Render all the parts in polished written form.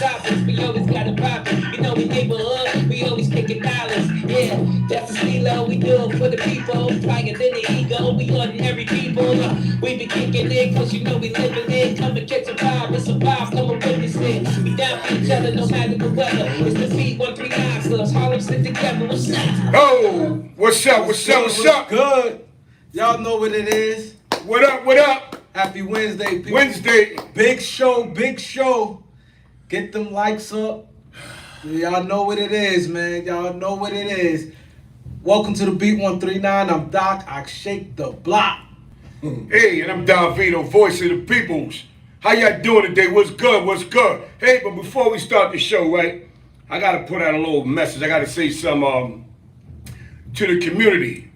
always obvious. We always got a poppin'. You know we neighborhood, we always kicking dollars. Yeah, that's the stilo we do for the people. Higher than the ego, we ordinary people. We be kicking in cause you know we living in. Come and catch a vibe, it's a vibe, come and witness it. We down for each other no matter the weather. It's the beat 139 clubs, Harlem sit together. What's up? Oh, what's up, what's up, what's up? Good. Y'all know what it is. What up, what up? Happy Wednesday, people. Wednesday. Big show, big show. Get them likes up. Y'all know what it is, man. Y'all know what it is. Welcome to the Beat 139. I'm Doc. I shake the block. Hey, and I'm Dehaven, voice of the peoples. How y'all doing today? What's good? What's good? Hey, but before we start the show, right, I gotta put out a little message. I gotta say some to the community.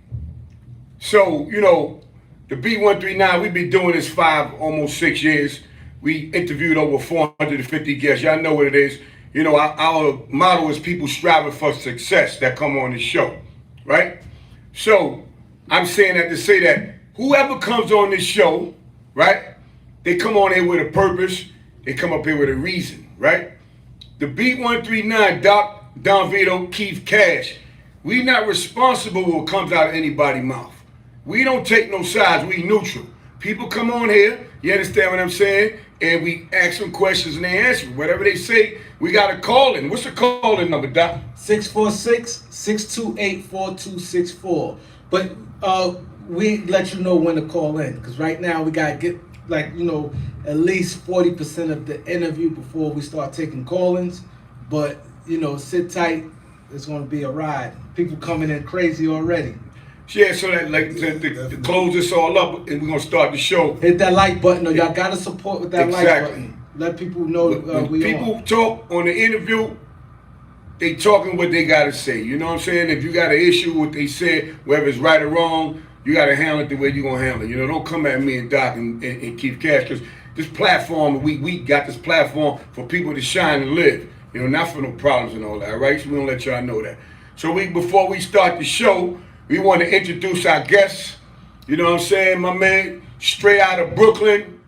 So, you know, the Beat 139, we've been doing this almost 6 years. We interviewed over 450 guests. Y'all know what it is. You know, our motto is people striving for success that come on the show, right? So I'm saying that to say that whoever comes on this show, right, they come on here with a purpose. They come up here with a reason, right? The Beat 139, Doc, Don Vito, Keith Cash, we not responsible for what comes out of anybody's mouth. We don't take no sides. We neutral. People come on here, you understand what I'm saying? And we ask them questions and they answer. Whatever they say, we got to call in. What's the call-in number, Doc? 646-628-4264. But we let you know when to call in. Because right now we got to get, at least 40% of the interview before we start taking call-ins. But, sit tight. It's going to be a ride. People coming in crazy already. Yeah, so that to close this all up, and we're gonna start the show. Hit that like button, or y'all gotta support with that like button. Let people know when people talk on the interview, they talking what they gotta say. You know what I'm saying? If you got an issue with what they said, whether it's right or wrong, you gotta handle it the way you gonna handle it. Don't come at me and Doc and Keith Cash, because this platform, we got this platform for people to shine and live. Not for no problems and all that, right? So we don't let y'all know that. So before we start the show, we want to introduce our guests. You know what I'm saying? My man, straight out of Brooklyn,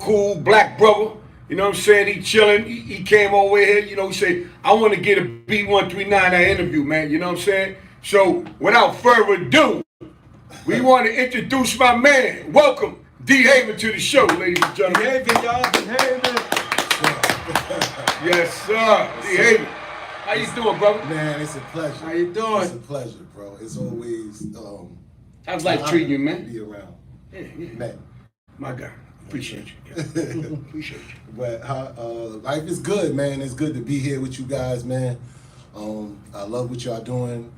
cool black brother. You know what I'm saying? He chilling. He came over here. He said, I want to get a Beat 139 that interview, man. You know what I'm saying? So without further ado, we want to introduce my man. Welcome, Dehaven, to the show, ladies and gentlemen. Dehaven, y'all. Dehaven. Yes, sir. Dehaven. How you doing, brother? Man, it's a pleasure. How you doing? It's a pleasure, bro. It's always how's life treating you, man? Be around. Yeah. Man. My guy. Appreciate you. Appreciate you. But life is good, man. It's good to be here with you guys, man. I love what y'all doing.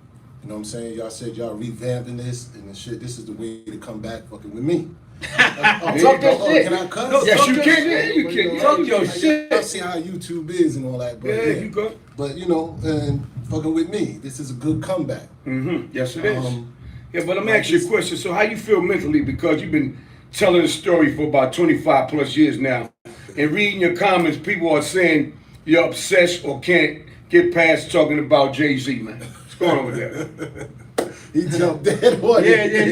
You know what I'm saying? Y'all said y'all revamping this and the shit. This is the way to come back fucking with me. Talk your shit. Can I cuss? No, yes, you can. Yeah, you can. Talk your shit. I see how YouTube is and all that. But yeah, you go. But and fucking with me, this is a good comeback. Mm-hmm. Yes, it is. Yeah, but let me ask you a question. So, how you feel mentally? Because you've been telling the story for about 25 plus years now, and reading your comments, people are saying you're obsessed or can't get past talking about Jay-Z, man. What's going on with that? He jumped dead on it. Yeah,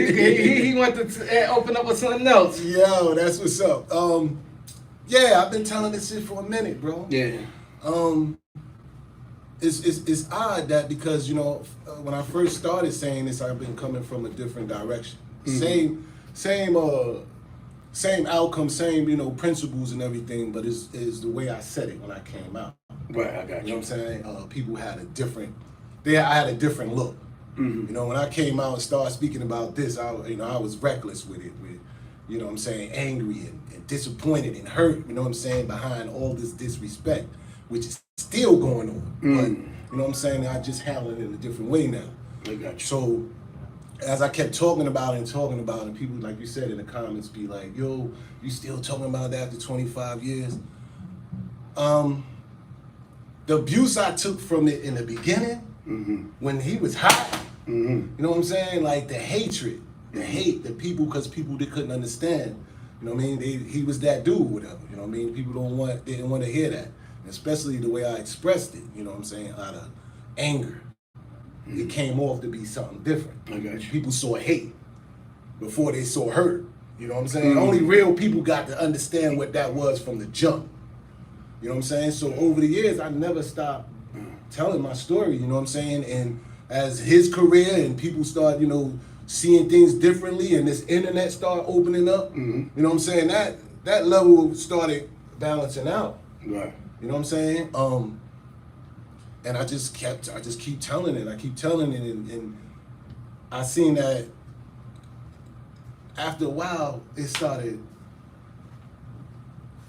he went to open up with something else. Yo, that's what's up. Yeah, I've been telling this shit for a minute, bro. Yeah. It's odd that because when I first started saying this, I've been coming from a different direction. Mm-hmm. Same outcome, same principles and everything, but it's the way I said it when I came out. Right, I got you. You know what I'm saying? People had a different. I had a different look. Mm-hmm. When I came out and started speaking about this, I was reckless with it, what I'm saying, angry and disappointed and hurt, you know what I'm saying, behind all this disrespect, which is still going on. But, you know what I'm saying, I just handle it in a different way now. I got you. So, as I kept talking about it, and people, like you said in the comments, be like, yo, you still talking about that after 25 years? The abuse I took from it in the beginning, when he was hot, you know what I'm saying? Like the hatred, the hate, the people, because people they couldn't understand. You know what I mean? He was that dude, whatever. You know what I mean? People didn't want to hear that, especially the way I expressed it. You know what I'm saying? Out of anger, it came off to be something different. I got you. People saw hate before they saw hurt. You know what I'm saying? Only real people got to understand what that was from the jump. You know what I'm saying? So over the years, I never stopped telling my story, you know what I'm saying? And as his career and people start, you know, seeing things differently and this internet start opening up, you know what I'm saying? That level started balancing out. Right. You know what I'm saying? And I just keep telling it. I keep telling it, and I seen that after a while, it started.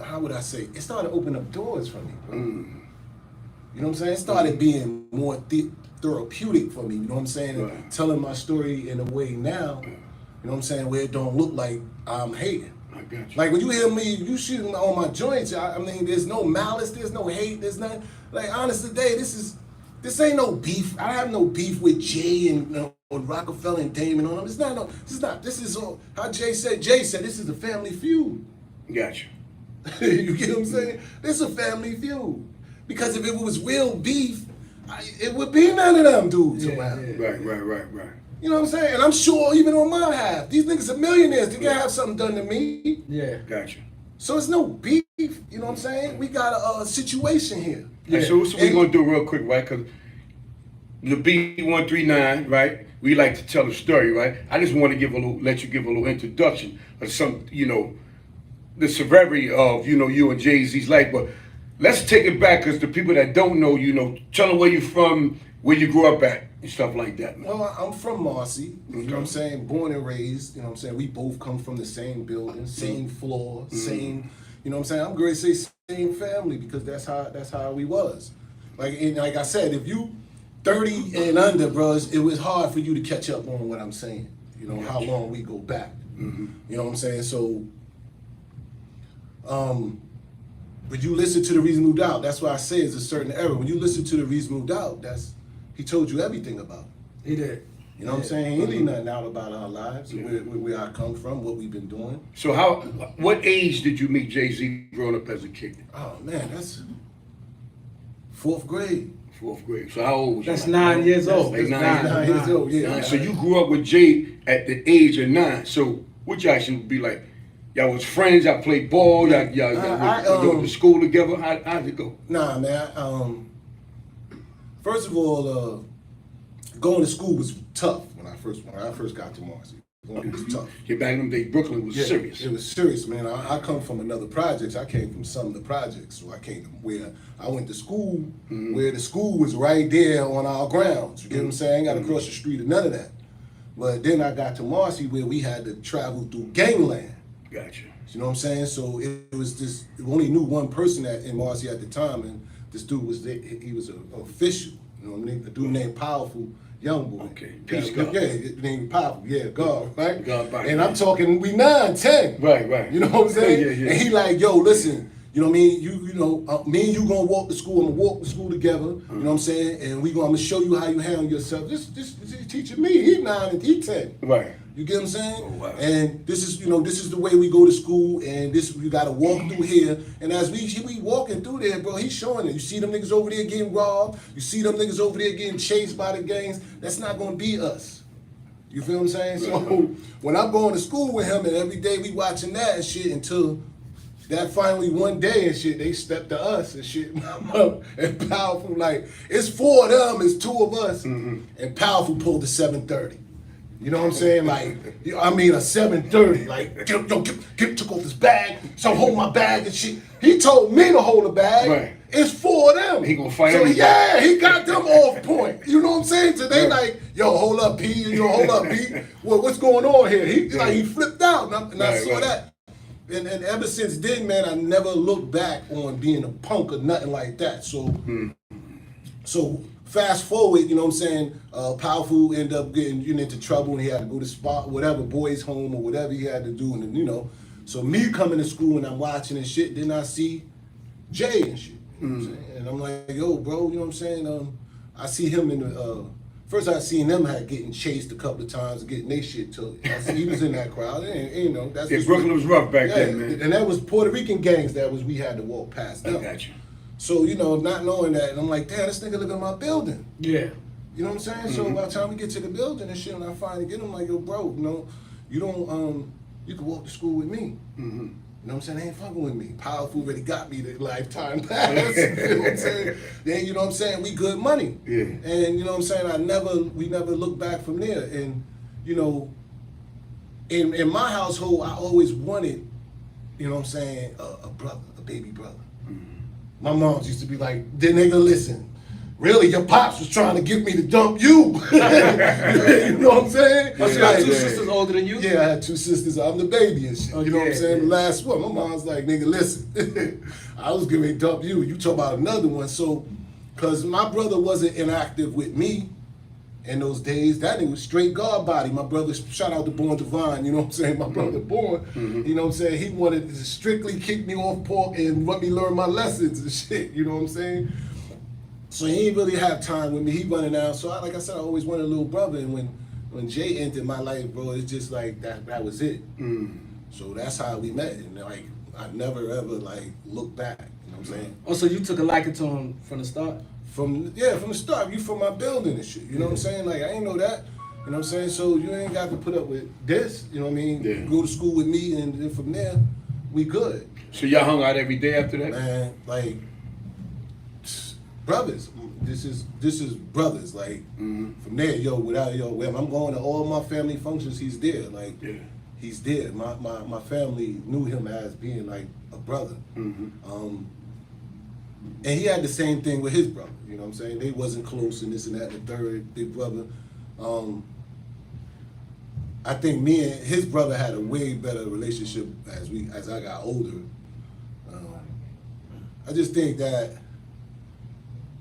How would I say? It started opening up doors for me, bro. You know what I'm saying? It started being more therapeutic for me. You know what I'm saying? Right. And telling my story in a way now, you know what I'm saying, where it don't look like I'm hating. I got you. Like when you hear me, you shooting on my joints. I mean, there's no malice, there's no hate, there's nothing. Like honest today, this ain't no beef. I have no beef with Jay and Rockefeller and Damon on them. It's not. This is all how Jay said. Jay said this is a family feud. Got you. You get what I'm saying? This is a family feud. Because if it was real beef, it would be none of them dudes around. Right. You know what I'm saying? And I'm sure even on my half, these niggas are millionaires. They can have something done to me. Yeah. Got you. So it's no beef. You know what I'm saying? We got a situation here. Yeah. So what we gonna do real quick, right? Because the B139, right? We like to tell a story, right? I just want to let you give a little introduction of some, you know, the severity of, you know, you and Jay-Z's life. But let's take it back, because the people that don't know, you know, tell them where you're from, where you grew up at, and stuff like that, man. Well, I'm from Marcy, you know what I'm saying? Born and raised, you know what I'm saying? We both come from the same building, same floor, same, you know what I'm saying? I'm going to say same family, because that's how we was. Like I said, if you 30 and under, bros, it was hard for you to catch up on what I'm saying. You know, how long we go back. You know what I'm saying? So, but you listen to The Reason Moved Out, that's why I say it's a certain era. When you listen to The Reason Moved Out, he told you everything about it. He did. You know what I'm saying? He didn't leave nothing out about our lives, where I come from, what we've been doing. So what age did you meet Jay-Z growing up as a kid? Oh man, that's 4th grade. 4th grade. So how old was you? That's 9 years old. Like That's 9 years old, yeah. So you grew up with Jay at the age of 9. So what y'all should be like? Y'all was friends, y'all played ball, y'all went to school together. How'd it go? Nah, man. First of all, going to school was tough when I first got to Marcy. It was tough. Yeah, back in them days, Brooklyn was serious. It was serious, man. I come from another projects. I came from some of the projects, so I came where I went to school, where the school was right there on our grounds. You get what I'm saying? I got to cross the street or none of that. But then I got to Marcy, where we had to travel through gangland. Gotcha. You know what I'm saying? So it was this. We only knew one person in Marcy at the time, and this dude was there. He was an official. You know what I mean? A dude named Powerful Young Boy. Okay. Peace God. Yeah, named Powerful. Yeah, God, right? God, right. And I'm talking, we 9, 10. Right. You know what I'm saying? Yeah. And he like, yo, listen. You know what I mean? You know, me and you gonna walk to school. I'm gonna walk to school together. You know what I'm saying? And I'm gonna show you how you handle yourself. This he's teaching me. He 9 and he 10. Right. You get what I'm saying? Oh, wow. And this is the way we go to school, and you gotta walk through here. And as we walking through there, bro, he's showing it. You see them niggas over there getting robbed. You see them niggas over there getting chased by the gangs. That's not gonna be us. You feel what I'm saying? So when I'm going to school with him, and every day we watching that and shit until that finally one day and shit, they stepped to us and shit. And Powerful, like, it's 4 of them, it's 2 of us. And Powerful pulled the 730. You know what I'm saying? Like, I mean, a 730. Like, took off his bag, so hold my bag and shit. He told me to hold the bag. Right. It's 4 of them. He gonna fight so everybody. yeah, he got them off point. You know what I'm saying? So they like, yo, hold up, P. You know, hold up, P. Well, what's going on here? He flipped out, and I saw that. And ever since then, man, I never looked back on being a punk or nothing like that. So fast forward, you know what I'm saying, Powerful ended up getting into trouble, and he had to go to spot, whatever, boys home or whatever he had to do. And then, you know, so me coming to school and I'm watching and shit, then I see Jay and shit. You know what I'm saying? And I'm like, yo, bro, you know what I'm saying? I see him in the, first I seen them getting chased a couple of times and getting their shit took. He was in that crowd, and you know, that's just Brooklyn was rough back then, man. And that was Puerto Rican gangs we had to walk past them. I got you. So, you know, not knowing that, and I'm like, damn, this nigga live in my building. Yeah. You know what I'm saying? So by the time we get to the building and shit, and I finally get him, like, yo, bro, you know, you don't, you can walk to school with me. You know what I'm saying? They ain't fucking with me. Powerful already got me the lifetime pass. You know what I'm saying? Then, you know what I'm saying? We good money. Yeah. And, you know what I'm saying? We never look back from there. And, you know, in my household, I always wanted, you know what I'm saying, a brother, a baby brother. My moms used to be like, the nigga, listen, really, your pops was trying to get me to dump you. You know what I'm saying? Oh, so you have two sisters older than you? Yeah, I had two sisters. I'm the baby and shit. Oh, You know what I'm yeah, saying? yeah. The last one. My mom's like, nigga, listen. I was getting ready to dump you. You talk about another one. So, because my brother wasn't inactive with me in those days, that nigga was straight guard body. My brother, shout out to Born Divine, you know what I'm saying? My brother Born, you know what I'm saying? He wanted to strictly kick me off pork and let me learn my lessons and shit, you know what I'm saying? So he didn't really have time with me. He running out. So like I said, I always wanted a little brother. And when Jay entered my life, bro, it's just like that was it. So that's how we met. And like I never ever like looked back. You know what I'm saying? Oh, so you took a liking to him from the start? From the start, you from my building and shit. You know what I'm saying? Like I ain't know that. You know what I'm saying? So you ain't got to put up with this. You know what I mean? Yeah. Go to school with me, and then from there, we good. So y'all hung out every day after that? Man, like brothers. This is brothers. Like from there, when I'm going to all my family functions, he's there. Like he's there. My family knew him as being like a brother. And he had the same thing with his brother. You know what I'm saying? They wasn't close and this and that. The third big brother. I think me and his brother had a way better relationship as I got older. I just think that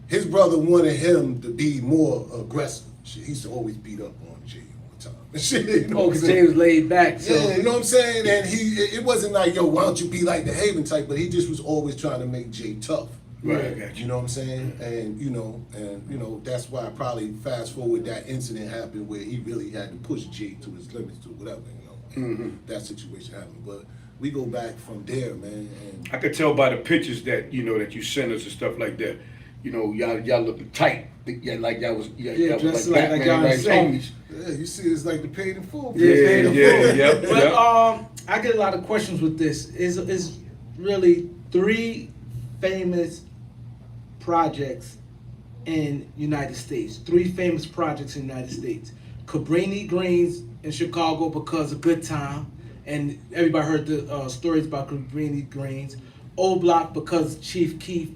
his brother wanted him to be more aggressive. Shit, he used to always beat up on Jay all the time. Shit, you know Oh, because Jay was laid back. So. Yeah, you know what I'm saying? And it wasn't like, yo, why don't you be like Dehaven type, but he just was always trying to make Jay tough. Right, I got you. You know what I'm saying? And you know, that's why I probably fast forward that incident happened where he really had to push Jay to his limits to whatever, you know. And that situation happened. But we go back from there, man. And I could tell by the pictures that that you sent us and stuff like that. You know, y'all looking tight. Yeah, like y'all was dressed like like Batman, y'all right? insane. Homies. yeah, you see, it's like the paid in full. Yeah, paid in full. Yep, But yep. I get a lot of questions with this. Is really 3 famous projects in United States. 3 famous projects in United States. Cabrini Greens in Chicago because of Good Time, and everybody heard the stories about Cabrini Greens. O Block because Chief Keef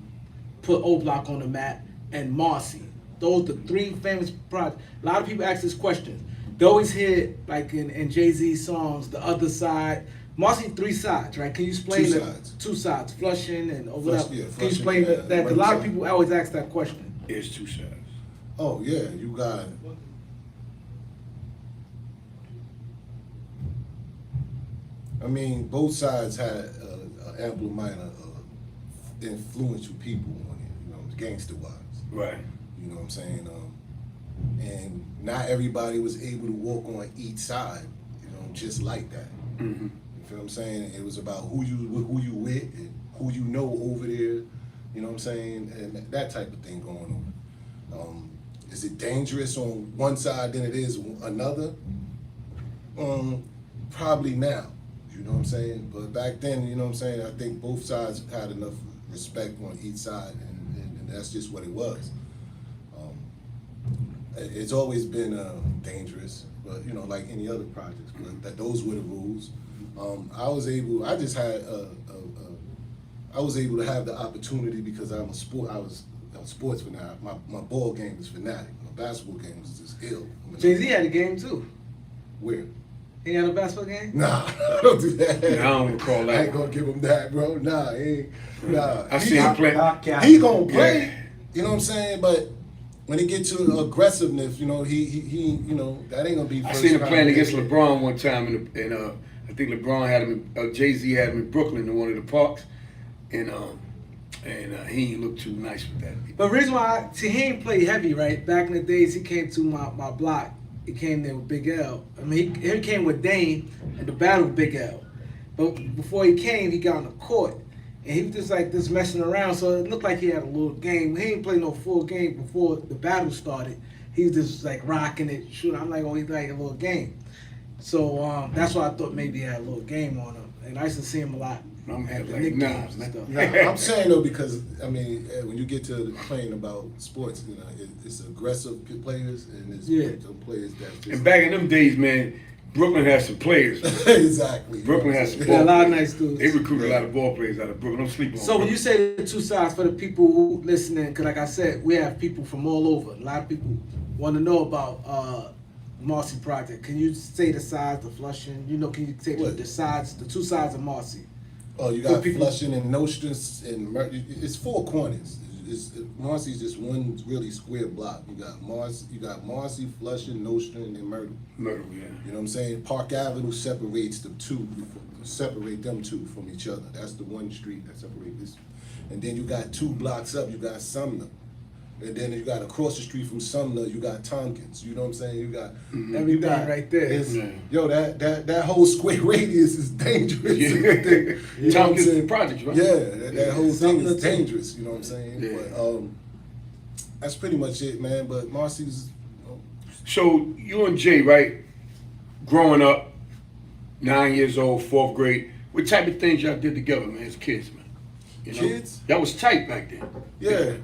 put O Block on the map, and Marcy. Those are the 3 famous projects. A lot of people ask this question. They always hear, like in Jay-Z's songs, the other side. Marcy 3 sides, right? Can you explain 2 the sides. 2 sides, Flushing and over Flush- there? yeah, Can you Flushing, explain yeah, that? 'Cause a lot of side. people always ask that question. It's 2 sides. Oh yeah, you got. I mean, both sides had an ample amount of influential people on it. You know, gangster wise. Right. You know what I'm saying? And not everybody was able to walk on each side. You know, just like that. Mm-hmm. You feel what I'm saying? It was about who you with and who you know over there. You know what I'm saying? And that type of thing going on. Is it dangerous on one side than it is another? Probably now. You know what I'm saying? But back then, you know what I'm saying, I think both sides had enough respect on each side, and that's just what it was. It's always been dangerous, but you know, like any other projects, but those were the rules. I was able to have the opportunity because I was a sports fanatic. My ball game was fanatic. My basketball game was just ill. Jay-Z had a game too. Where? He had a basketball game? Nah, don't do that. I don't recall that. I ain't gonna give him that, bro. Nah, he ain't. Nah. I seen him play. He gonna play. Yeah. You know what I'm saying? But when it get to aggressiveness, you know, he you know, that ain't gonna be. I first seen him round. playing against LeBron one time, and I think LeBron had him. Jay-Z had him in Brooklyn in one of the parks, and he ain't look too nice with that. But the reason why, he ain't play heavy, right? Back in the days, he came to my block. He came there with Big L. I mean, he came with Dame and the battle with Big L. But before he came, he got on the court. And he was just like this messing around, so it looked like he had a little game. He ain't played no full game before the battle started. He was just like rocking it, shooting. I'm like, oh, he's like a little game. So that's why I thought maybe he had a little game on him. And I used to see him a lot I'm Had like, the nah, nicknames and man. stuff. Nah, I'm saying though because I mean when you get to playing about sports, you know, it's aggressive players and it's Yeah. some players that just And back in them days, man, Brooklyn had some players. Man. exactly. Brooklyn has some Yeah, ball a lot of players. nice dudes. They recruit a lot of ball players out of Brooklyn. Don't sleep on So when you Brooklyn. say the two sides for the people who listening, because like I said, we have people from all over. A lot of people want to know about Marcy Project. Can you say the sides, the Flushing? You know, can you say What? the sides, the two sides of Marcy? Oh, you For got people- Flushing and Nostrums and it's four corners. Marcy's just one really square block. You got Marcy, Flushing, Nostrum, and Myrtle. Myrtle, yeah. You know what I'm saying? Park Avenue separates separate them two from each other. That's the one street that separates this. And then you got 2 blocks up, you got Sumner. And then you got across the street from Sumner, you got Tompkins. You know what I'm saying? You got Everything right there. it's- Yeah. Yo, that whole square radius is dangerous. Yeah. You know what I'm Tompkins saying? Projects, right? Yeah, that whole thing Sumner is too. dangerous. You know what I'm saying? Yeah. But that's pretty much it, man. But Marcy's. So you and Jay, right? Growing up, 9 years old, 4th grade. What type of things y'all did together, man, as kids, man? You know? Kids? Y'all was tight back then. Yeah.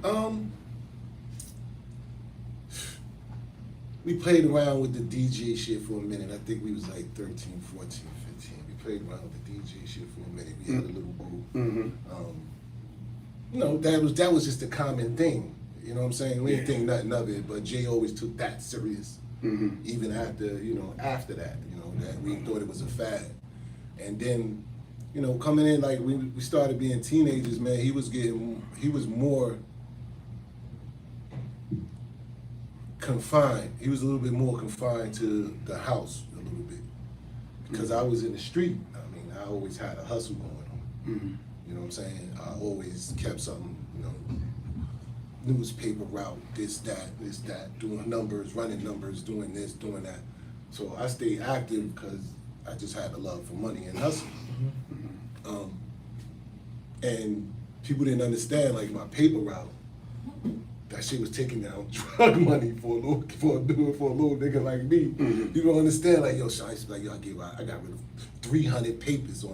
We played around with the DJ shit for a minute. I think we was like 13, 14, 15. We played around with the DJ shit for a minute. We had a little boo. Mm-hmm. You know, that was just a common thing. You know what I'm saying? We didn't Yeah. think nothing of it, but Jay always took that serious. Mm-hmm. Even after that, that we thought it was a fad. And then, coming in, like, we started being teenagers, man, he was more confined. He was a little bit more confined to the house a little bit. Because I was in the street. I mean, I always had a hustle going on. Mm-hmm. You know what I'm saying? I always kept something, newspaper route, this, that, doing numbers, running numbers, doing this, doing that. So I stayed active because I just had a love for money and hustle. And people didn't understand, like, my paper route. That shit was taking down drug money for a little nigga like me. Mm-hmm. You don't understand, like, yo, so I used to be like, yo, I got rid of 300 papers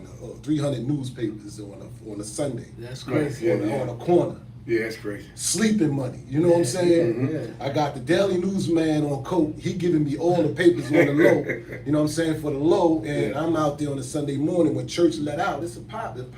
300 newspapers on a Sunday. That's crazy. crazy. Yeah. On a corner. Yeah, that's crazy. Sleeping money, you know what I'm saying? Yeah. I got the Daily Newsman on coke. He giving me all the papers on the low. You know what I'm saying? For the low, and Yeah. I'm out there on a Sunday morning when church let out. It's popping.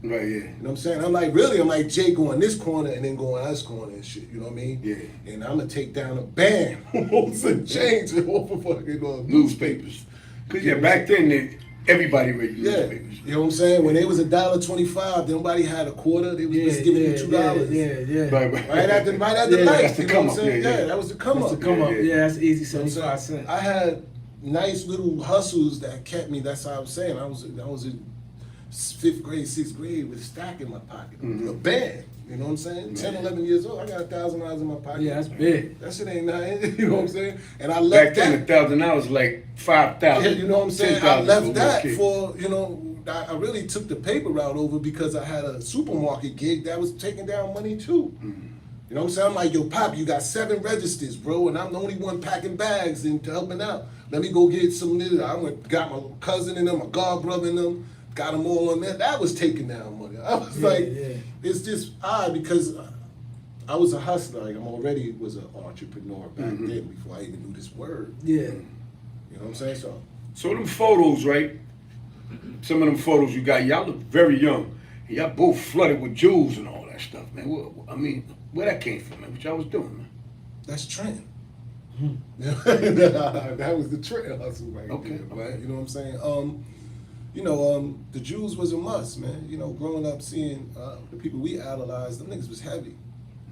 Right, yeah. You know what I'm saying? I'm like Jay going this corner and then going this corner and shit. You know what I mean? Yeah. And I'm gonna take down a band and change it off of fucking newspapers. Cause yeah, back then everybody read Yeah, newspapers. you know what I'm saying? When it was $1.25, nobody had a quarter. They was just giving you $2. Yeah. Right. Right at the Yeah, lights. that's the You know come what I'm up. saying? Yeah. That was the come That's up. the come up. Yeah. Yeah, that's easy. You know what I'm 75 saying? cents. I had nice little hustles that kept me. That's how I was saying. I was in 5th grade, 6th grade with a stack in my pocket, Mhm. a band. You know what I'm saying? 10, Right. 11 years old. I got $1,000 in my pocket. Yeah, that's big. That shit ain't nothing. You know what I'm saying? And I Back left then, that. $1,000 like 5,000. Yeah, you know what I'm saying? I 10,000 left for a that little kid. for, I really took the paper route over because I had a supermarket gig that was taking down money too. Mm-hmm. You know what I'm saying? I'm like, yo, Pop, you got 7 registers, bro, and I'm the only one packing bags and helping out. Let me go get some niggas. Got my cousin in them, my god brother in them, got them all on there. That was taking down money. I was Yeah. it's just odd because I was a hustler. Like, I'm already was an entrepreneur back Mhm. then before I even knew this word. Yeah. You know what I'm saying? So them photos, right? Some of them photos you got, y'all look very young. And y'all both flooded with jewels and all that stuff, man. Where that came from, man? What y'all was doing, man? That's trend. That was the trend hustle right Okay, there, right? okay. You know what I'm saying? The Jews was a must, man. You know, growing up seeing the people we idolized, them niggas was heavy.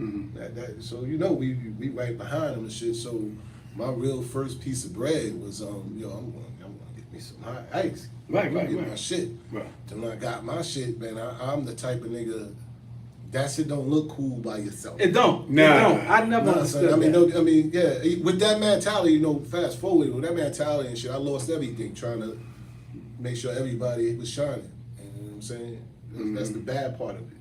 Mm-hmm. So we right behind them and shit. So my real first piece of bread was I'm gonna get me some hot ice. Right, I'm gonna right, get right. my shit. Right. Then when I got my shit, man, I'm the type of nigga that shit don't look cool by yourself. It don't. Nah. It don't. I never Nah, understood son, that. yeah. With that mentality, fast forward with that mentality and shit, I lost everything trying to make sure everybody was shining. You know what I'm saying? That's the bad part of it.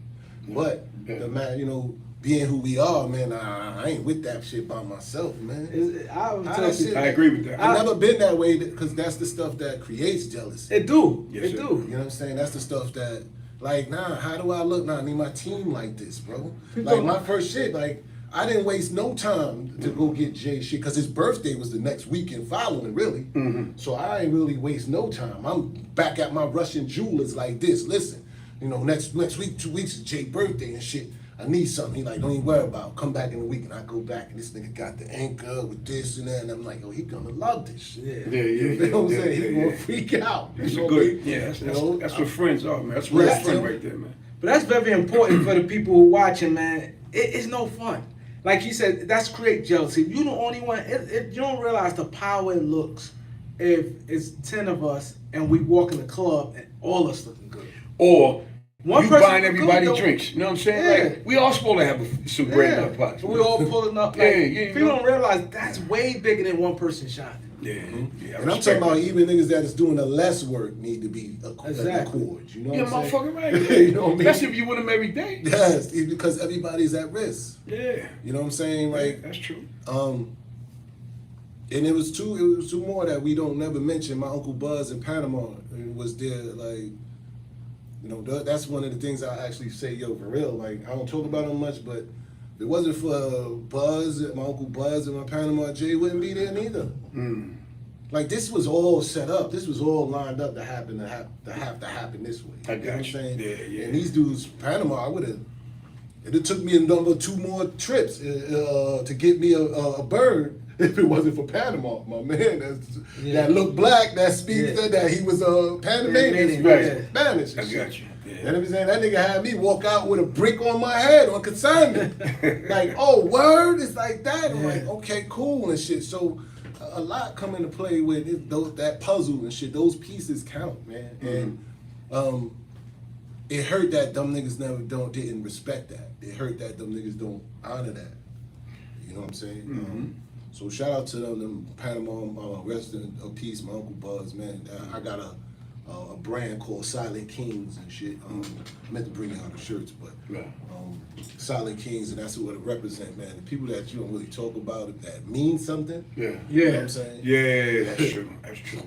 But Yeah. the man, being who we are, man, I ain't with that shit by myself, man. I would I tell that shit- you. I agree with that. I've never been that way because that's the stuff that creates jealousy. It do. Yes, It sir. do. You know what I'm saying? That's the stuff that, Like, nah, how do I look? Nah, I need my team like this, bro. Like, my first shit, like, I didn't waste no time to go get Jay shit, because his birthday was the next weekend following, really. So I ain't really waste no time. I'm back at my Russian jewelers like this. Listen, you know, next week, 2 weeks is Jay's birthday and shit. I need something. He like, don't even worry about it. Come back in a week. And I go back, and this nigga got the anchor with this and that. And I'm like, oh, he gonna love this shit. You feel what I'm saying? He gonna freak out. That's good. That's what friends are, man. That's real friend right there, man. But that's very important for the people who watching, man. It's no fun. Like you said, that's create jealousy. You the only one. You don't realize the power it looks if it's 10 of us and we walk in the club and all us looking good. Or one you person buying everybody good, drinks. You know what I'm saying? Yeah. Like, we all supposed to have some bread in our pockets. We all pulling up. Like, Yeah, people don't realize that's way bigger than one person shining. Yeah. And I'm talking about even niggas that is doing the less work need to be accord. You know Yeah, what I'm saying? motherfucking right. You know what I mean? Especially if you with them every day. Yes, because everybody's at risk. Yeah. You know what I'm saying? Like, that's true. And it was two more that we don't never mention. My Uncle Buzz in Panama was there. Like, you know, that's one of the things I actually say, yo, for real. Like, I don't talk about him much, but if it wasn't for Buzz, my Uncle Buzz in my Panama, Jay wouldn't be there neither. Like, this was all set up. This was all lined up to happen to have to happen this way. I You know got what I'm you. saying? Yeah. And these dudes, Panama, it took me another 2 more trips to get me a bird if it wasn't for Panama. My man, that looked black, that speaks that he was Panamanian, right. Spanish. I got you. You know what I'm saying? That nigga had me walk out with a brick on my head on consignment. Like, oh, word? It's like that? I'm like, okay, cool and shit. So a lot come into play with it, that puzzle and shit. Those pieces count, man. And it hurt that them niggas didn't respect that. It hurt that them niggas don't honor that. You know what I'm saying? So shout out to them Panama, rest in peace, my Uncle Buzz, man. I got a brand called Silent Kings and shit. I meant to bring out the shirts, but Silent Kings, and that's what it represents, man. The people that you don't really talk about that mean something. Yeah. You know what I'm saying? Yeah, that's true. That's true.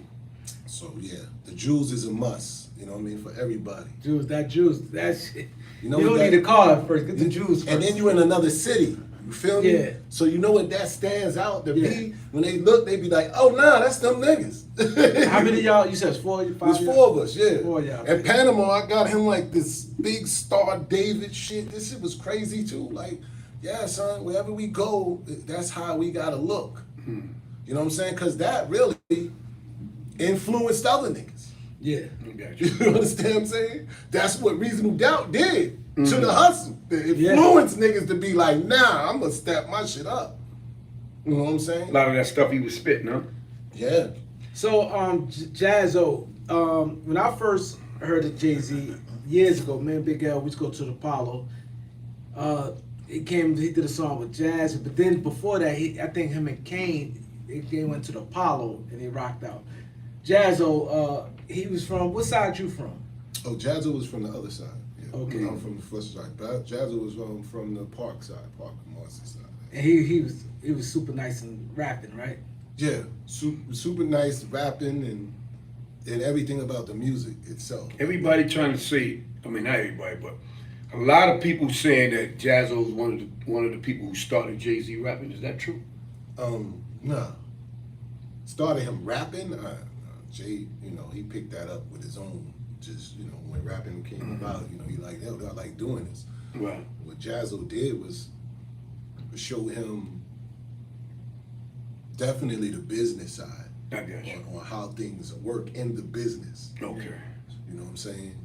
So yeah, the jewels is a must. You know what I mean, for everybody. That shit. You know you don't that, need a car first. Get the Jews first. And then you in another city. You feel me? Yeah. So you know what that stands out to be? When they look, they be like, oh, nah, that's them niggas. How many of y'all? You said 4, 5? There's 4 of us, yeah. 4 of y'all. In Panama, I got him like this big Star David shit. This shit was crazy too. Like, yeah, son, wherever we go, that's how we gotta look. You know what I'm saying? Because that really influenced other niggas. Yeah. You understand what I'm saying? That's what Reasonable Doubt did to the hustle. It influenced niggas to be like, nah, I'm gonna step my shit up. You know what I'm saying? A lot of that stuff he was spitting, huh? Yeah. So, Jaz-O, when I first heard of Jay-Z years ago, me and Big L, we used to go to the Apollo. He did a song with Jazz, but then before that, I think him and Kane, they went to the Apollo and they rocked out. Jaz-O, he was from, what side you from? Oh, Jaz-O was from the other side. Yeah. Okay. I'm from the first side. Jaz-O was from the Park side, Park Marcy side. And he was super nice and rapping, right? Yeah, super nice rapping and everything about the music itself. Everybody trying to say, I mean, not everybody, but a lot of people saying that Jaz-O is one of the people who started Jay-Z rapping. Is that true? Nah. Started him rapping. Jay, you know, he picked that up with his own. Just, you know, when rapping came about, you know, he like, I like doing this. Right. What Jaz-O did was show him definitely the business side. I got you. On how things work in the business. Okay. You know what I'm saying?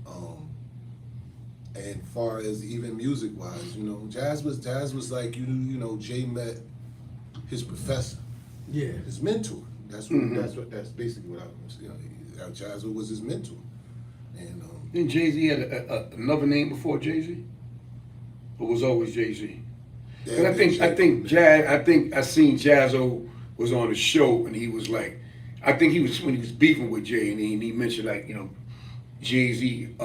And far as even music wise, you know, Jaz was like, you know, Jay met his professor. Yeah. His mentor. That's basically what I was, you know, Jaz-O was his mentor. And Then Jay-Z had another name before Jay-Z? Or was always Jay-Z? And I think I seen Jaz-O was on the show and he was like, I think when he was beefing with Jay and he mentioned like, you know, Jay-Z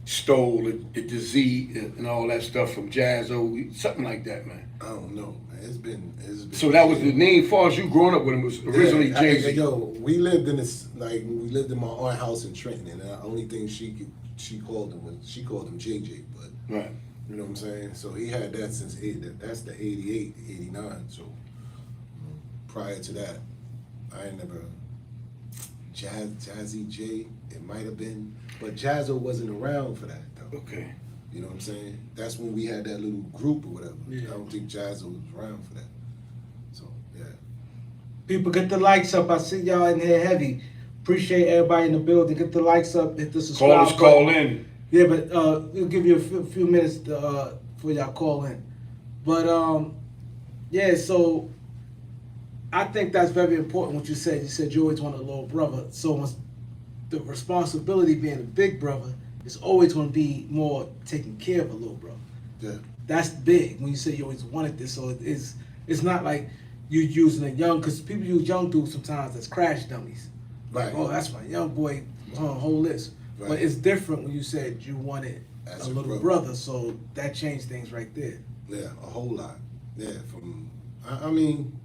stole the Z and all that stuff from Jaz-O, something like that, man. I don't know, man. It's been. So that was the name, as far as you growing up with him, was originally Jay-Z. Yo, we lived in my aunt's house in Trenton, and the only thing she she called him JJ, but Right. you know what I'm saying. So he had that since that's the 88, 89. So prior to that, I ain't never Jazzy J. It might have been, but Jaz-O wasn't around for that though. Okay. You know what I'm saying? That's when we had that little group or whatever. Yeah. I don't think Jaz-O was around for that. So yeah. People, get the likes up. I see y'all in here heavy. Appreciate everybody in the building. Get the likes up. Hit the subscribe Callers button. call in. Yeah, but we'll give you a few minutes for y'all call in. But yeah, so I think that's very important what you said. You said you always want a little brother. So once the responsibility being a big brother is always going to be more taking care of a little brother. Yeah. That's big when you say you always wanted this. So it's not like you using a young, because people use young dudes sometimes as crash dummies. Right. Oh, that's my young boy, whole list. Right. But it's different when you said you wanted As a a little brother, so that changed things right there. Yeah, a whole lot. Yeah, I mean,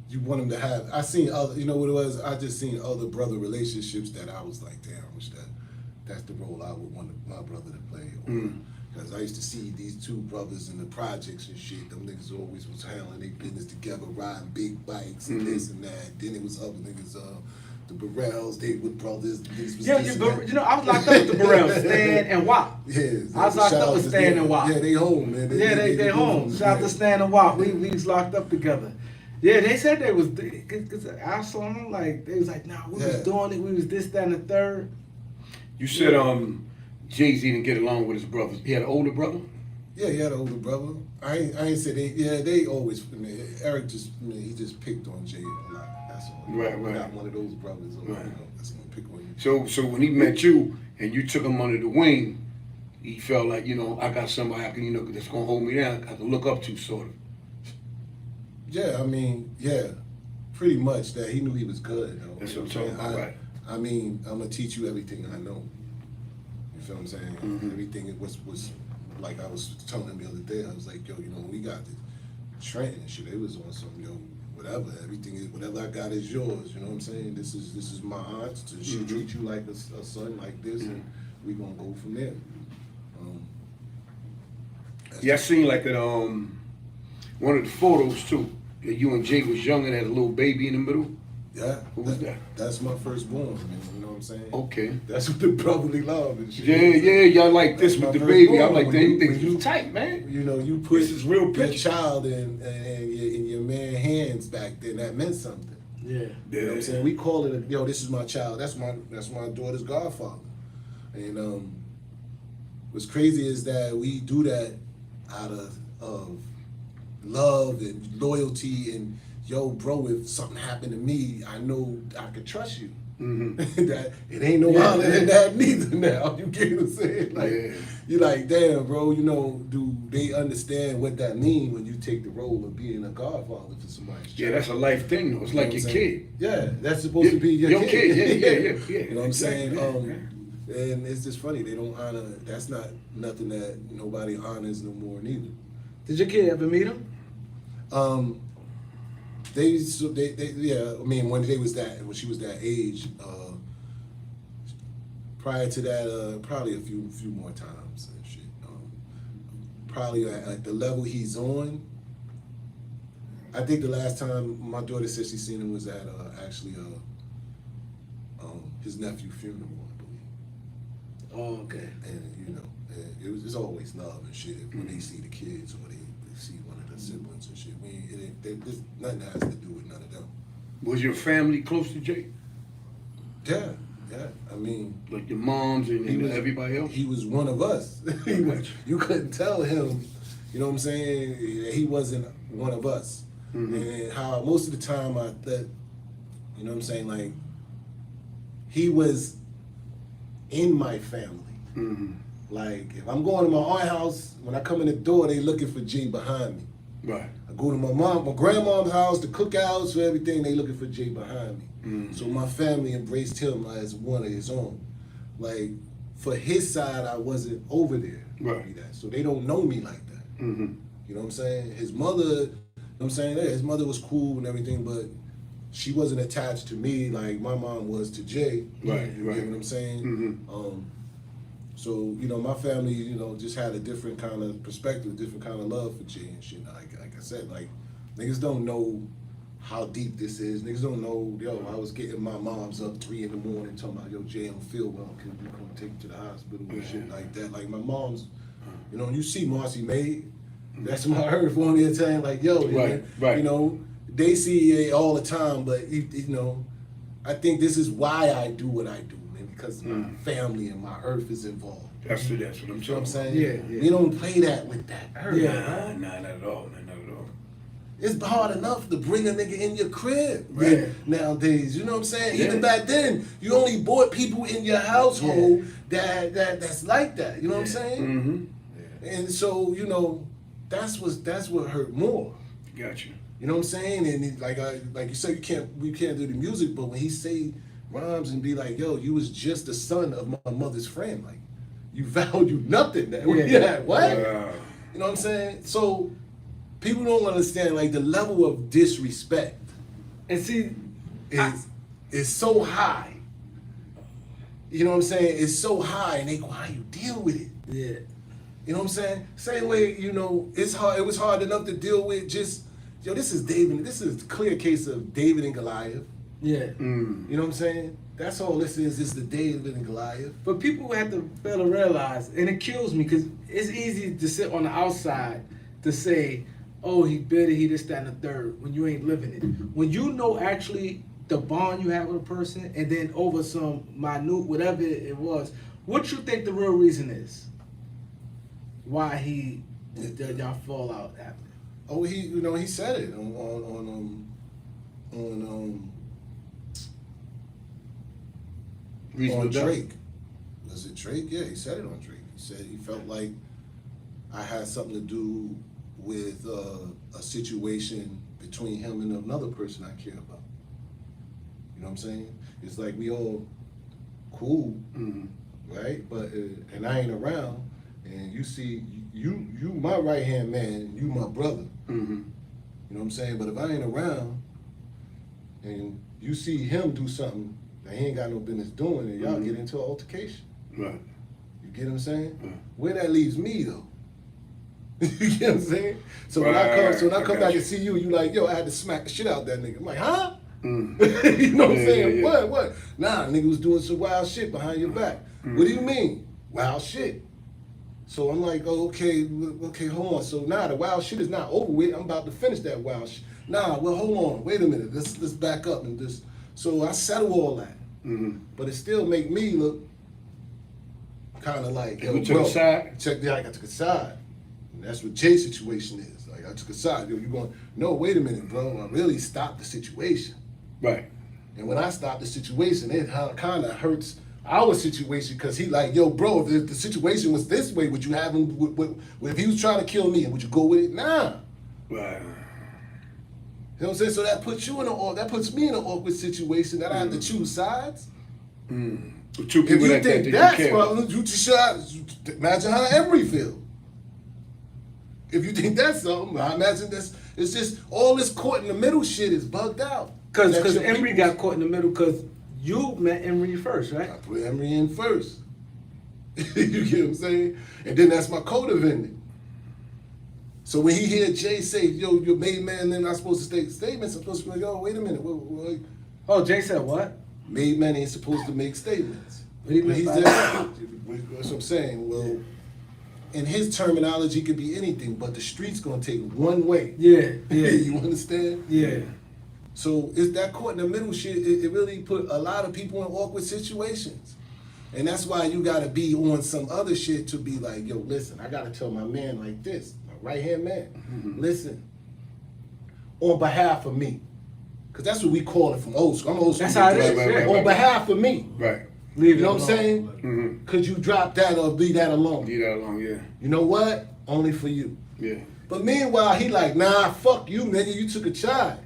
you want him to have. I seen other. You know what it was? I just seen other brother relationships that I was like, damn, I wish that's the role I would want my brother to play. Because I used to see these two brothers in the projects and shit. Them niggas always was handling their business together, riding big bikes and this and that. Then it was other niggas, the Burrells, they were brothers. These was Yeah, this and that. you know, I was locked up with the Burrells, Stan and Wop. Yeah, I was locked up with Stan and Wop. Yeah, they home, man. They home. Shout out to Stan and Wop. We was locked up together. Yeah, they said they was, cause I saw them like, they was like, nah, we was doing it, we was this, that, and the third. You said Jay-Z didn't get along with his brothers. He had an older brother? Yeah, he had an older brother. I ain't say they. Yeah, they always. Eric just he just picked on Jay a lot. That's all. Right. Not one of those brothers. Or, Right. You know, that's gonna pick on you. So when he met you and you took him under the wing, he felt like, I got somebody I can, that's gonna hold me down, I can look up to, sort of. Yeah, I mean, yeah, pretty much that he knew he was good. Though. That's what I'm talking about, right. I mean, I'm gonna teach you everything I know. You feel what I'm saying? Mm-hmm. Everything it was like I was telling him the other day. I was like, yo, we got the Trenton and shit. It was on some whatever. Everything is whatever I got is yours. You know what I'm saying? This is my aunt. She treat you like a son like this, and we gonna go from there. Yeah, I seen like that one of the photos too. That you and Jay was young and had a little baby in the middle. Yeah. Who was that? That's my firstborn, man. You know what I'm saying? Okay. That's what the brotherly love and shit. Yeah, y'all like this That's with the my baby. I'm firstborn. like, When dang, you- things when you- was tight, man. You know, you put This is real your picture. child in your man hands back then. That meant something. Yeah. You know what I'm saying? We call it, this is my child. That's my daughter's godfather. And what's crazy is that we do that out of love and loyalty and bro, if something happened to me, I know I could trust you. That it ain't no honor in that neither now. You get what I'm saying? Like you're like, damn, bro, do they understand what that mean when you take the role of being a godfather for somebody's child? Yeah, that's a life thing though. It's like your kid. Yeah, that's supposed to be your kid. Yeah. You know what I'm saying? Exactly. And it's just funny, they don't honor, that's not nothing that nobody honors no more neither. Did your kid ever meet him? They I mean when she was that age, prior to that, probably a few more times and shit. Probably at the level he's on. I think the last time my daughter said she seen him was at actually his nephew's funeral, I believe. Oh, okay. And it's always love and shit when they see the kids or they see one of the siblings and shit. There's nothing has to do with none of them. Was your family close to Jay? Yeah. I mean, Like your moms and everybody else? he was one of us. You couldn't tell him, you know what I'm saying, he wasn't one of us. And how most of the time I thought, you know what I'm saying, like, he was in my family. Like, if I'm going to my aunt's house, when I come in the door, they looking for Jay behind me. Right. I go to my grandmom's house, the cookouts, for everything, they looking for Jay behind me. So my family embraced him as one of his own. Like, for his side, I wasn't over there. Right. So they don't know me like that. You know what I'm saying? His mother, you know what I'm saying? Yeah, his mother was cool and everything, but she wasn't attached to me like my mom was to Jay. Right. You get what I'm saying? So, you know, my family, you know, just had a different kind of perspective, a different kind of love for Jay and shit. Like I said, like, niggas don't know how deep this is. Niggas don't know, yo, I was getting my mom's up 3 in the morning talking about, yo, Jay don't feel well, can you come take him to the hospital and shit like that. Like, my mom's, you know, you see Marcy May, that's what I heard from the time, like, yo, Right. You know, they see it all the time, but, you know, I think this is why I do what I do, man, because my family and my earth is involved. That's what I'm You know what I'm talking saying? Yeah. We don't play that with that earth. Yeah. Nah, not at all, man, not at all. It's hard enough to bring a nigga in your crib Yeah. nowadays. You know what I'm saying? Yeah. Even back then, you only brought people in your household that's like that. You know what I'm saying? Mm-hmm. And so, you know, that's what hurt more. Gotcha. You know what I'm saying? And like you said, we can't do the music, but when he say rhymes and be like, yo, you was just the son of my mother's friend, like you value nothing. That what? You know what I'm saying? So people don't understand like the level of disrespect And see, is so high. You know what I'm saying? It's so high, and they go, how you deal with it? yeah. You know what I'm saying? Same way, you know, it's hard. It was hard enough to deal with just, yo, this is David. This is a clear case of David and Goliath. Yeah. Mm. You know what I'm saying? That's all this is. It's the David and Goliath. But people have to fail to realize, and it kills me because it's easy to sit on the outside to say, oh, he bitter, he this, that, and the third, when you ain't living it. When you know actually the bond you have with a person, and then over some minute, whatever it was, what you think the real reason is? Why y'all fall out after? Oh, he said it on Reasonable doubt. Drake. Was it Drake? Yeah, he said it on Drake. He said he felt like I had something to do with a situation between him and another person I care about. You know what I'm saying? It's like we all cool, right? But and I ain't around, and you see, you my right hand man, you my brother. Mm-hmm. You know what I'm saying? But if I ain't around, and you see him do something that he ain't got no business doing, and y'all get into an altercation. Right. You get what I'm saying? Yeah. Where that leaves me though. You get what I'm saying? So when I come back and see you, you like, yo, I had to smack the shit out that nigga. I'm like, huh? Mm. You know what I'm Yeah, saying? yeah, yeah. What? Nah, nigga was doing some wild shit behind your back. What do you mean? Wild shit. So I'm like, oh, okay, hold on. So now the wild shit is not over with. I'm about to finish that wild shit. Nah, well, hold on. Wait a minute. Let's back up and just. So I settle all that. Mm-hmm. But it still make me look kind of like, yo, You took a side? Check that, I took a side. And that's what Jay's situation is. Like, I took a side. Yo, you going, no, wait a minute, bro. I really stopped the situation. Right. And when I stopped the situation, it kind of hurts our situation because he like, yo, bro, if the situation was this way, would you have him, if he was trying to kill me, would you go with it? Nah. Right. You know what I'm saying? So that puts me in an awkward situation that I have to choose sides. Mm. Two If people you that think you that's care. wrong, you just imagine how Emory feel. If you think that's something, I imagine this. It's just all this caught in the middle shit is bugged out. Because Emory got caught in the middle because you met Emory first, right? I put Emory in first. You get what I'm saying? And then that's my co-defendant. So when he hear Jay say, yo, you're made man, then I'm supposed to state statements, I'm supposed to be like, oh, wait a minute. Wait. Oh, Jay said what? Made man ain't supposed to make statements. What do you mean He's by there. that? That's what I'm saying. Well, in his terminology, it could be anything, but the street's gonna take one way. Yeah. You understand? Yeah. So it's that caught in the middle shit. It really put a lot of people in awkward situations, and that's why you gotta be on some other shit to be like, yo, listen, I gotta tell my man like this, my right hand man, listen, on behalf of me, because that's what we call it from old school. I'm old school. That's how it is, Right, yeah. On behalf of me. Right. Leave You know it what I'm alone. saying? Mm-hmm. Could you drop that or leave that alone? Leave that alone, yeah. You know what? Only for you. Yeah. But meanwhile, he like, nah, fuck you, nigga. You took a child.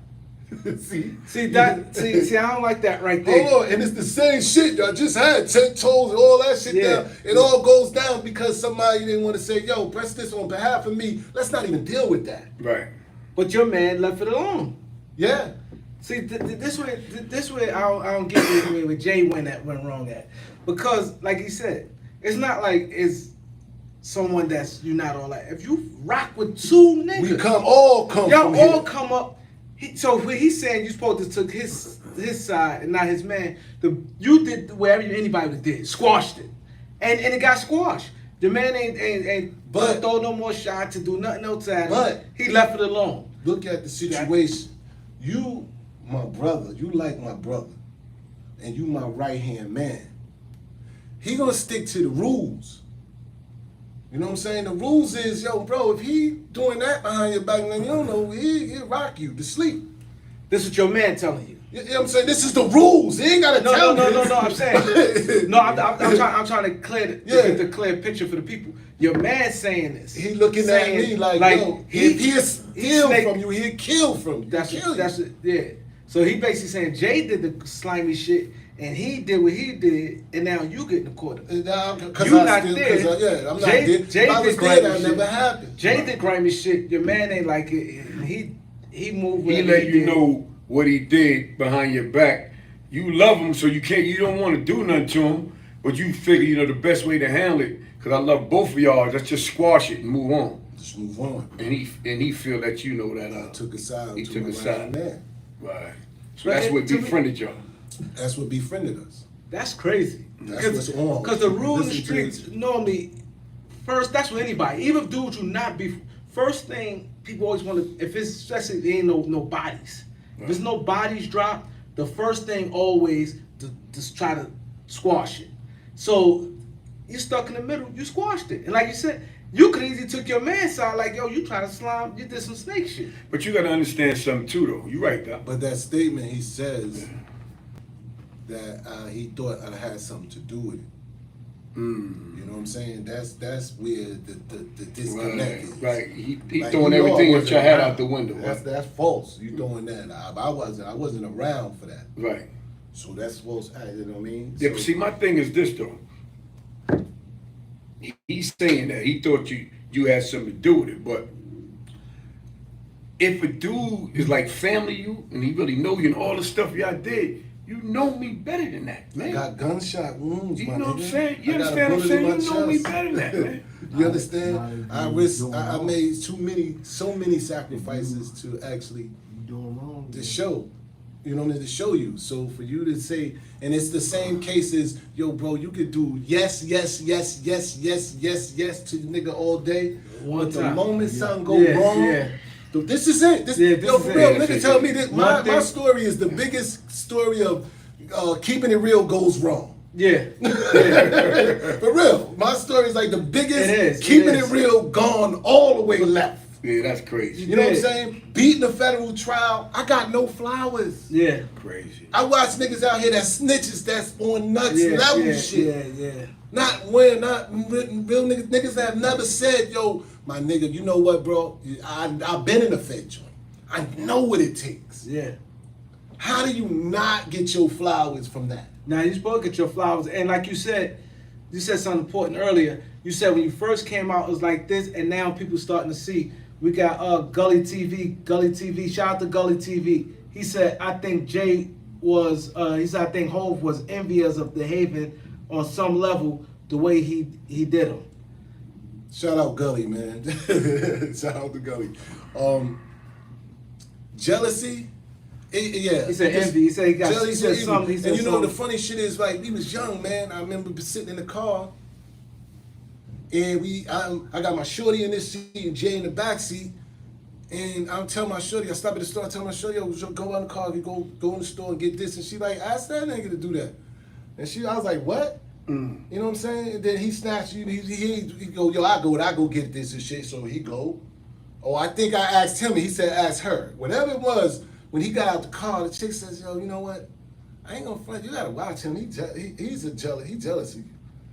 See, See, I don't like that right there. Hold on, and it's the same shit y'all just had. 10 toes and all that shit Yeah. down. It all goes down because somebody didn't want to say, yo, press this on behalf of me. Let's not even deal with that. Right. But your man left it alone. Yeah. See, this way I don't get where Jay went wrong at, because like he said, it's not like it's someone that's you not all that. If you rock with two niggas, We all come y'all from all here. come up. So when he's saying you supposed to took his side and not his man, you did whatever anybody would have did, squashed it, and it got squashed. The man ain't But- throw no more shot to do nothing else at him. But- he left it alone. Look at the situation. You, my brother, you like my brother, and you my right hand man. He gonna stick to the rules. You know what I'm saying? The rules is, yo, bro, if he doing that behind your back, then you don't know, he'll rock you to sleep. This is your man telling you. You know what I'm saying? This is the rules. He ain't gotta tell me. No. I'm saying no. I'm trying to get the clear picture for the people. Your man saying this. He looking at me like yo, he'll steal snake- from you. He'll kill from you. That's kill that's you. it. Yeah. So he basically saying Jay did the slimy shit and he did what he did, and now you getting the quarter. Because You not there. I'm not Jay- there. Jay If I did was grimy there, that shit. never happened. Jay did grimy shit. Your man ain't like it. And he moved. He whatever let you did. know what he did behind your back. You love him, so you don't want to do nothing to him, but you figure, the best way to handle it, because I love both of y'all, let's just squash it and move on. Just move on. And he feel that that I took a side. he to took my a side. man. Right. So But that's it- what to me- befriended y'all. That's what befriended us. That's crazy. That's what's on. Because the rule in the Listen to streets it. normally, first, that's with anybody. Even if dudes you not be, first thing people always want to, if it's, especially there ain't no bodies. If there's no bodies dropped, the first thing always to just try to squash it. So you stuck in the middle, you squashed it. And like you said, you could easily took your man's side, like, yo, you trying to slime, you did some snake shit. But you got to understand something too, though. You right, Doc. But that statement he says that he thought I had something to do with it. You know what I'm saying? That's where the disconnect is. Right. He Like, throwing you know I everything that wasn't you had around. out the window. That's false. You throwing that. I wasn't around for that. Right. So that's false. You know what I mean? Yeah, So- but see, my thing is this though. He's saying that he thought you had something to do with it, but if a dude is like family you and he really know you and all the stuff y'all did, you know me better than that, I man. got gunshot wounds. You my know what I'm nigga. saying? You I got a understand what I'm bullet in saying? my You know me chest. better than that, man. You understand? I made so many sacrifices to actually to show. You know what I mean? To show you. So for you to say, and it's the same case as, yo, bro, you could do yes to the nigga all day. One But the time. moment something go Yeah, wrong, yeah. this is it. This is for it. real, Yeah, nigga, this tell is me it. that One my thing- story is the biggest story of keeping it real goes wrong. Yeah. For real, my story is like the biggest. It is, Keeping it it is. real gone all the way left. Yeah, that's crazy. You know what I'm Yeah. saying? Beating the federal trial, I got no flowers. Yeah. Crazy. I watch niggas out here that snitches, that's on nuts level shit. Yeah. Not real niggas that have never said, yo, my nigga, you know what, bro? I've been in a Fed joint. I know what it takes. Yeah. How do you not get your flowers from that? Now you supposed to get your flowers, and like you said something important earlier. You said when you first came out, it was like this, and now people starting to see. We got Gully TV. Shout out to Gully TV. He said, I think Jay was. He said, I think Hov was envious of Dehaven on some level the way he did him. Shout out Gully, man. Shout out to Gully. Jealousy. Yeah. He said envy. He said he got. Jealousy, He said envy. something. He said And you know something. the funny shit is, like, we was young, man. I remember sitting in the car, and I got my shorty in this seat and Jay in the back seat, and I'm telling my shorty, I stop at the store, I tell my shorty, yo, go out in the car, you go in the store and get this, and she like, ask that nigga to do that, and I was like, what? You know what I'm saying? And then he snatched you. He go, yo, I go get this and shit. So he go. Oh, I think I asked him. And he said, ask her. Whatever it was. When he got out the car, the chick says, yo, you know what? I ain't gonna front. You gotta watch him. He's jealous of you.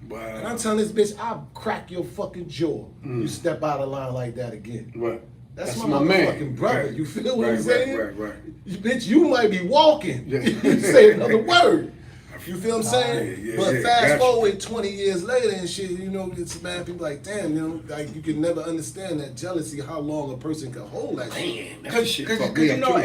Wow. And I'm telling this bitch, I'll crack your fucking jaw. You step out of line like that again. Right. That's my man. motherfucking brother. Right. You feel what Right, I'm saying? Right. Bitch, you might be walking. Yeah. You say another word. You feel what I'm saying? Yeah, But yeah, fast gotcha. forward 20 years later and shit, you know, it's man, people like, damn, you know, like you can never understand that jealousy, how long a person can hold that shit. Damn, that shit Cause fucked me you up know, too.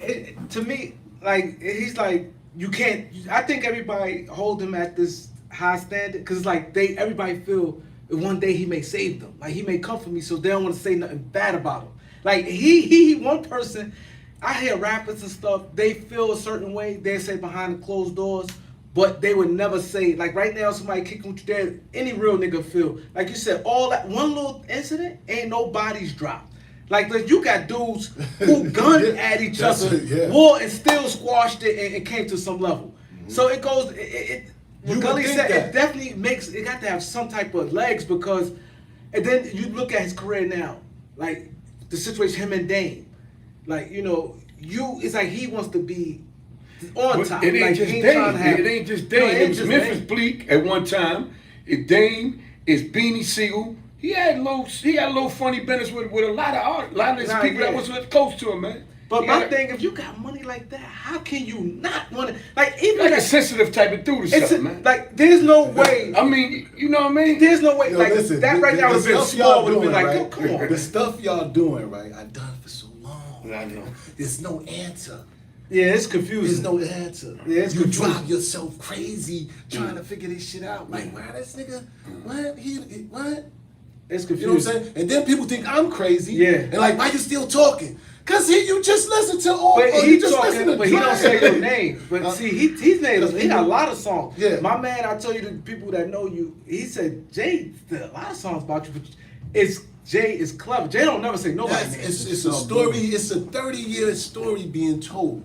and to me, like he's like you can't. I think everybody hold him at this high standard, because it's like everybody feel that one day he may save them, like he may come for me, so they don't want to say nothing bad about him. Like he one person, I hear rappers and stuff, they feel a certain way, they say behind the closed doors, but they would never say, like right now somebody kicking with you dead, any real nigga feel, like you said, all that one little incident, ain't no bodies dropped. Like you got dudes who gunned at each other, war and still squashed it and came to some level. So it goes, what Gully said, it definitely makes, it got to have some type of legs, because, and then you look at his career now, like the situation, him and Dame, like, you know, it's like he wants to be on top. It ain't like, just Dame. It ain't just Dame. It was Memphis Bleak at one time. It Dame, it's Beanie Siegel. He had little funny business with a lot of his people that was close to him, man. But my thing, if you got money like that, how can you not want to, like, even like a sensitive type of dude or something, man. Like, there's no way. I mean, you know what I mean? There's no way. Yo, like, listen, that right now would have been small, would have been like, right? yo, come on. The stuff y'all doing, right, I done for so long. I know. There's no answer. Yeah, it's confusing. There's no answer. Yeah, it's you confusing. drive yourself crazy trying to figure this shit out. Like, why this nigga, what? It's confusing. You know what I'm saying? And then people think I'm crazy. Yeah. And like, why you still talking? Cause you just listen to all. But he just talking, but he don't say your name. But see, he's named. He got a lot of songs. Yeah. My man, I tell you, the people that know you, he said Jay did a lot of songs about you. But Jay is clever. Jay don't never say nobody's name. It's a story. It's a 30-year story being told.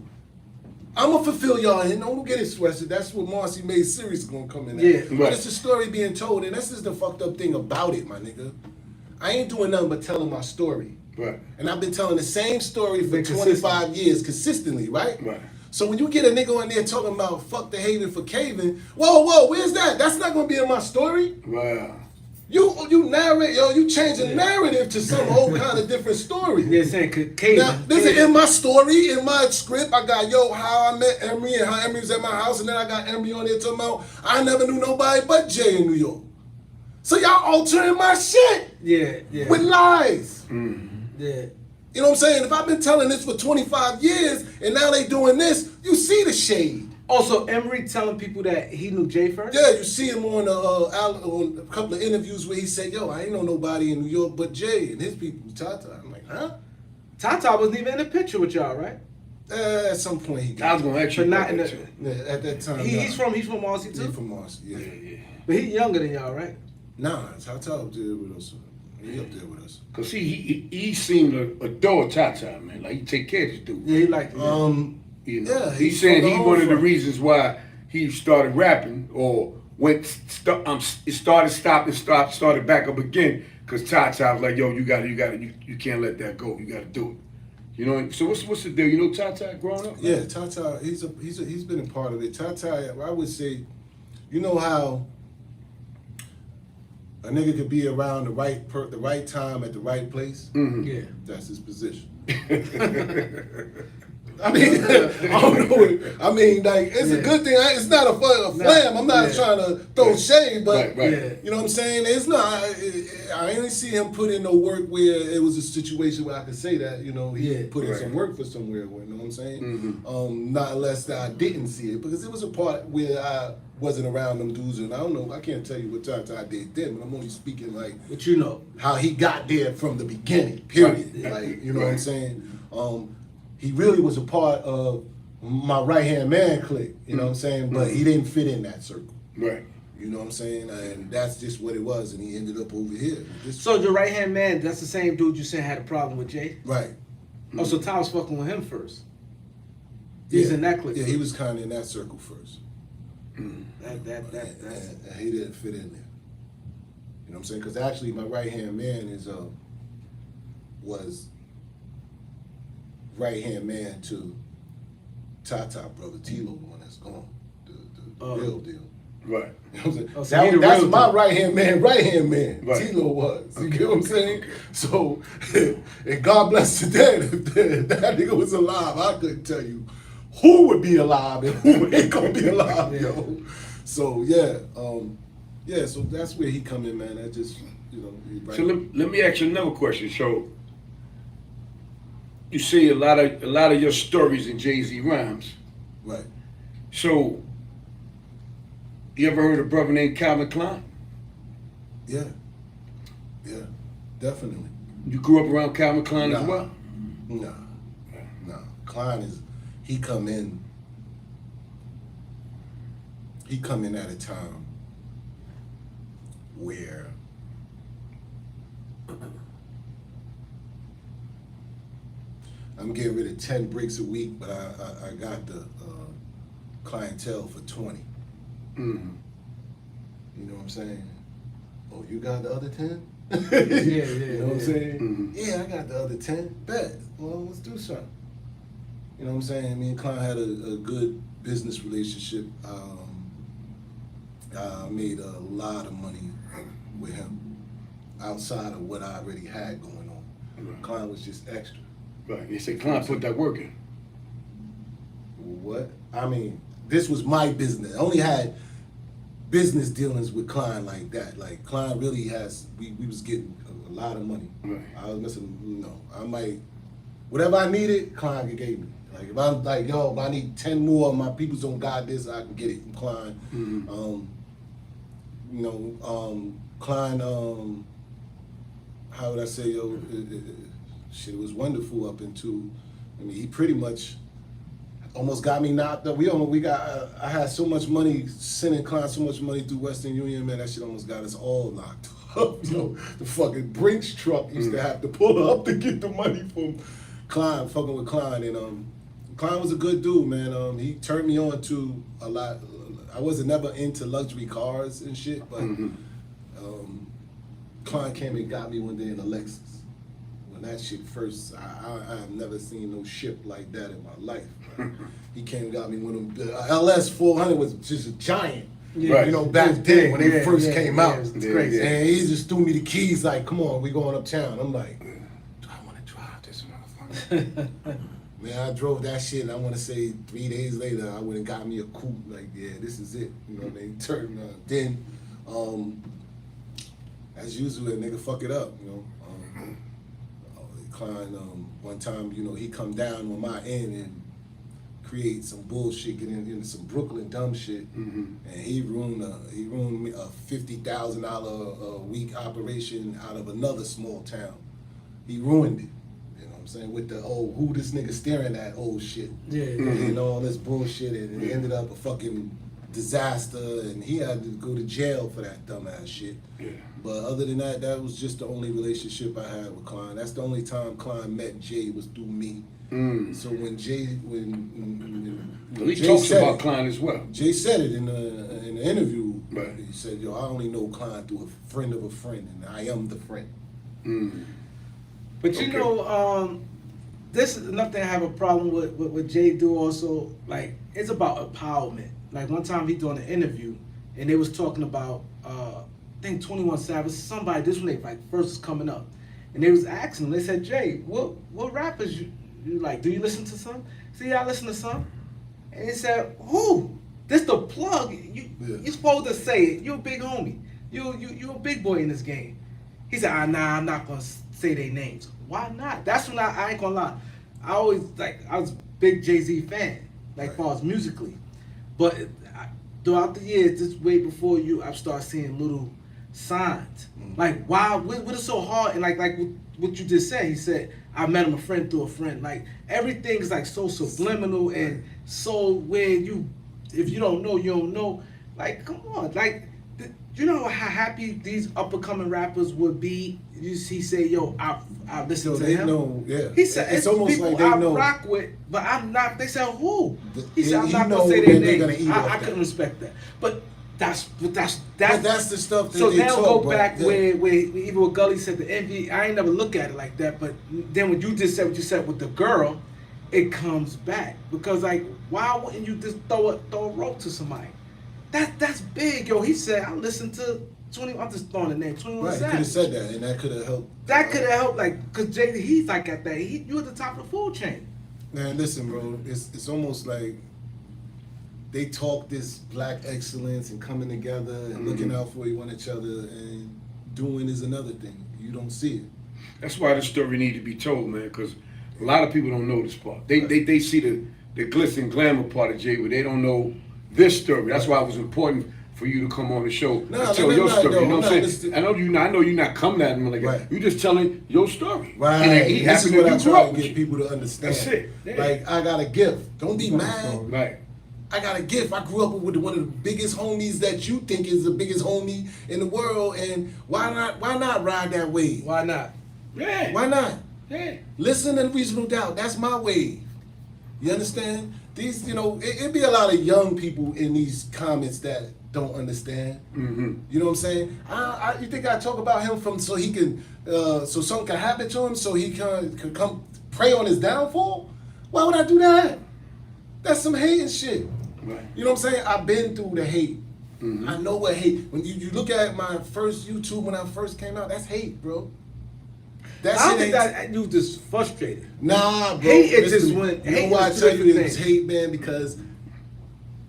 I'm gonna fulfill y'all, and don't get it twisted. That's what Marcy May's series is gonna come in at. Yeah. But it's a story being told, and this is the fucked up thing about it, my nigga. I ain't doing nothing but telling my story. Right. And I've been telling the same story for 25 years consistently, right? Right. So when you get a nigga on there talking about fuck Dehaven for caving, whoa, where's that? That's not gonna be in my story. Wow. You narrate, you change the narrative to some whole kind of different story. Yeah, saying Cave. Now, this is in my story, in my script. I got, how I met Emory and how Emory was at my house, and then I got Emory on there talking about I never knew nobody but Jay in New York. So y'all altering my shit Yeah. with lies. Yeah. You know what I'm saying? If I've been telling this for 25 years, and now they doing this, you see the shade. Also, Emory telling people that he knew Jay first? Yeah, you see him on a couple of interviews where he said, I ain't know nobody in New York but Jay and his people, Tata. I'm like, huh? Tata wasn't even in the picture with y'all, right? At some point he got. I was gonna actually. But not in the. Yeah, at that time. He's from Marcy too. He's from Marcy, yeah. But he's younger than y'all, right? Nah, Tata up there with us. He up there with us. Cause he seemed to adore Tata, man. Like he take care of this dude. Yeah, he like. You know, Yeah, he's saying from he the one of the home reasons why he started rapping or started back up again. Cause Tata was like, yo, you can't let that go. You gotta do it. You know. So what's the deal? You know Tata growing up? Yeah, Tata. He's been a part of it. Tata, I would say, you know how a nigga could be around the right time at the right place. Mm-hmm. Yeah. That's his position. I mean, I don't know. I mean, like, it's a good thing. It's not a flam. I'm not trying to throw shade, but right. you know what I'm saying? It's not. I didn't see him put in no work where it was a situation where I could say that. You know, he put in some work for somewhere. You know what I'm saying? Mm-hmm. Not unless I didn't see it, because it was a part where I wasn't around them dudes, and I don't know. I can't tell you what Tata did then, but I'm only speaking like But you know how he got there from the beginning. Period. Right. Like, you know what I'm saying? He really was a part of my right-hand man clique, you know what I'm saying? But he didn't fit in that circle. Right. You know what I'm saying? And that's just what it was, and he ended up over here. So your right hand man, that's the same dude you said had a problem with Jay? Right. Oh, so Tom was fucking with him first. He's in that clique. Yeah, he was kind of in that circle first. That's And he didn't fit in there. You know what I'm saying? Because actually my right-hand man was right-hand man to Tata, brother Tilo, the one that's gone, the real deal. Right. You know what I'm saying? Oh, so that's real my deal. right-hand man. Right. Tilo was. You get what I'm saying? So, and God bless the dead. If that nigga was alive, I couldn't tell you who would be alive and who ain't gonna be alive, yo. So, so that's where he come in, man. That just, right. So let me ask you another question. So you see a lot of your stories in Jay-Z rhymes. Right. So You ever heard of a brother named Calvin Klein? Yeah, definitely. You grew up around Calvin Klein as well? No. Klein he come in at a time where I'm getting rid of 10 bricks a week, but I got the clientele for 20. Mm-hmm. You know what I'm saying? Oh, you got the other 10? Yeah. You know what I'm saying? Mm-hmm. Yeah, I got the other 10. Bet. Well, let's do something. You know what I'm saying? Me and Klein had a good business relationship. I made a lot of money with him outside of what I already had going on. Right. Klein was just extra. Right. You say Klein put that work in. What? I mean, this was my business. I only had business dealings with Klein like that. Like Klein really we was getting a lot of money. Right. I was missing, I might, whatever I needed, Klein gave me. Like if I'm like, yo, if I need 10 more, my peoples don't got this, I can get it from Klein. Mm-hmm. Klein, how would I say, yo, shit, it was wonderful up into, he pretty much almost got me knocked up. I had so much money, sending Klein so much money through Western Union, man, that shit almost got us all locked up. The fucking Brinks truck used to have to pull up to get the money from Klein, fucking with Klein. And Klein was a good dude, man. He turned me on to a lot. I wasn't never into luxury cars and shit, but Klein came and got me one day in a Lexus. When that shit first, I have never seen no ship like that in my life. He came and got me one of them. LS 400 was just a giant. Yeah, right. Back then when they first came out. It's crazy. And he just threw me the keys like, come on, we going uptown. I'm like, do I want to drive this motherfucker? Man, I drove that shit, and I want to say 3 days later, I went and got me a coupe. Like, yeah, this is it. You know what I mean? Turned then, as usual, that nigga fuck it up. Klein, one time, he come down on my end and create some bullshit, get into some Brooklyn dumb shit, and he ruined me a $50,000 a week operation out of another small town. He ruined it. You know what I'm saying? With the who this nigga staring at old shit. Yeah. All this bullshit, and it ended up a fucking disaster, and he had to go to jail for that dumbass shit. Yeah. But other than that, that was just the only relationship I had with Klein. That's the only time Klein met Jay was through me. So when Jay, He Jay talks said about it, Klein as well. Jay said it in the interview. Right. He said, "Yo, I only know Klein through a friend of a friend, and I am the friend." But this is nothing I have a problem with Jay do also. Like, it's about empowerment. Like one time he doing an interview and they was talking about I think 21 Savage, somebody, this when they like first was coming up. And they was asking him, they said, Jay, what rappers you like? Do you listen to some? See, I listen to some. And he said, who? This the plug. You supposed to say it. You a big homie. You a big boy in this game. He said, nah, I'm not gonna say their names. Why not? That's when I ain't gonna lie. I was a big Jay-Z fan, like far as musically. But throughout the years, this way before you, I've started seeing little signs. Like, why, what is so hard? And like what you just said, he said, I met him a friend through a friend. Like, everything is like so subliminal and so when if you don't know, you don't know. Like, come on. Like, you know how happy these up-and-coming rappers would be? He say, yo, I listen to him. Know, yeah. He said, it's almost people like they I know. rock with, but I'm not. They said, who? He said, I'm He not know gonna say that their they're name. gonna eat off I that. couldn't respect that. But that's But that's the stuff that so they now talk, go bro. back Yeah. where even what Gully said, the envy. I ain't never look at it like that. But then when you just said what you said with the girl, it comes back because like, why wouldn't you just throw a rope to somebody? That's big, yo. He said, I listen to 20. I'm just throwing the name 21 Right, he could Savage. have said that, and that could have helped. That could have helped, like, cause Jay, he's like at that. You at the top of the food chain. Man, listen, bro. It's almost like they talk this black excellence and coming together and looking out for one each other, and doing is another thing. You don't see it. That's why the story need to be told, man, because a lot of people don't know this part. They see the glitz and glamour part of Jay, but they don't know this story. That's why it was important for you to come on the show No, and tell your story. You know what I'm saying? listening. I know you're not coming at him like that. Right. You're just telling your story. Right. And he This is happened what I to grow try up to with get you. people to understand. That's it. Yeah. Like, I got a gift. Don't be mad. Right. I got a gift. I grew up with one of the biggest homies that you think is the biggest homie in the world, and why not ride that wave? Why not? Yeah. Why not? Yeah. Listen and Reasonable Doubt. That's my wave. You understand? These, it'd be a lot of young people in these comments that don't understand. Mm-hmm. You know what I'm saying? You think I talk about him so he can, so something can happen to him, so he can come prey on his downfall? Why would I do that? That's some hating shit. Right. You know what I'm saying? I've been through the hate. Mm-hmm. I know what hate. When you look at my first YouTube when I first came out, that's hate, bro. That I shit don't think ain't- that you just frustrated. Nah, bro. Hate is listen, just when- You know hate why I is tell two you it was different hate, man? Because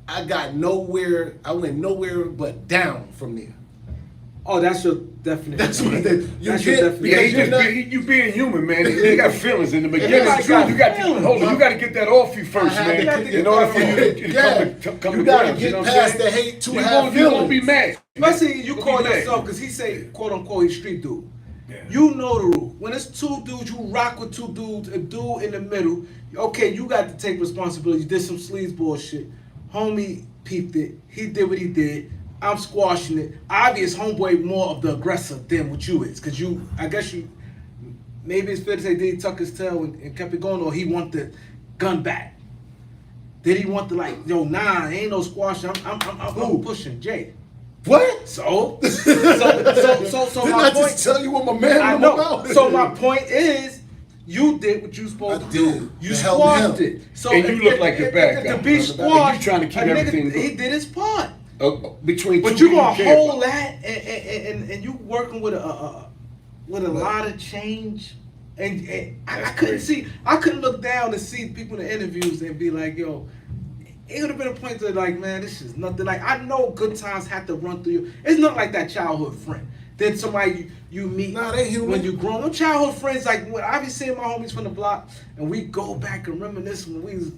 I got nowhere. I went nowhere but down from there. Oh, that's your definition. That's what it is. You That's your get- definition. Yeah, Because you're not- you being human, man. You got feelings in the beginning. Everybody got You got to feelings. hold on. You got to get that off you first, I had to man. get In that order off. for you to Yeah. come You to gotta ground, get know what I'm past saying? the hate to you have won't, you won't be feelings. mad. Especially you You'll call be mad. yourself, because he say, quote unquote, he's street dude. Yeah. You know the rule. When it's two dudes, you rock with two dudes, a dude in the middle. Okay, you got to take responsibility. You did some sleaze bullshit. Homie peeped it. He did what he did. I'm squashing it. Obvious homeboy more of the aggressor than what you is. Because maybe it's fair to say, did he tuck his tail and kept it going, or he want the gun back? Did he want ain't no squashing. I'm pushing Jay. What? So Didn't my I point. just tell you what my man I was know. about? So my point is, you did what you supposed I to do. did. You To help squashed him. it. So And you look like the bad guy. To be And squashed, you trying to keep a nigga, everything he good. did his part. Between But two you gonna people care hold about. that, and you working with a lot of change. And I That's couldn't crazy. I couldn't look down and see people in the interviews and be like, yo. It would have been a point to like, man, this is nothing. Like, I know good times have to run through you. It's not like that childhood friend. Then somebody you meet Nah, they human. when you grown. Them childhood friends, like when I be seeing my homies from the block, and we go back and reminisce when we was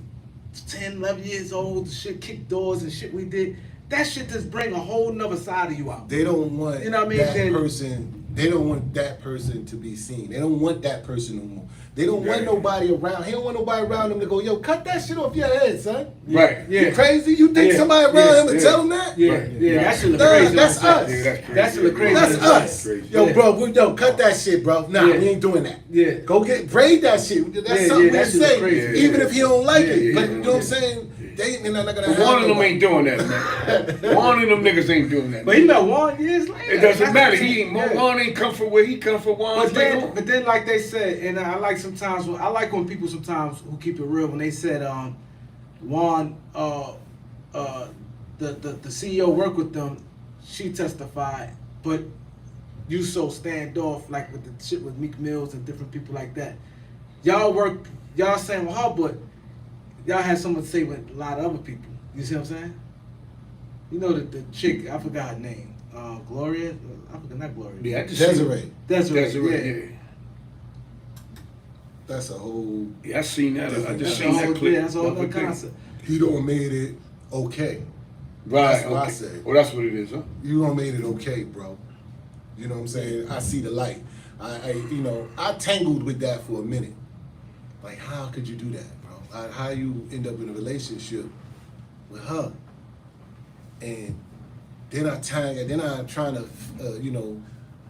10, 11 years old, the shit, kick doors and shit we did. That shit just bring a whole nother side of you out. They don't want You know what I mean? that Then- person. They don't want that person to be seen. They don't want that person no more. They don't want Right. nobody around. He don't want nobody around him to go, yo, cut that shit off your head, son. Right. Yeah. You crazy? You think Yeah. somebody around Yeah. him and Yeah. tell him that? Yeah, Right. yeah, that shit look Nah, crazy. that's us. Yeah, that's crazy. That shit look crazy. That's Yeah. us. Crazy. Yo, Yeah. bro, cut that shit, bro. Nah, Yeah. we ain't doing that. Yeah. Go braid that shit. That's Yeah, something yeah, we that shit look say, crazy. even if he don't like Yeah, it. yeah, But yeah, you know what I'm yeah. saying? They're not gonna But have one of them nobody. ain't doing that, man. One of them niggas ain't doing that. But he met Juan years later. It doesn't That's matter. what I'm He ain't saying. Yeah. Juan ain't come from where he come from. Juan's But then, like they said, and I like sometimes I like when people sometimes who keep it real when they said, Juan, the CEO worked with them, she testified, but you so standoff like with the shit with Meek Mills and different people like that. Y'all saying with her, but y'all had something to say with a lot of other people. You see what I'm saying? You know the chick, I forgot her name. Gloria? I forgot, not Gloria. Yeah, I just Desiree. Desiree, yeah. That's a whole. Yeah, I seen that. I just That's seen a that whole, clip. yeah, that's a whole the other other day. concept. He don't made it okay. Right. That's what I okay. say. Well, that's what it is, huh? You don't made it okay, bro. You know what I'm saying? I see the light. I tangled with that for a minute. Like, how could you do that, bro? How you end up in a relationship with her, and then I'm trying to,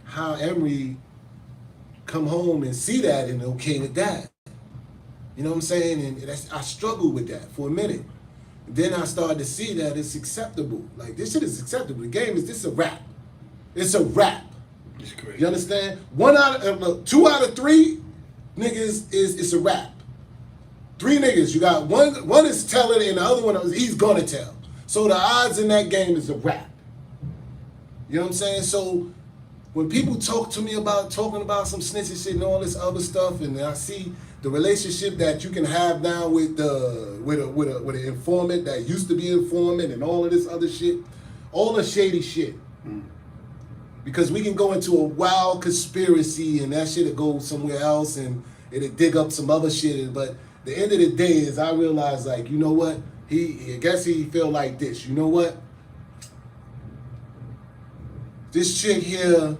how Emory come home and see that and okay with that. You know what I'm saying? And I struggled with that for a minute. Then I started to see that it's acceptable. Like, this shit is acceptable. The game is, this is a rap. It's a rap. It's crazy. You understand? 2 out of 3 niggas it's a rap. 3 niggas, you got one is telling and the other one is he's gonna tell. So the odds in that game is a rap. You know what I'm saying? So when people talk to me about talking about some snitching shit and all this other stuff, and I see the relationship that you can have now with an informant that used to be informant and all of this other shit, all the shady shit. Because we can go into a wild conspiracy and that shit'll go somewhere else and it'll dig up some other shit. But the end of the day is I realize, like, you know what? I guess he feel like this. You know what? this chick here,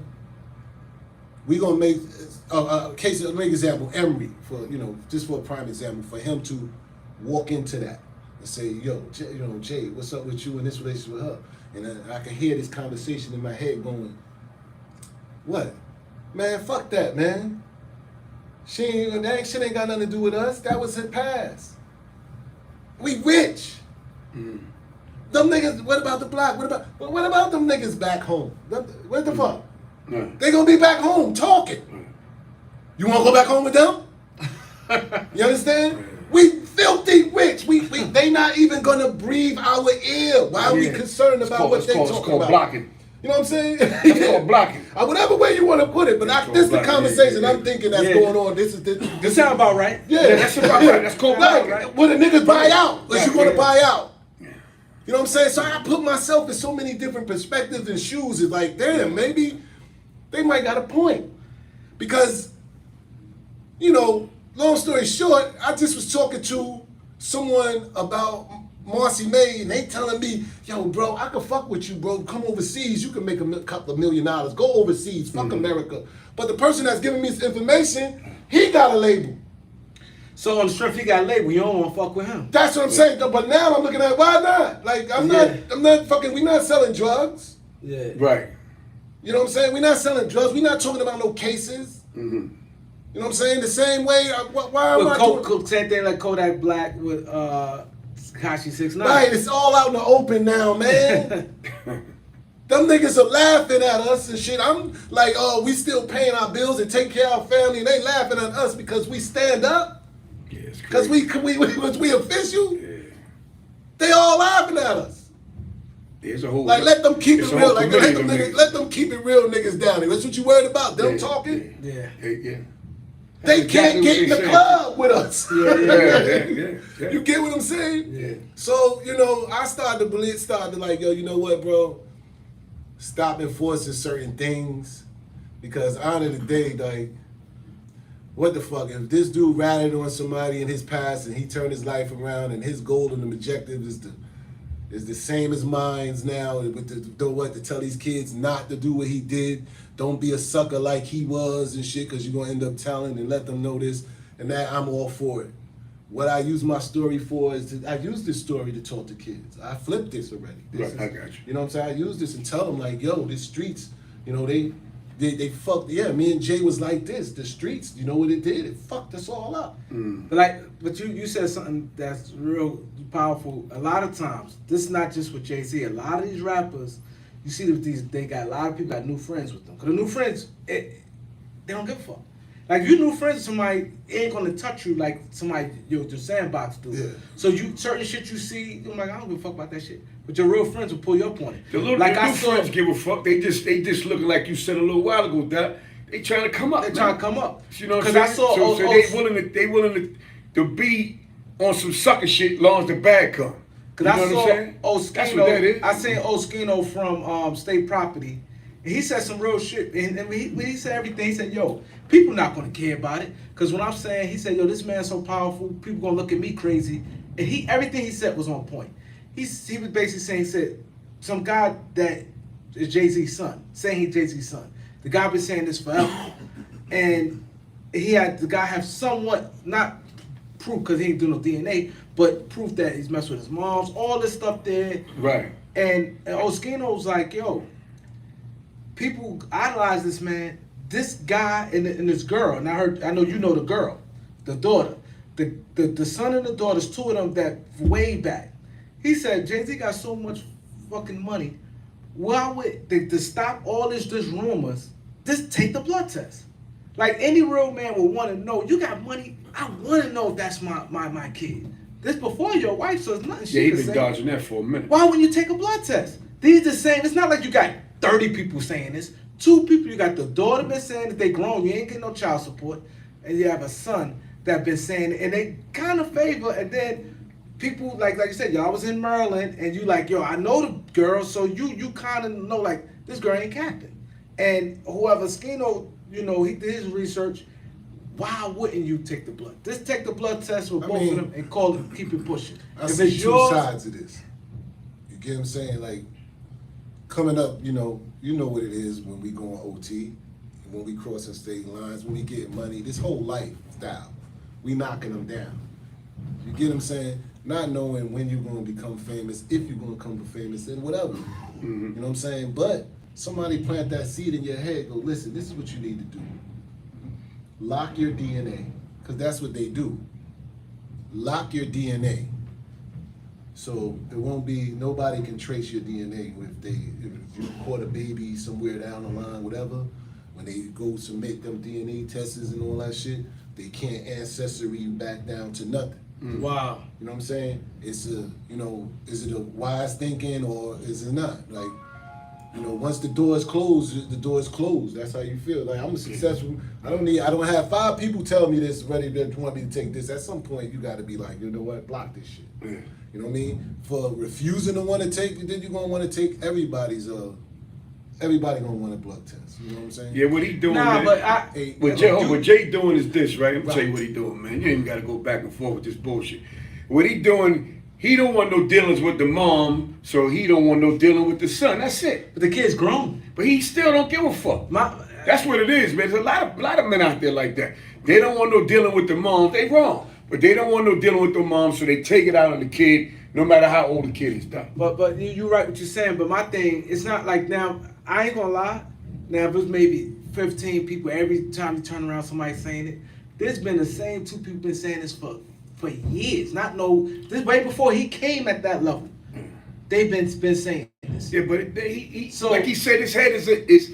we gonna make a case of, make example, Emory, for, you know, just for a prime example, for him to walk into that and say, yo, Jay, what's up with you in this relationship with her? And I can hear this conversation in my head going, what? Man, fuck that, man. That shit ain't got nothing to do with us. That was her past. We rich. Them niggas, what about the block? What about them niggas back home? What the fuck? No. They gonna be back home talking. You wanna go back home with them? You understand? We filthy rich. They not even gonna breathe our ear. Why are we concerned about what they talking about? It's called blocking. You know what I'm saying? It's called blocking. Whatever way you want to put it, but this is the conversation I'm thinking that's going on. This sound about right. Yeah, that's about right. That's called blocking, right? When the niggas buy out, unless you want to buy out. You know what I'm saying? So I put myself in so many different perspectives and shoes. It's like, damn, maybe they might got a point. Because, you know, long story short, I just was talking to someone about Marcy May, and they telling me, yo, bro, I can fuck with you, bro. Come overseas, you can make a couple of $1 million. Go overseas, fuck America. But the person that's giving me this information, he got a label. So on the strength he got a label, you don't want to fuck with him. That's what I'm saying. But now I'm looking at, why not? Like, I'm not fucking, we not selling drugs. Yeah. Right. You know what I'm saying? We're not selling drugs. We're not talking about no cases. You know what I'm saying? The same way, why am I doing? Same thing like Kodak Black with Tekashi 6ix9ine. Right, it's all out in the open now, man. Them niggas are laughing at us and shit. I'm like, oh, we still paying our bills and take care of our family, and they laughing at us because we stand up? Yeah, it's Because we official? Yeah. They all laughing at us. There's a whole Like, let them keep it real. Like, committee let them keep it real niggas down here. That's what you worried about? Them talking? Yeah. Yeah. They That's can't exactly get in what the they club with us. Yeah. You get what I'm saying? Yeah. So, you know, I started to like, yo, you know what, bro? Stop enforcing certain things. Because at the end of the day, like, what the fuck? If this dude ratted on somebody in his past and he turned his life around and his goal and objective is the same as mine's now, with to tell these kids not to do what he did. Don't be a sucker like he was and shit, because you're going to end up telling and let them know this and that. I'm all for it. What I use my story for is I use this story to talk to kids. I flipped this already. I got you. You know what I'm saying? I use this and tell them, like, yo, the streets, you know, they fucked, me and Jay was like this. The streets, you know what it did? It fucked us all up. But you said something that's real powerful. A lot of times, this is not just with Jay-Z. A lot of these rappers, you see that they got a lot of people got new friends with them. Because the new friends, they don't give a fuck. Like, if you're new friends with somebody, it ain't gonna touch you like somebody your sandbox do. Yeah. So certain shit you see, you're like, I don't give a fuck about that shit. But your real friends will pull you up on it. The new friends give a fuck. They just looking like you said a little while ago, Doc. They trying to come up. They trying to come up. You know what I'm saying? So they willing to be on some sucker shit long as the bag come. Cause you know what I'm saying? That's what that is. I seen Oskino from State Property, and he said some real shit. And when he said everything, he said, "Yo, people not gonna care about it." Cause when I'm saying, he said, "Yo, this man's so powerful, people gonna look at me crazy." And everything he said was on point. He was basically saying, he said, some guy that is Jay-Z's son, saying he's Jay-Z's son. The guy been saying this forever, and the guy have somewhat not proof because he ain't do no DNA, but proof that he's messed with his moms, all this stuff there. Right. And Oskino's like, yo, people idolize this man, this guy and this girl. And I know you know the girl, the daughter. The son and the daughter's two of them that way back. He said, Jay-Z got so much fucking money. Why would to stop all this rumors, just take the blood test? Like, any real man would want to know, you got money, I want to know if that's my kid. This before your wife, so it's nothing she he can been say. dodging that for a minute. Why wouldn't you take a blood test? These the same. It's not like you got 30 people saying this. 2 people, you got the daughter been saying that they grown, you ain't getting no child support, and you have a son that been saying it, and they kind of favor, and then people, like you said, y'all was in Maryland, and you like, yo, I know the girl, so you kind of know, like, this girl ain't capping. And whoever Skino, you know, he did his research. Why wouldn't you take the blood? Just take the blood test with both of them and call it, keep it pushing. I see two sides of this. You get what I'm saying? Like, coming up, you know what it is when we go on OT, when we crossing state lines, when we getting money, this whole lifestyle, we knocking them down. You get what I'm saying? Not knowing when you're going to become famous, if you're going to become famous, and whatever. You know what I'm saying? But somebody plant that seed in your head, go, listen, this is what you need to do. Lock your DNA, because that's what they do. Lock your DNA. So there won't be, nobody can trace your DNA if you caught a baby somewhere down the line, whatever, when they go submit them DNA tests and all that shit, they can't ancestry you back down to nothing. Wow. You know what I'm saying? It's is it a wise thinking or is it not? Like, once the door is closed, the door is closed. That's how you feel. Like, I'm a successful, I don't have 5 people tell me this ready that want me to take this. At some point you gotta be like, you know what, block this shit. Yeah. You know what I mean? For refusing to want to take, then you're gonna want to take everybody gonna want a blood test. You know what I'm saying? Yeah, what he doing, Nah, man? but What Jay doing is this, right? I'm gonna tell you what he doing, man. You ain't gotta go back and forth with this bullshit. What he doing, he don't want no dealings with the mom, so he don't want no dealing with the son. That's it. the kid's grown. But he still don't give a fuck. That's what it is, man. There's a lot of men out there like that. They don't want no dealing with the mom. They wrong. But they don't want no dealing with the mom, so they take it out on the kid, no matter how old the kid is. Done. But you're right what you're saying. But my thing, it's not like now. I ain't gonna lie. Now if it was maybe 15 people every time you turn around, somebody saying it. There's been the same 2 people been saying this for years. This way before he came at that level. They've been saying this. Yeah, but he so like he said, his head is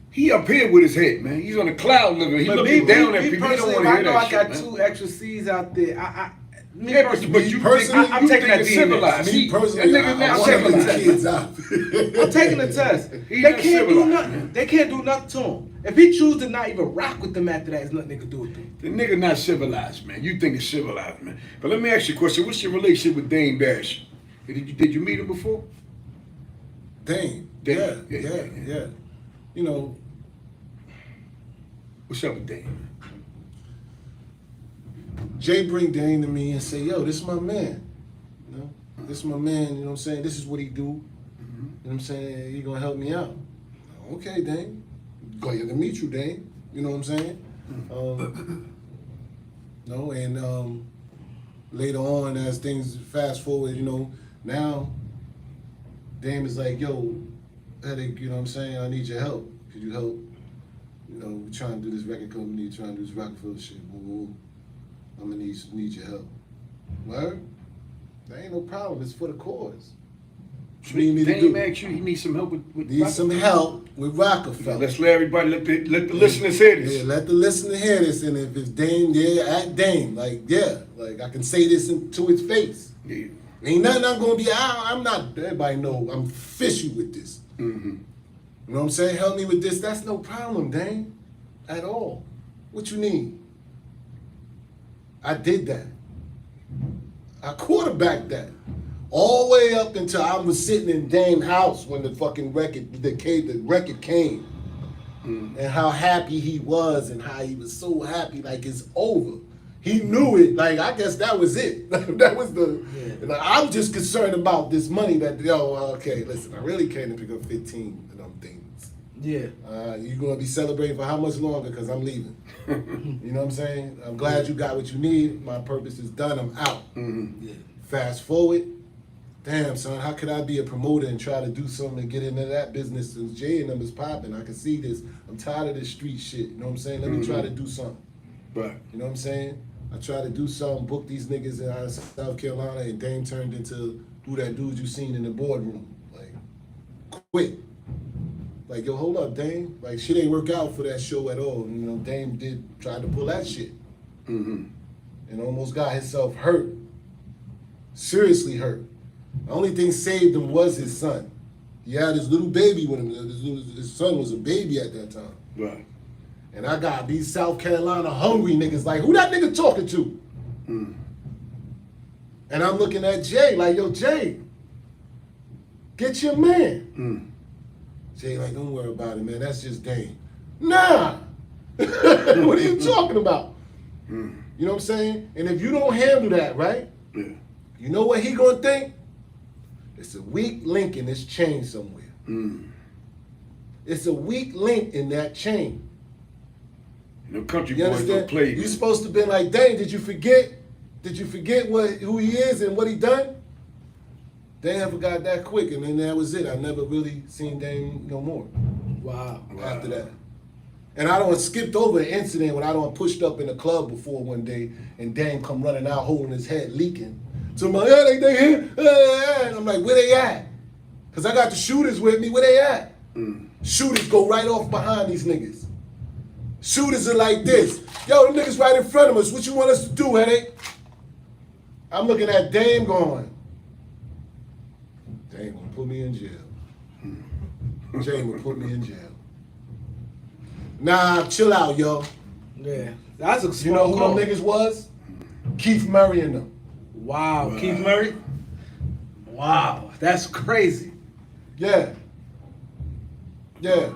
he up here with his head, man. He's on a cloud living. He looking down at people. He don't want to hear that shit, I got man. 2 extra C's out there. But you personally, I'm taking that civilized. Me personally, that nigga not I want to civilized. get kids out. I'm taking the test. He They not can't do civilized, nothing. man. They can't do nothing to him. If he choose to not even rock with them after that, there's nothing they can do with them. The nigga not civilized, man. You think it's civilized, man. But let me ask you a question. What's your relationship with Dame Dash? Did you meet him before? Dame. Dame. Yeah. You know, What's up with Dame? Jay bring Dame to me and say, yo, this is my man. You know, this is my man, you know what I'm saying? This is what he do. You know what I'm saying? He gonna help me out. Okay, Dame. Glad to meet you, Dame. You know what I'm saying? And later on, as things fast forward, now Dame is like, yo, Headache, you know what I'm saying? I need your help. Could you help? We're trying to do this record company, trying to do this Rockefeller shit. Woo. I'm gonna need your help. Word? That ain't no problem. It's for the cause. What do you need to do? Dame asked you he needs some help with Need some help with Rockefeller. Let's let everybody, let the listeners hear this. Yeah, let the listener hear this. And if it's Dame, at Dame. Like I can say this to his face. Yeah. Ain't nothing I'm gonna be, I'm not, everybody know I'm fishy with this. Mm-hmm. You know what I'm saying? Help me with this. That's no problem, Dame. At all. What you need? I did that. I quarterbacked that. All the way up until I was sitting in Dame's house when the fucking record came. And how happy he was and how he was so happy, like it's over. He knew it. Like, I guess that was it. That was like, I'm just concerned about this money okay, listen, I really came to pick up 15 of them things. Yeah. You're going to be celebrating for how much longer? Because I'm leaving. You know what I'm saying? I'm glad you got what you need. My purpose is done. I'm out. Yeah. Fast forward. Damn, son, how could I be a promoter and try to do something and get into that business since Jay and them is popping? I can see this. I'm tired of this street shit. You know what I'm saying? Let me try to do something. Right. You know what I'm saying? I tried to do something, book these niggas out of South Carolina, and Dame turned into who that dude you seen in the boardroom. Like, quick. Like, yo, hold up, Dame. Like, shit ain't work out for that show at all. Dame tried to pull that shit. Mm-hmm. And almost got himself hurt. Seriously hurt. The only thing saved him was his son. He had his little baby with him. His son was a baby at that time. Right. And I got these South Carolina hungry niggas like, who that nigga talking to? Mm. And I'm looking at Jay like, yo, Jay, get your man. Mm. Jay like, don't worry about it, man. That's just Dame. Nah. What are you talking about? Mm. You know what I'm saying? And if you don't handle that, right? Yeah. You know what he gonna think? It's a weak link in this chain somewhere. It's a weak link in that chain. No country You boys don't understand? play. You supposed to be like, dang, did you forget? Did you forget who he is and what he done? Dame forgot that quick, and then that was it. I never really seen Dame no more Wow. after that. And I don't skipped over an incident when I don't pushed up in the club before one day, and Dame come running out holding his head leaking. So my they here, and I'm like, where they at? Cause I got the shooters with me. Where they at? Shooters go right off behind these niggas. Shooters are like this. Yo, them niggas right in front of us. What you want us to do, headache? I'm looking at Dame going, Dame gonna put me in jail. Dame gonna put me in jail. Nah, chill out, yo. Yeah. That's a You smart know who call. them niggas was? Keith Murray and them. Wow. Keith Murray? Wow. That's crazy. Yeah. Yeah.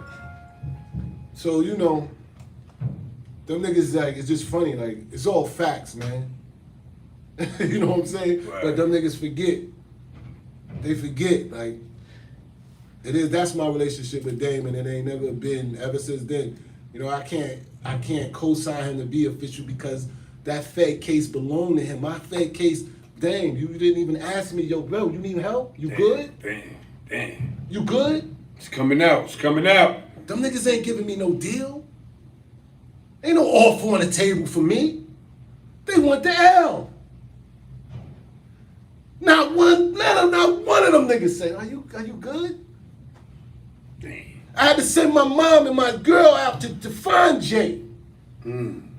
So, you know, them niggas, like, it's just funny. Like, it's all facts, man. You know what I'm saying? Right. But them niggas forget. They forget. Like, that's my relationship with Dame, and it ain't never been ever since then. You know, I can't co-sign him to be official because that Fed case belonged to him. My Fed case, Dame, you didn't even ask me, yo, bro, you need help? You good? Damn. You good? It's coming out. It's coming out. Them niggas ain't giving me no deal. Ain't no offer on the table for me. They want the L. Not one of them niggas say, are you good? Damn. I had to send my mom and my girl out to find Jay. Them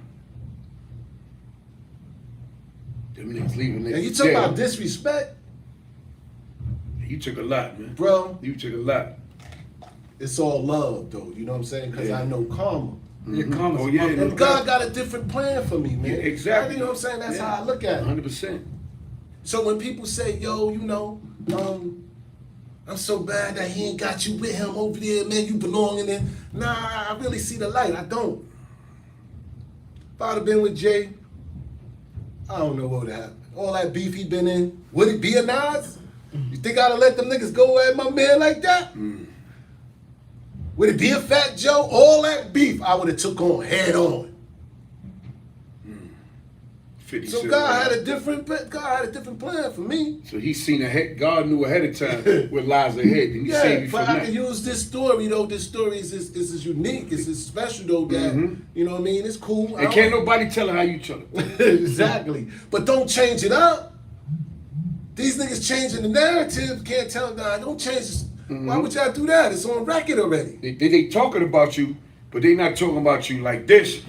niggas leaving niggas. And you talk about disrespect, You took a lot, man. bro. You took a lot. It's all love, though. You know what I'm saying? Because Yeah. I know karma. Your comments. Oh, yeah, are- no And God got a different plan for me, man. Yeah, exactly. You know what I'm saying? That's Yeah. how I look at it. 100%. So when people say, yo, you know, I'm so bad that he ain't got you with him over there, man, you belonging in. Nah, I really see the light. I don't. If I'd have been with Jay, I don't know what would have happened. All that beef he been in, would it be a Nas? You think I'd have let them niggas go at my man like that? Would it be a Fat Joe? All that beef I would have took on head on. 50 So Cent. God had a different plan for me. So he seen ahead. God knew ahead of time what lies ahead, and he saved Yeah, you but from I that. can use this story though. This story is unique. It's special though. That you know what I mean. It's cool. And can't nobody tell her how you tell it. Exactly. But don't change it up. These niggas changing the narrative. Can't tell nah, don't change this. Why would y'all do that? It's on record already. They talking about you, but they not talking about you like this.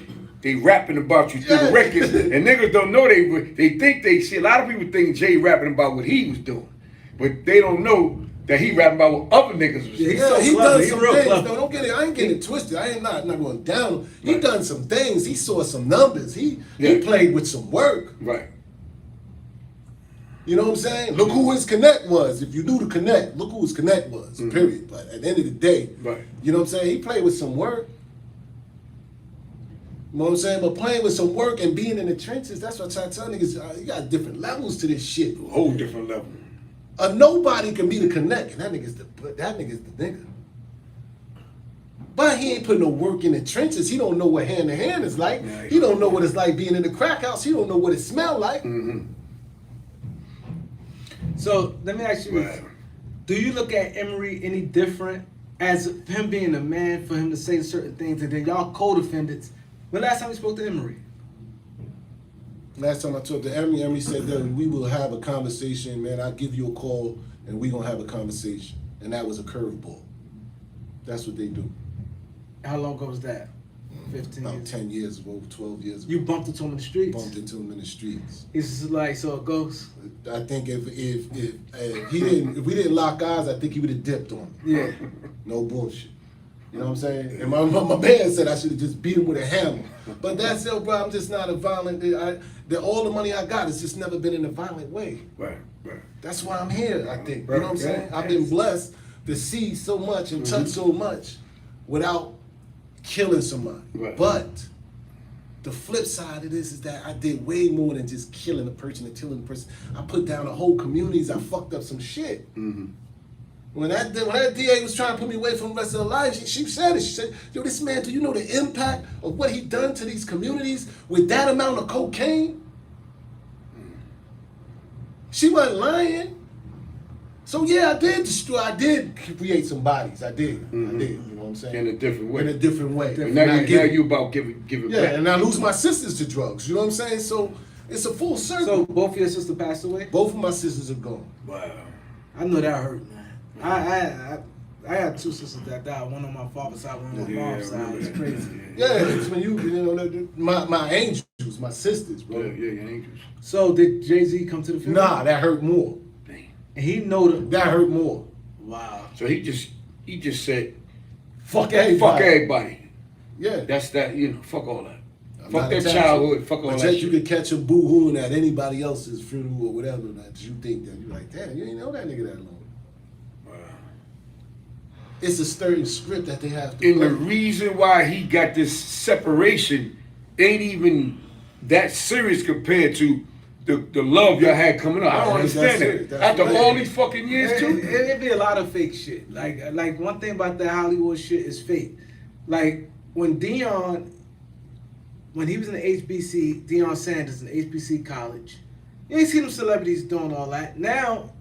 They rapping about you through Yeah. the records, and niggas don't know they think they see. A lot of people think Jay rapping about what he was doing, but they don't know that he rapping about what other niggas was Yeah, doing. he's so He clever. done He some real things. clever. No, don't get it. I ain't getting it twisted. I ain't not going down. He Right. done some things. He saw some numbers. He Yeah. played with some work. Right. You know what I'm saying? Look who his connect was. If you knew the connect, look who his connect was. Period. But at the end of the day, Right. you know what I'm saying? He played with some work. You know what I'm saying? But playing with some work and being in the trenches, that's what I tell niggas. You got different levels to this shit. A whole different level. A nobody can be the connect, and that nigga's the nigga. But he ain't put no work in the trenches. He don't know what hand to hand is like. Yeah, He don't know what it's like being in the crack house. He don't know what it smell like. So let me ask you this. Right. Do you look at Emory any different as him being a man for him to say certain things and then y'all co-defendants? When last time you spoke to Emory? Last time I talked to Emory said that we will have a conversation, man. I'll give you a call and we gonna have a conversation. And that was a curveball. That's what they do. How long ago was that? 15 About years? 10 years ago, 12 years ago. You bumped into him in the streets? Bumped into him in the streets. He's just like, so it goes. I think if we didn't lock eyes, I think he would have dipped on me. Yeah. No bullshit. You know what I'm saying? And my man said I should have just beat him with a hammer. But that's it, bro. I'm just not a violent. All the money I got has just never been in a violent way. Right. That's why I'm here, I think. You Right, know what I'm saying? right. I've been blessed to see so much and touch so much without killing somebody. Right. But the flip side of this is that I did way more than just killing a person and killing a person. I put down a whole communities. I fucked up some shit. You know When that DA was trying to put me away from the rest of her life, she said it. She said, yo, this man, do you know the impact of what he done to these communities with that amount of cocaine? She wasn't lying. So yeah, I did create some bodies. I did. You know what I'm saying? In a different way. In a different way. And now you about giving yeah, back. and I lose my sisters to drugs. You know what I'm saying? So it's a full circle. So both of your sisters passed away? Both of my sisters are gone. Wow. I know that hurt, man. I had two sisters that died. One on my father's side, one on my mom's side. It's crazy. Yeah, it's when you know, my angels, my sisters, bro. Yeah, your angels. So did Jay-Z come to the funeral? Nah, that hurt more. And he know the. That hurt more. Wow. So he just said, Fuck everybody. fuck everybody. Yeah. That's that, fuck all that. I'm Fuck not their attached. childhood, fuck all But that yet you shit. could catch a boo-hooing at anybody else's funeral or whatever that you think that you're like, damn, you ain't know that nigga that long. Wow. It's a certain script that they have to And play. the reason why he got this separation ain't even that serious compared to the love y'all had coming up. I don't Right, understand that's it. that. That's After right. all these fucking years too. It'd be a lot of fake shit. Like one thing about that Hollywood shit is fake. Like when he was in the HBC, Deion Sanders in HBC college, you ain't see them celebrities doing all that. Now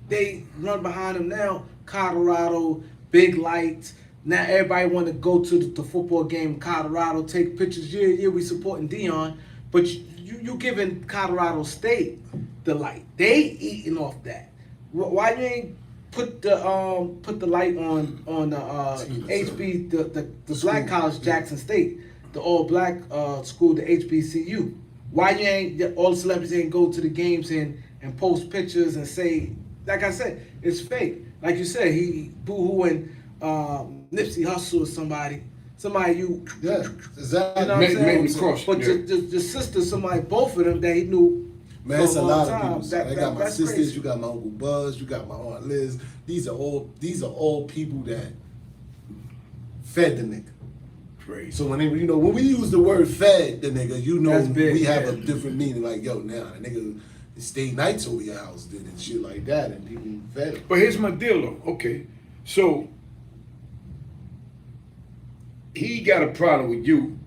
they run behind him now. Colorado, big lights. Now everybody want to go to the football game in Colorado, take pictures. Yeah, we supporting Deion, but you giving Colorado State the light. They eating off that. Why you ain't put the light on HB the black college, Jackson State, the all black school, the HBCU? Why you ain't all the celebrities ain't go to the games and post pictures and say, like I said, it's fake. Like you said, he boo-hooing Nipsey Hussle or somebody you. Yeah, exactly. You know what I'm saying? Made me cross, But yeah. the sister, somebody, both of them that he knew. Man, it's a lot of time. people. I got my That's sisters, crazy. you got my Uncle Buzz, you got my Aunt Liz. These are all people that fed the nigga. Crazy. So when we use the word fed the nigga, That's big, we have yeah. a different meaning. Like, yo, now the nigga stayed nights over your house, did and shit like that, and people fed him. But here's my deal though. Okay. So he got a problem with you,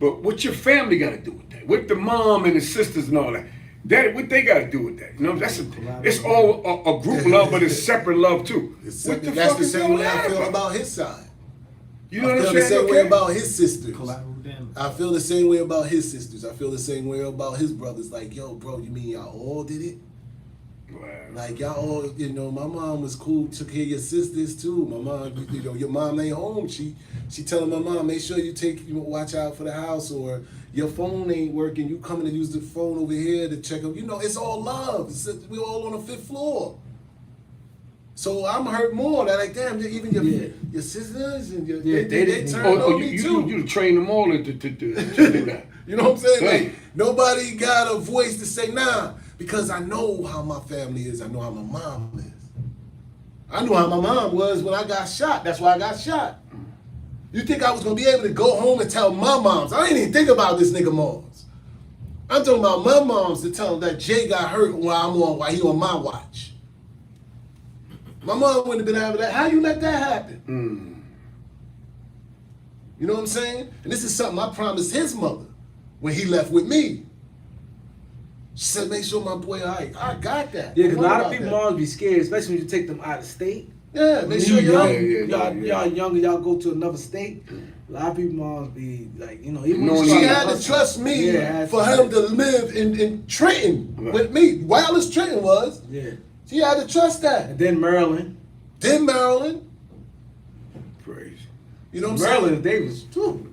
but what your family got to do with that? What the mom and the sisters and all that? What they got to do with that? You know, it's all a group love, but it's separate love too. What the That's fuck the is same going way I on feel about? about his side. You know I what feel I'm the saying? same way Okay? about his sisters. Collateral damage. I feel the same way about his sisters. I feel the same way about his brothers. Like, yo, bro, you mean y'all all did it? Wow. Like, y'all all, my mom was cool, took care of your sisters too. My mom, your mom ain't home. She telling my mom, make sure you watch out for the house, or your phone ain't working. You coming to use the phone over here to check up. It's all love. We're all on the 5th floor. So I'm hurt more. That like, damn, even your sisters and they turned on me too. You train them all to do that. You know what I'm saying? Right. Like, nobody got a voice to say, nah, because I know how my family is. I know how my mom is. I knew how my mom was when I got shot. That's why I got shot. You think I was going to be able to go home and tell my moms? I didn't even think about this nigga moms. I'm talking about my moms to tell them that Jay got hurt while he on my watch. My mom wouldn't have been able to. How you let that happen? You know what I'm saying? And this is something I promised his mother when he left with me. She said, make sure my boy, all right. I got that. Yeah, because a Don't worry lot of about people that. moms be scared, especially when you take them out of state. Yeah, make When sure you you're young, y'all younger, y'all go to another state. A lot of people moms be like, even when She you had start to trust me Yeah, for him to live in Trenton with me. Wild as Trenton was, Yeah. she had to trust that. And then Maryland. Then Maryland, Crazy. you know what I'm saying? Maryland, they was too.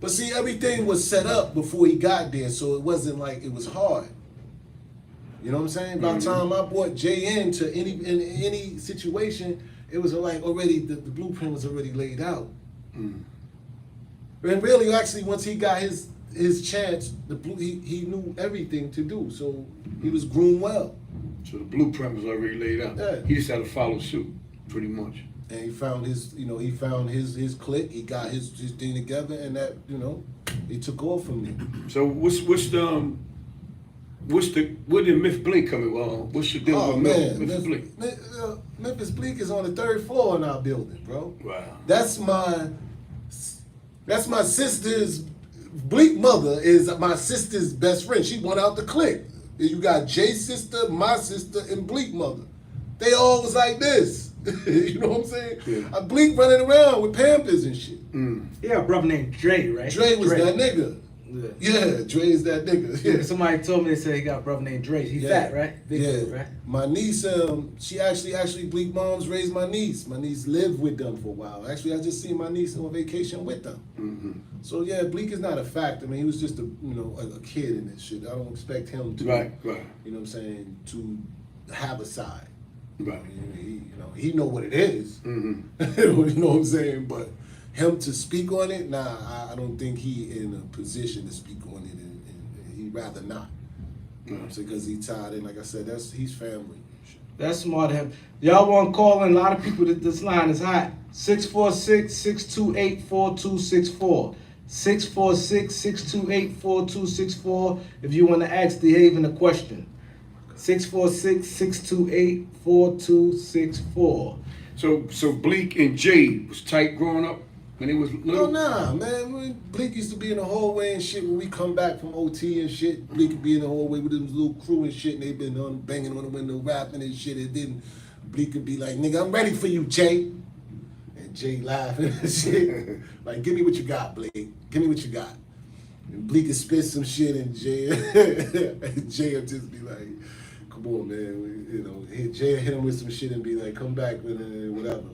But see, everything was set up before he got there, so it wasn't like it was hard. You know what I'm saying? By the time I brought Jay in any situation, it was like already the blueprint was already laid out. And really, actually, once he got his chance, he knew everything to do, so he was groomed well. So the blueprint was already laid out. Yeah. He just had to follow suit, pretty much. And he found his clique. He got his thing together, and that he took off from there. So what's where did Myth Blink come in? What's your deal Oh with man, Myth Blink? Memphis Bleak is on the 3rd floor in our building, bro. Wow. That's my sister's Bleak mother is my sister's best friend. She went out the clique. You got Jay's sister, my sister, and Bleak mother. They all was like this. You know what I'm saying? Yeah. Bleak running around with Pampers and shit. Yeah, a brother named Dre, right? Dre was that nigga. Yeah, Dre's that nigga. Yeah. Somebody told me they said he got a brother named Dre. He's fat, right? Big dude, right? My niece, she actually Bleak moms raised my niece. My niece lived with them for a while. Actually, I just seen my niece on vacation with them. Mm-hmm. So yeah, Bleak is not a factor. I mean, he was just a kid in this shit. I don't expect him to, Right. You know what I'm saying, to have a side. Right. I mean, he know what it is. Mm-hmm. You know what I'm saying? But him to speak on it, nah, I don't think he in a position to speak on it, and he'd rather not. You know what I'm saying? Because he tied in, like I said, he's family. That's smart of him. Y'all want to call in? A lot of people, this line is hot. 646-628-4264. 646-628-4264 if you want to ask Dehaven a question. 646-628-4264. So Bleak and Jay was tight growing up when he was little? No, nah, man. Bleak used to be in the hallway and shit when we come back from OT and shit. Bleak would be in the hallway with his little crew and shit, and they been banging on the window, rapping and shit. And then Bleak would be like, nigga, I'm ready for you, Jay. And Jay laughing and shit. Like, give me what you got, Bleak. Give me what you got. And Bleak would spit some shit, and Jay would just be like, come on, man. Jay would hit him with some shit and be like, come back with it, whatever.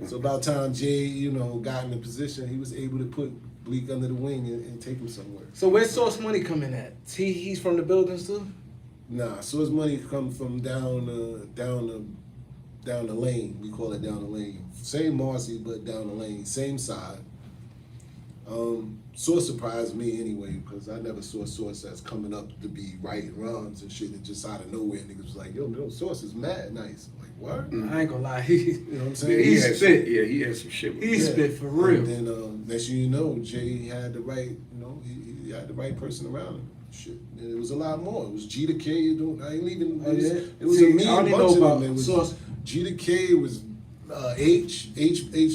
So about time Jay, got in the position, he was able to put Bleak under the wing and take him somewhere. So where's Source Money coming at? He's from the buildings too? Nah, Source Money come from down the lane. We call it down the lane. Same Marcy, but down the lane, same side. Source surprised me anyway, because I never saw Source as coming up to be writing rhymes and shit, and just out of nowhere niggas was like, yo, Source is mad nice. I'm like, what? I ain't gonna lie. You know what I'm saying? He spit. He had some shit. He spit for real. And then next thing you know, Jay had the right, he had the right person around him. Shit. And it was a lot more. It was G to K. I ain't leaving. It was a mean bunch of them. It was Source. G to K. It was H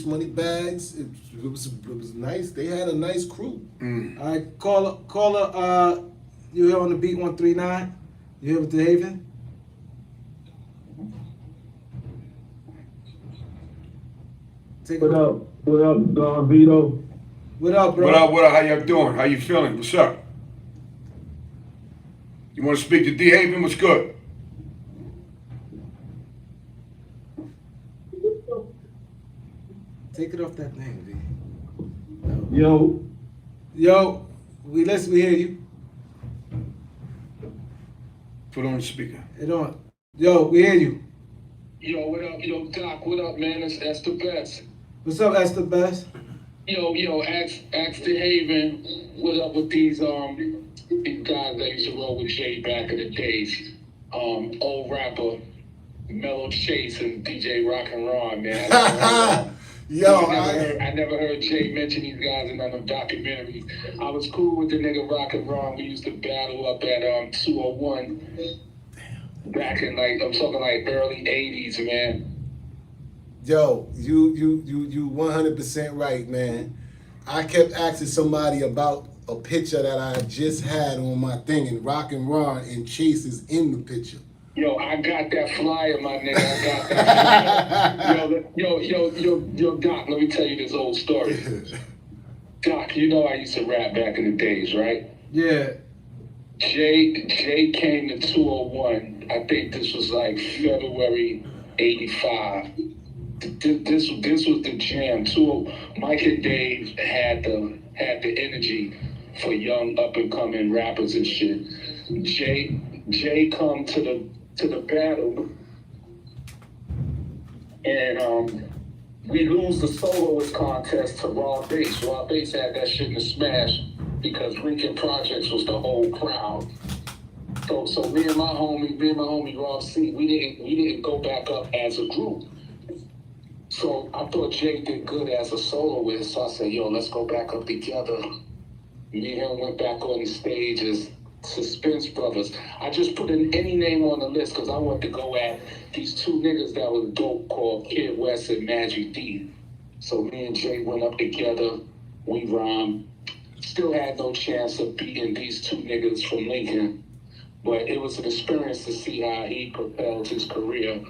Money Bags. It was nice. They had a nice crew. All right, caller, you here on the beat 139? You here with Dehaven? What up, Don Vito? What up, bro? What up? How y'all doing? How you feeling? What's up? You want to speak to Dehaven? What's good? Take it off that thing, V. Yo, we hear you. Put on the speaker. It on. Yo, we hear you. Yo, what up? Yo, Doc, what up, man? That's the best. What's up, Esther Best? Yo, ask Dehaven, what up with these guys that used to roll with Jay back in the days? Old rapper, Mellow Chase and DJ Rock and Ron, man. I never heard Jay mention these guys in none of documentaries. I was cool with the nigga Rock and Ron. We used to battle up at 201 back in I'm talking early 80s, man. Yo, you 100% right, man. I kept asking somebody about a picture that I just had on my thing, and Rock and Ron and Chase is in the picture. Yo, I got that flyer, my nigga. I got that. Yo, Doc, let me tell you this old story. Doc, I used to rap back in the days, right? Yeah. Jay came to 201. I think this was February 85. This was the jam. Mike and Dave had the energy for young up and coming rappers and shit. Jay come to the battle, and we lose the soloist contest to Raw Bass. Raw Bass had that shit in the smash because Lincoln Projects was the whole crowd. So me and my homie Raw C, we didn't go back up as a group. So I thought Jay did good as a soloist. So I said, yo, let's go back up together. Me and him went back on the stage as Suspense Brothers. I just put in any name on the list because I wanted to go at these two niggas that was dope called Kid West and Magic D. So me and Jay went up together. We rhymed. Still had no chance of beating these two niggas from Lincoln. But it was an experience to see how he propelled his career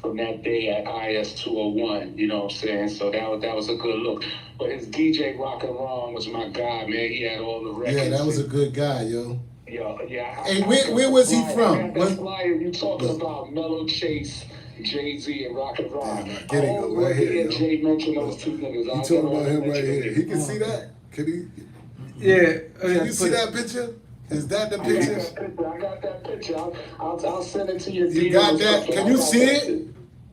from that day at IS 201, you know what I'm saying? So that was a good look. But his DJ Rock and Ron was my guy, man. He had all the records. Yeah, that was a good guy, yo. Yeah. Hey, where was he from? That flyer you talking about Mellow Chase, Jay-Z, and Rock and Ron. Damn, get it go right here, yo. Jay mentioned those two niggas. You talking about him right here. He can see that? Can he? Yeah. Can you see that picture? Is that the picture? I got that picture. I'll send it to your You got that? Can you see it?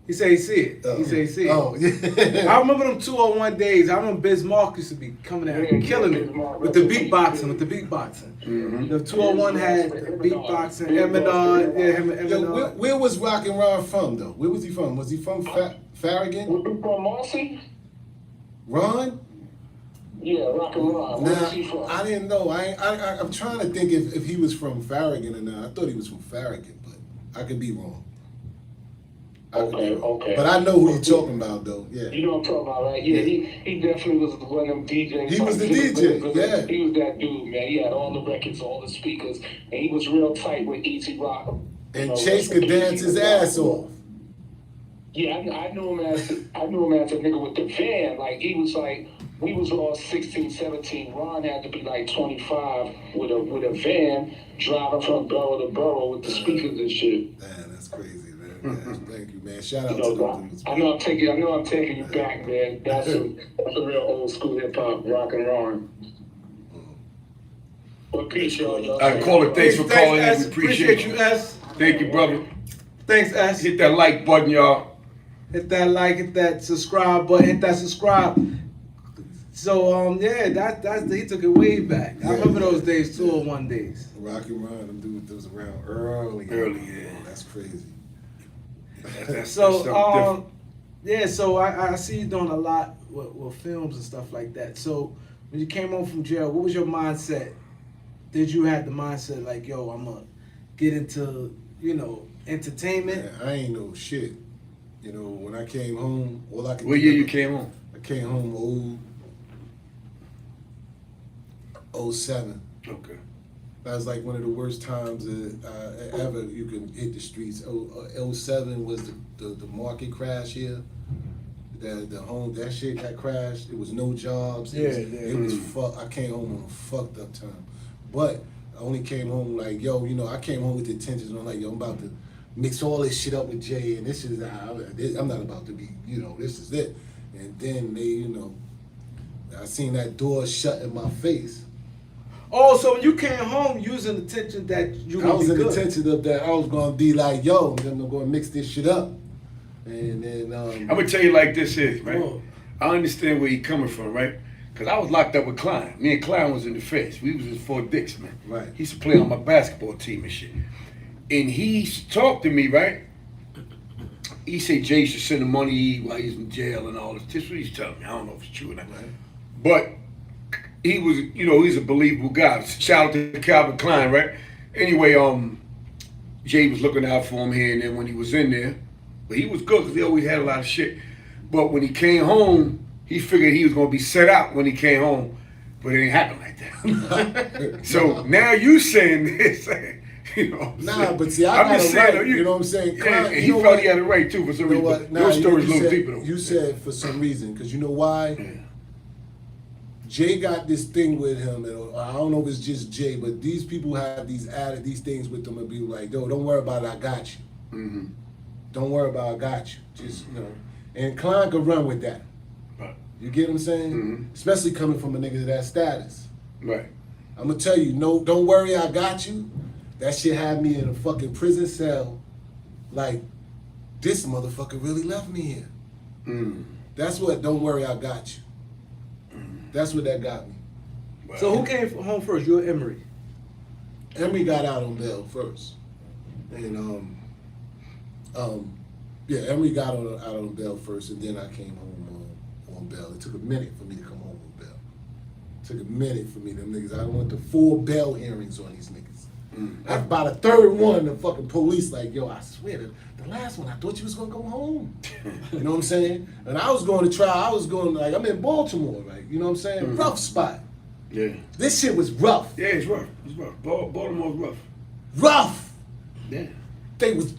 He say he see it. He say he see it. Oh, yeah. I remember them 201 days. I remember Biz Mark used to be coming out and killing it with the beatboxing. Mm-hmm. The 201 had the beatboxing. Eminem, yeah, him and Yo, Eminem. where was Rock and Ron from, though? Where was he from? Was he from Farragut? Was he from Marcy? Ron? Yeah, Rock and Ron. Where Nah, was he from? I didn't know. I'm trying to think if he was from Farragut or not. I thought he was from Farragut, but I could be wrong. Okay. But I know who you're talking about, though. Yeah. You know what I'm talking about, right? Yeah, he definitely was one of them DJs. He was the DJ, yeah. He was that dude, man. He had all the records, all the speakers, and he was real tight with Easy Rock. And Chase could dance his ass off. Yeah, I knew him as a nigga with the van. Like, he was like, we was all 16, 17. Ron had to be like 25 with a van driving from borough to borough with the speakers and shit. Man, that's crazy, man. Yeah, thank you, man. Shout out You to know, them dudes. I know I'm taking you back, man. That's a real old school hip hop, rock and roll. Well, peace, y'all. All right, caller, thanks for calling in. We appreciate you. S. Thank you, brother. Thanks, S. Hit that like button, y'all. Hit that like, hit that subscribe button, hit that subscribe. So yeah, that's he took it way back. I remember those days, 201 days. Rock and Ron, them dudes was around early. Yeah. That's crazy. That's So something different. yeah, so I see you doing a lot with films and stuff like that. So when you came home from jail, what was your mindset? Did you have the mindset like, yo, I'm gonna get into, entertainment? Man, I ain't know shit. You know, when I came home, all I could What year you came home? I came home 07. Okay. That was like one of the worst times ever you can hit the streets. 07 was the market crash here. That shit got crashed. It was no jobs. It was fuck. I came home on a fucked up time. But I only came home like, yo, I came home with the intentions. I'm like, yo, I'm about to mix all this shit up with Jay, and this is I'm not about to be, this is it. And then they, I seen that door shut in my face. Oh, so when you came home, you was in the intention that you I was in the good. intention of that I was gonna be like, yo, I'm gonna mix this shit up. And then I'm gonna tell you like this is, right? Oh. I understand where he coming from, right? Cause I was locked up with Klein. Me and Klein was in the face. We was in Fort Dix, man. Right. He used to play on my basketball team and shit. And he talked to me, right? He said Jay should send him money while he's in jail and all this. This is what he's telling me. I don't know if it's true or not. Right. But he was, he's a believable guy. Shout out to Calvin Klein, right? Anyway, Jay was looking out for him here and then when he was in there. But he was good because he always had a lot of shit. But when he came home, he figured he was going to be set out when he came home. But it ain't happen like that. So now you saying this, Nah, but see, I got it right. You know what I'm saying? Yeah, Klein, and he felt he had it right too for some reason. What? Your story's a little said, deeper though. You said for some reason, because you know why? Yeah. Jay got this thing with him, and I don't know if it's just Jay, but these people have these things with them and be like, yo, don't worry about it, I got you. Mm-hmm. Don't worry about it, I got you. Just, And Klein could run with that. Right. You get what I'm saying? Mm-hmm. Especially coming from a nigga of that status. Right. I'm gonna tell you, no, don't worry, I got you. That shit had me in a fucking prison cell. Like, this motherfucker really left me here. Mm. That's what, don't worry, I got you. That's what that got me. Wow. So who came home first? You or Emory? Emory got out on bail first. And, Emory got out on bail first, and then I came home on bail. It took a minute for me to come home on bail. It took a minute for me, them niggas. I went to 4 bail hearings on these niggas. After about the third one, the fucking police like, yo, I swear, the last one, I thought you was gonna go home. You know what I'm saying? And I was going to trial. I was going like, I'm in Baltimore, right? You know what I'm saying? Rough spot. Yeah. This shit was rough. Yeah, it's rough. It's rough. Baltimore's rough. Rough. Yeah. They was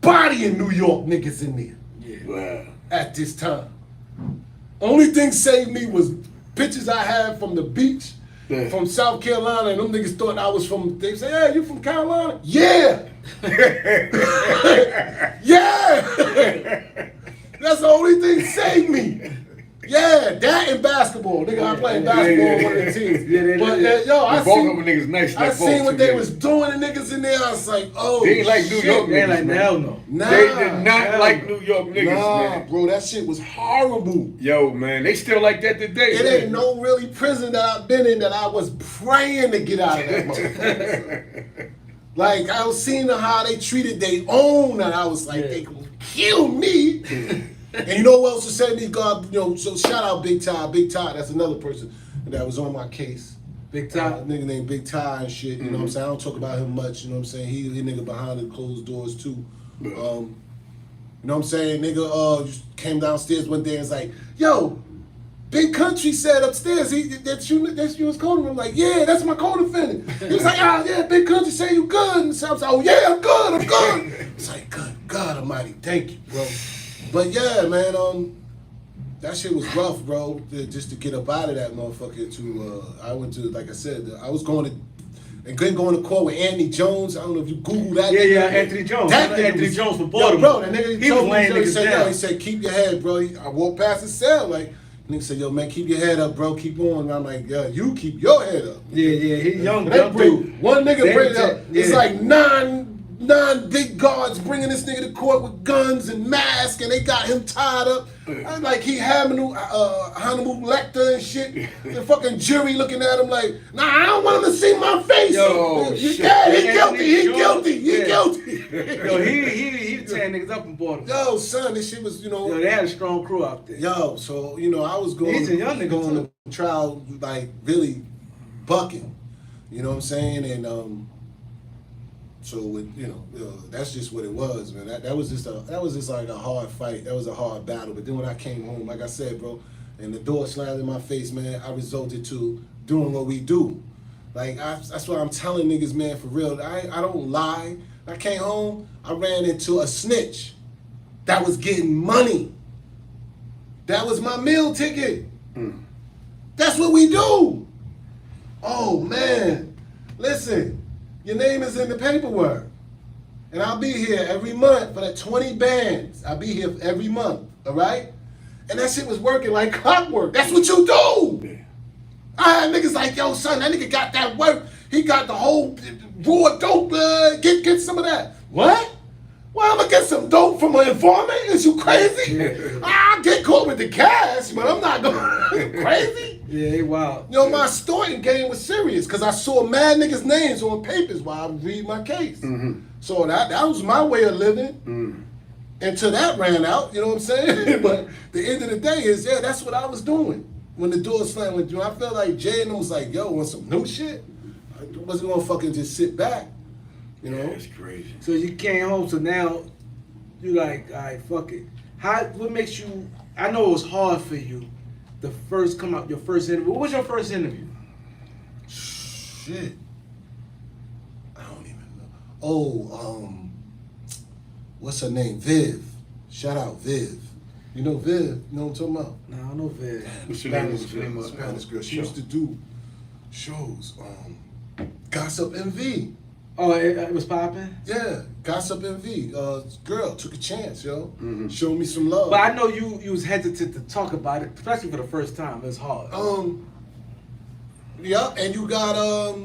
bodying New York niggas in there. Yeah. Wow. At this time. Only thing saved me was pictures I had from the beach, from South Carolina, and them niggas thought I was from, they say, hey, you from Carolina? Yeah! Yeah! That's the only thing saved me. Yeah, that and basketball. Nigga, I played basketball on one of the teams. But yo, I Baltimore niggas nice. I seen what they was doing, the niggas in there. I was like, oh, they ain't like New York niggas. They ain't like, man. hell no. Nah, They did not like New York niggas, nah, man. bro, that shit was horrible. Yo, man, they still like that today. It man. ain't no really prison that I've been in that I was praying to get out of that motherfucker. Like, I was seeing how they treated their own, and I was like, they gonna kill me. And you know what else to say to me, God? You know, so shout out Big Ty. Big Ty, that's another person that was on my case. Big Ty. Nigga named Big Ty and shit. You know what I'm saying? I don't talk about him much. You know what I'm saying? He nigga behind the closed doors too. You know what I'm saying? Nigga just came downstairs one day and was like, yo, Big Country said upstairs, that's you was co-defendant. I'm like, yeah, that's my co-defendant. He was like, oh yeah, Big Country say you good. And so I was like, oh yeah, I'm good. It's like, good God Almighty, thank you, bro. But yeah, man, that shit was rough, bro. Just to get up out of that motherfucker. I went to, like I said, I was going to court with Anthony Jones. I don't know if you Google that. Yeah, Anthony Jones. That nigga Anthony was, Jones for Baltimore. Yo, bro, that nigga He told was me, laying he niggas said, down. yo, he said, keep your head, bro. I walked past his cell, like, nigga said, yo, man, keep your head up, bro. Keep on. And I'm like, yeah, you keep your head up. Yeah, he's young They bring dude. one nigga They bring it up. yeah. It's like nine big guards bringing this nigga to court with guns and masks, and they got him tied up. Like he Hannibal Lecter and shit. The fucking jury looking at him like, nah, I don't want him to see my face. Yo, shit. Yeah, he Anthony guilty. He Jones. guilty. Yo, he tearing niggas up in Baltimore. Yo, son, this shit was, Yo, they had a strong crew out there. Yo, so I was going. He's a young nigga going too. to trial like really bucking. You know what I'm saying? And so with that's just what it was, man. That was just like a hard fight. That was a hard battle. But then when I came home, like I said, bro, and the door slammed in my face, man, I resulted to doing what we do. Like that's what I'm telling niggas, man, for real. I don't lie. I came home, I ran into a snitch that was getting money. That was my meal ticket. That's what we do. Oh man, listen, your name is in the paperwork. And I'll be here every month for that 20 bands. I'll be here every month, all right? And that shit was working like clockwork. That's what you do. I had niggas like, yo, son, that nigga got that work. He got the whole raw dope. Get some of that. What? Well, I'm gonna get some dope from an informant? Is you crazy? I'll get caught with the cash, but I'm not going crazy. Yeah, he wild. You know, my story game was serious because I saw mad niggas' names on papers while I was reading my case. So that was my way of living. Until that ran out, you know what I'm saying? But the end of the day is, yeah, that's what I was doing. When the door slammed with you, I felt like Jay and them was like, yo, want some new shit? I wasn't gonna fucking just sit back, you know? That's crazy. So you came home, so now you like, all right, fuck it. What makes you, I know it was hard for you to first come out, your first interview. What was your first interview? Shit. I don't even know. Oh, what's her name? Viv. Shout out Viv. You know Viv? You know what I'm talking about? No, I don't know Viv. What's your name? Spanish girl. She used to do shows. Gossip MV. Oh, it was popping? Yeah, Gossip MV. Girl took a chance, yo. Showed me some love. But I know you was hesitant to talk about it, especially for the first time. It's hard. Yeah, and you got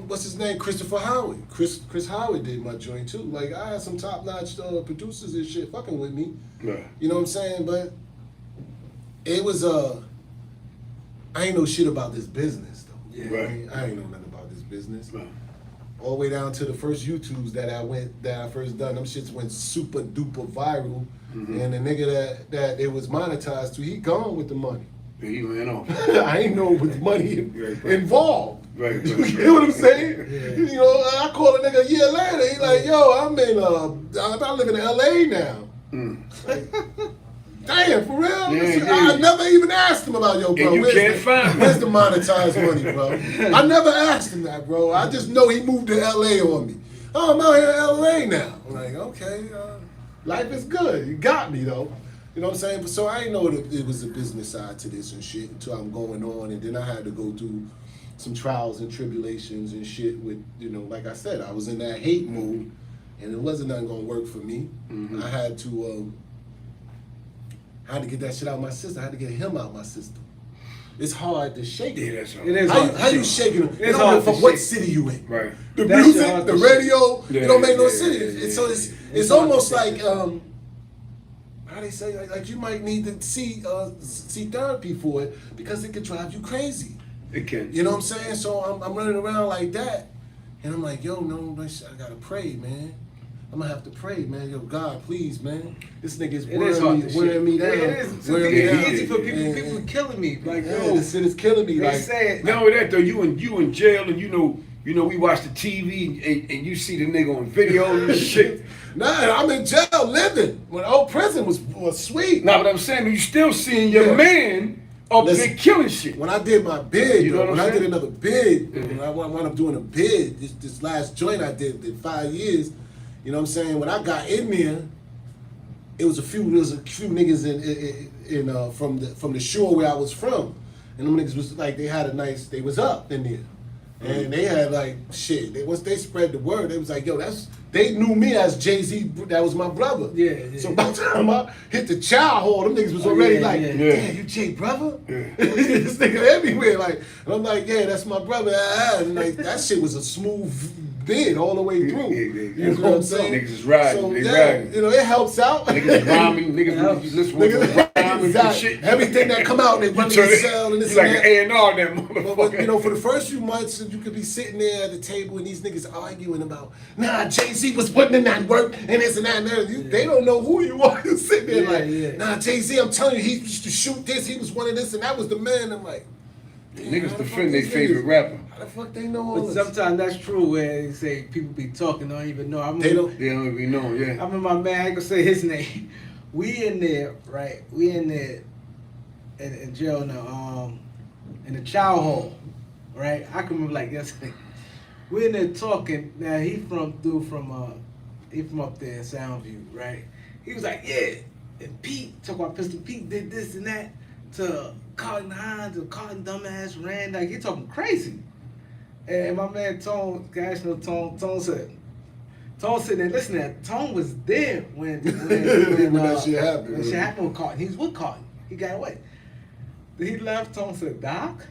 what's his name? Christopher Howard. Chris Howard did my joint too. Like I had some top notch producers and shit fucking with me. Yeah. You know what I'm saying? But it was I ain't know shit about this business though. Yeah. Right. I ain't know nothing about this business. Right. All the way down to the first YouTubes that I first done. Them shits went super duper viral. And the nigga that it was monetized to, he gone with the money. He ran off. I ain't know with money involved. Right. You get what I'm saying? Yeah. You know, I call a nigga a year later. He like, yo, I live in LA now. Like, damn, for real? Yeah. I never even asked him about, yo, bro, And you can't find where's me. the monetized money, bro? I never asked him that, bro. I just know he moved to LA on me. Oh, I'm out here in LA now. I'm like, okay, life is good. You got me, though. You know what I'm saying? But so I didn't know that it was a business side to this and shit until I'm going on. And then I had to go through some trials and tribulations and shit with, you know, like I said, I was in that hate mood and it wasn't nothing gonna work for me. I had to get that shit out of my system. I had to get him out of my system. It's hard to shake it. Yeah, that's right. It is How hard you, to how you shake. shaking it? It's It hard don't to matter what shake. city you in. Right. The That's music, hard the to radio, shake. it don't make no Yeah, sense. yeah, So yeah. it's It's hard almost to like shake. how they say, like you might need to see therapy for it because it could drive you crazy. It can. You know what I'm saying? So I'm running around like that, and I'm like, yo, no, I gotta pray, man. I'm gonna have to pray, man. Yo, God, please, man. This nigga's It is hard to wearing me shake. down. It is. Wearing me It's down. easy for people. And- People killing me. Like, yeah, yo, this shit is killing me. they Like, say it. Not only that though, you in jail and you know we watch the TV and you see the nigga on video and shit. nah, I'm in jail living. When old prison was sweet. Nah, but I'm saying you still seeing your Yeah. man up Listen, there killing shit. When I did my bid, You know though, what when I'm I did saying? another bid, when I wound up doing a bid, this last joint I did 5 years, you know what I'm saying? When I got in there, there was a few niggas in from the shore where I was from. And them niggas was like, they was up in there. And they had like shit. Once they spread the word, they was like, yo, they knew me as Jay-Z, that was my brother. Yeah, yeah. So by the time I hit the child hall, them niggas was already yeah, like, yeah. damn, you Jay brother? This nigga everywhere. Like, and I'm like, yeah, that's my brother. And like that shit was a smooth bid all the way through. Yeah. You know what I'm saying? Niggas is riding, So, they yeah, riding. you know, it helps out. Niggas rhyming, niggas listen to rhyming and Exactly. shit. Everything that come out, they run in the cell and this You like and an that. A&R that But, motherfucker. you know, for the first few months, you could be sitting there at the table and these niggas arguing about, nah, Jay-Z was putting in that work and this and that and that. They don't know who you are. You sit there like, nah, Jay-Z, I'm telling you, he used to shoot this, he was one of this, and that was the man. I'm like, Niggas defend their favorite rapper. how the fuck they know all But this? sometimes that's true where they say people be talking, don't even know. They don't. They don't even know, yeah. I remember my man, I ain't gonna say his name. We in there, right? We in there in jail in the child hall, right? I can remember like yesterday. We in there talking. Now he from up there in Soundview, right? He was like, yeah, and Pete, talk about Pistol Pete did this and that to Cotton Hines or Cotton Dumbass Rand. Like he talking crazy. And my man Tone, guys know Tone said there, listen, that Tone was there when that shit happened. When shit happened with Cotton. He was with Cotton. He got away. Then he left. Tone said, Doc,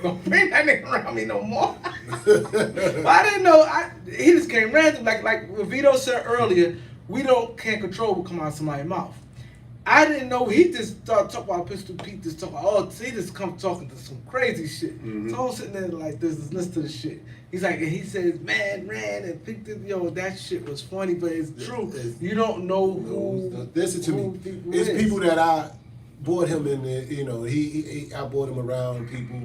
don't bring that nigga around me no more. But I didn't know. He just came random. Like Vito said earlier, we can't control what come out of somebody's mouth. I didn't know he just started talking about Pistol Pete, just talking about, he just come talking to some crazy shit. So I'm sitting there like this, listen to the shit. He's like, and he says, man, ran and picked it, that shit was funny, but it's true. You don't know who. Listen to me. It's people that I brought him in there, I brought him around people,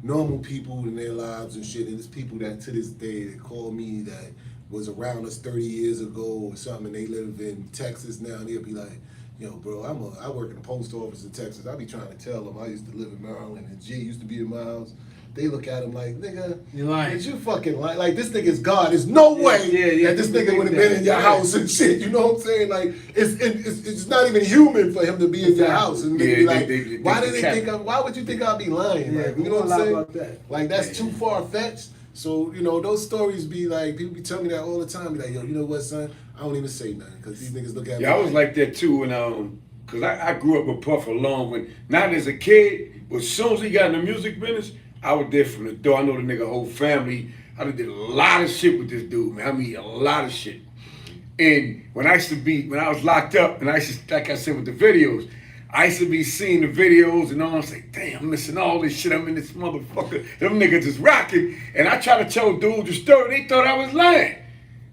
normal people in their lives and shit, and it's people that to this day, they call me that was around us 30 years ago or something, and they live in Texas now, and they'll be like, yo, bro, I work in the post office in Texas. I be trying to tell them I used to live in Maryland and G used to be in my house. They look at him like, nigga, You lying. you fucking lying. Like, this nigga's God. There's no way that this nigga would have been in your house and shit. You know what I'm saying? Like, it's not even human for him to be in your house. And they be like, why would you think I'd be lying? Yeah, Like, you know what I'm lie saying? about that. Like, that's too far-fetched. So, those stories be like, people be telling me that all the time. Be like, yo, you know what, son? I don't even say nothing because these niggas look at me. Yeah, I was like that too when cause I grew up with Puff along not as a kid, but as soon as he got in the music business, I was there from the door. I know the nigga whole family. I did a lot of shit with this dude, man. I mean, a lot of shit. And when I was locked up, and like I said with the videos, I used to be seeing the videos and all, and say, damn, I'm missing all this shit. I'm in this motherfucker. Them niggas is rocking. And I try to tell dudes the story. They thought I was lying.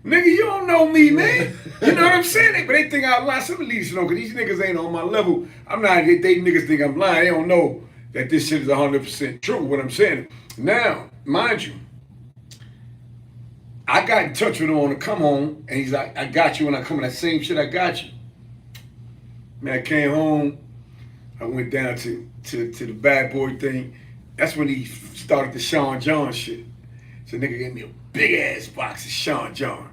Nigga, you don't know me, man. You know what I'm saying? But they think I'm lying. Some of these, because these niggas ain't on my level. I'm not, they niggas think I'm lying. They don't know that this shit is 100% true, what I'm saying. Now, mind you, I got in touch with him on the come home, and he's like, I got you when I come in. That same shit, I got you. Man, I came home, I went down to the bad boy thing. That's when he started the Sean John shit. So nigga gave me a big ass box of Sean John.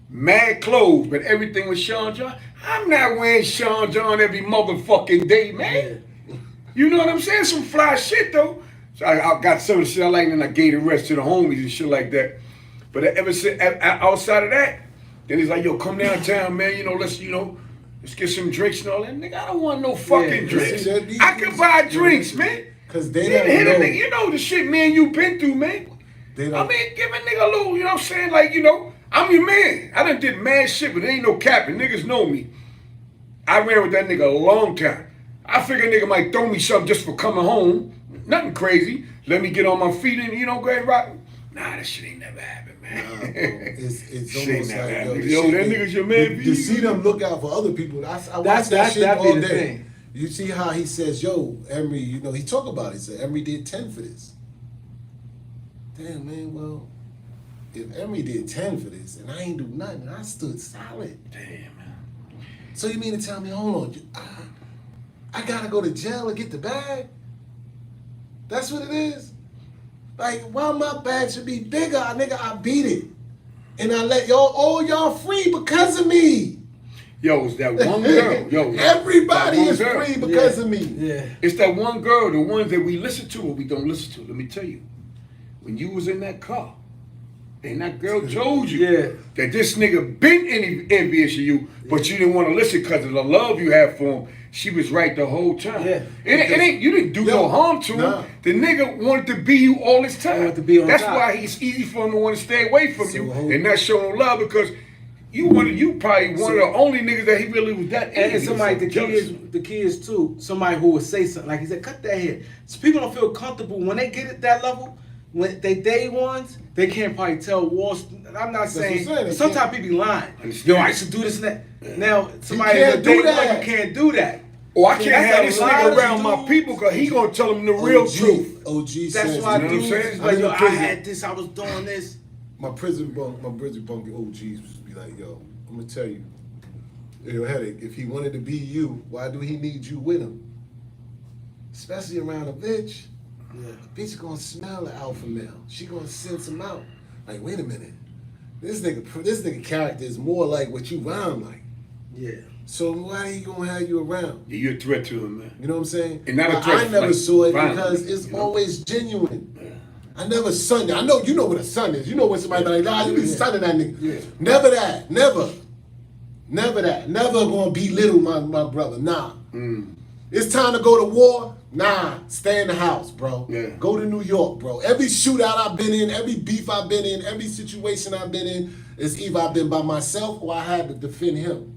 Mad clothes, but everything was Sean John. I'm not wearing Sean John every motherfucking day, man. You know what I'm saying? Some fly shit though. So I got some of the shit I like, and then I gave the rest to the homies and shit like that. But ever since outside of that, then he's like, yo, come downtown, man. Let's get some drinks and all that. Nigga, I don't want no fucking drinks. I can buy drinks, man. Cause they hit don't know. A nigga, you know the shit, man, you been through, man. I mean, give a nigga a little, you know what I'm saying? Like, I'm your man. I done did mad shit, but there ain't no capping. Niggas know me. I ran with that nigga a long time. I figured nigga might throw me something just for coming home. Nothing crazy. Let me get on my feet and, go ahead rock. Nah, that shit ain't never happened, man. Nah, bro. It's almost like, that nigga's your man. You see them look out for other people. I watch that shit all day. Thing. You see how he says, yo, Emory, he talk about it. He said, Emory did 10 for this. Damn, man, well, if Emory did 10 for this and I ain't do nothing, I stood solid. Damn, man. So you mean to tell me, hold on, I gotta go to jail to get the bag? That's what it is? Like, why my bag should be bigger? Nigga, I beat it. And I let all y'all free because of me. Yo, it's that one girl. Yo, everybody is free because of me. Yeah. It's that one girl, the ones that we listen to or we don't listen to. Let me tell you, when you was in that car, and that girl told you that this nigga been envious of you, but you didn't want to listen because of the love you have for him. She was right the whole time. Yeah. It ain't you didn't do no harm to him. The nigga wanted to be you all this time. That's why it's easy for him to want to stay away from you and not show no love because you probably one of the only niggas that he really was that. And somebody, the key is too, somebody who would say something like he said, cut that hair. So people don't feel comfortable when they get at that level. When they day ones, they can't probably tell walls. I'm not saying. Sometimes people be lying. Yo, I used to do this and that. Now somebody can't do that. You can't do that. Oh, I can't have this nigga around my people because he gonna tell them the real truth. OG That's says, why you know what I'm saying? Like, yo, I had this, I was doing this. My prison bunk OGs would be like, yo, I'm gonna tell you, headache. If he wanted to be you, why do he need you with him? Especially around a bitch. Yeah. A bitch gonna smell the alpha male. She gonna sense him out. Like, wait a minute, this nigga character is more like what you rhyme like. Yeah. So why he gonna have you around? Yeah, you're a threat to him, man. You know what I'm saying? And not a threat. I never saw it violent, because it's always genuine. Yeah. I never sunned it. I know you know what a son is. You know when somebody like, nah, you be sunning that nigga. Yeah. Never that. Never that. Never gonna belittle my brother. Nah. It's time to go to war. Nah, stay in the house, bro. Yeah. Go to New York, bro. Every shootout I've been in, every beef I've been in, every situation I've been in, is either I've been by myself or I had to defend him.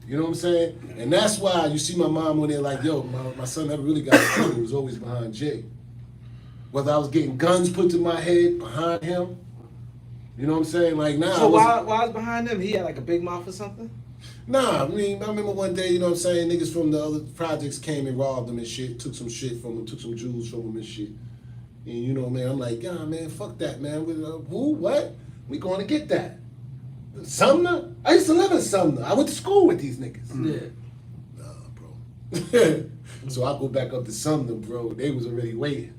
You know what I'm saying? And that's why you see my mom when they're like, yo, my son never really got killed. He was always behind Jay. Whether I was getting guns put to my head behind him, you know what I'm saying? Like, nah. So why I was behind him? He had like a big mouth or something? Nah, I mean, I remember one day, you know what I'm saying, niggas from the other projects came and robbed him and shit, took some shit from him, took some jewels from him and shit. And you know, man, I'm like, yeah, man, fuck that, man. Who? What? We going to get that. Sumner? I used to live in Sumner. I went to school with these niggas. Yeah. Nah, bro. So I go back up to Sumner, bro. They was already waiting.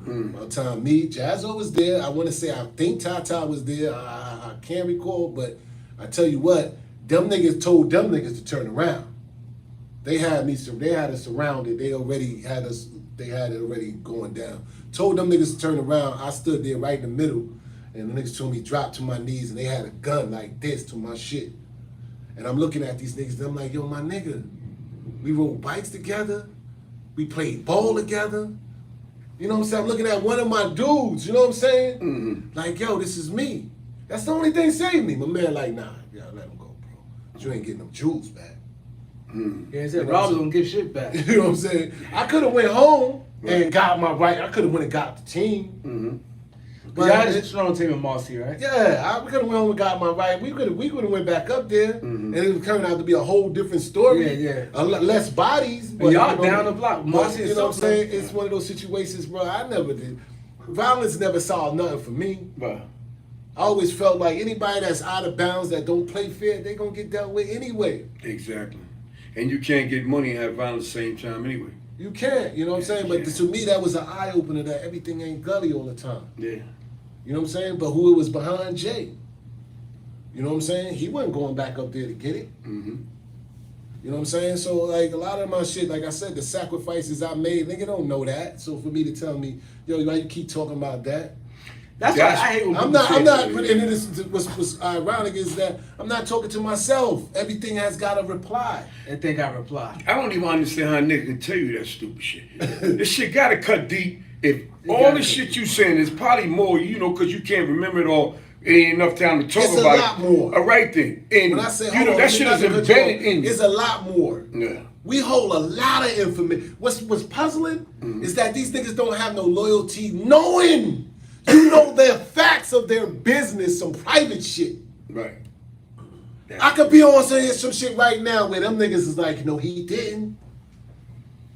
By the time me, Jaz-O was there. I want to say, I think Tata was there. I can't recall, but I tell you what, them niggas told them niggas to turn around. They had us surrounded. They had it already going down. Told them niggas to turn around. I stood there right in the middle, and the niggas told me drop to my knees, and they had a gun like this to my shit. And I'm looking at these niggas, and I'm like, yo, my nigga, we rode bikes together. We played ball together. You know what I'm saying? I'm looking at one of my dudes, you know what I'm saying? Like, yo, this is me. That's the only thing saved me. My man like, nah, yeah, let him go, bro. You ain't getting them jewels back. Yeah, he said Rob's gonna give shit back. You know what I'm saying? I could have went home and got my right. I could have went and got the team. But y'all just strong team in Marcy, right? Yeah, we could have went home and got my right. We could have went back up there, and it would turn out to be a whole different story. Yeah. Less bodies. But y'all down the block. Marcy, you know what I'm saying? It's one of those situations, bro. I never did. Violence never solved nothing for me. Right. I always felt like anybody that's out of bounds, that don't play fair, they gonna get dealt with anyway. Exactly. And you can't get money and have violence at the same time anyway. You can't, you know what I'm saying? But to me, that was an eye opener that everything ain't gully all the time. Yeah. You know what I'm saying? But who it was behind Jay? You know what I'm saying? He wasn't going back up there to get it. Mm-hmm. You know what I'm saying? So like a lot of my shit, like I said, the sacrifices I made, nigga don't know that. So for me to tell me, yo, why you keep talking about that? That's why I hate when I'm people not, say and it is, what's ironic is that I'm not talking to myself. Everything has got a reply. And think I reply. I don't even understand how a nigga can tell you that stupid shit. This shit gotta cut deep. If all the shit you saying is probably more, you know, because you can't remember it all, it ain't enough time to talk It's about a lot more. All right then. And When I say, you hold know, on, that shit is embedded in you. It's a lot more. Yeah. We hold a lot of information. What's puzzling is that these niggas don't have no loyalty, knowing you know their facts of their business, some private shit. Right. I could be on some shit right now where them niggas is like, no, he didn't.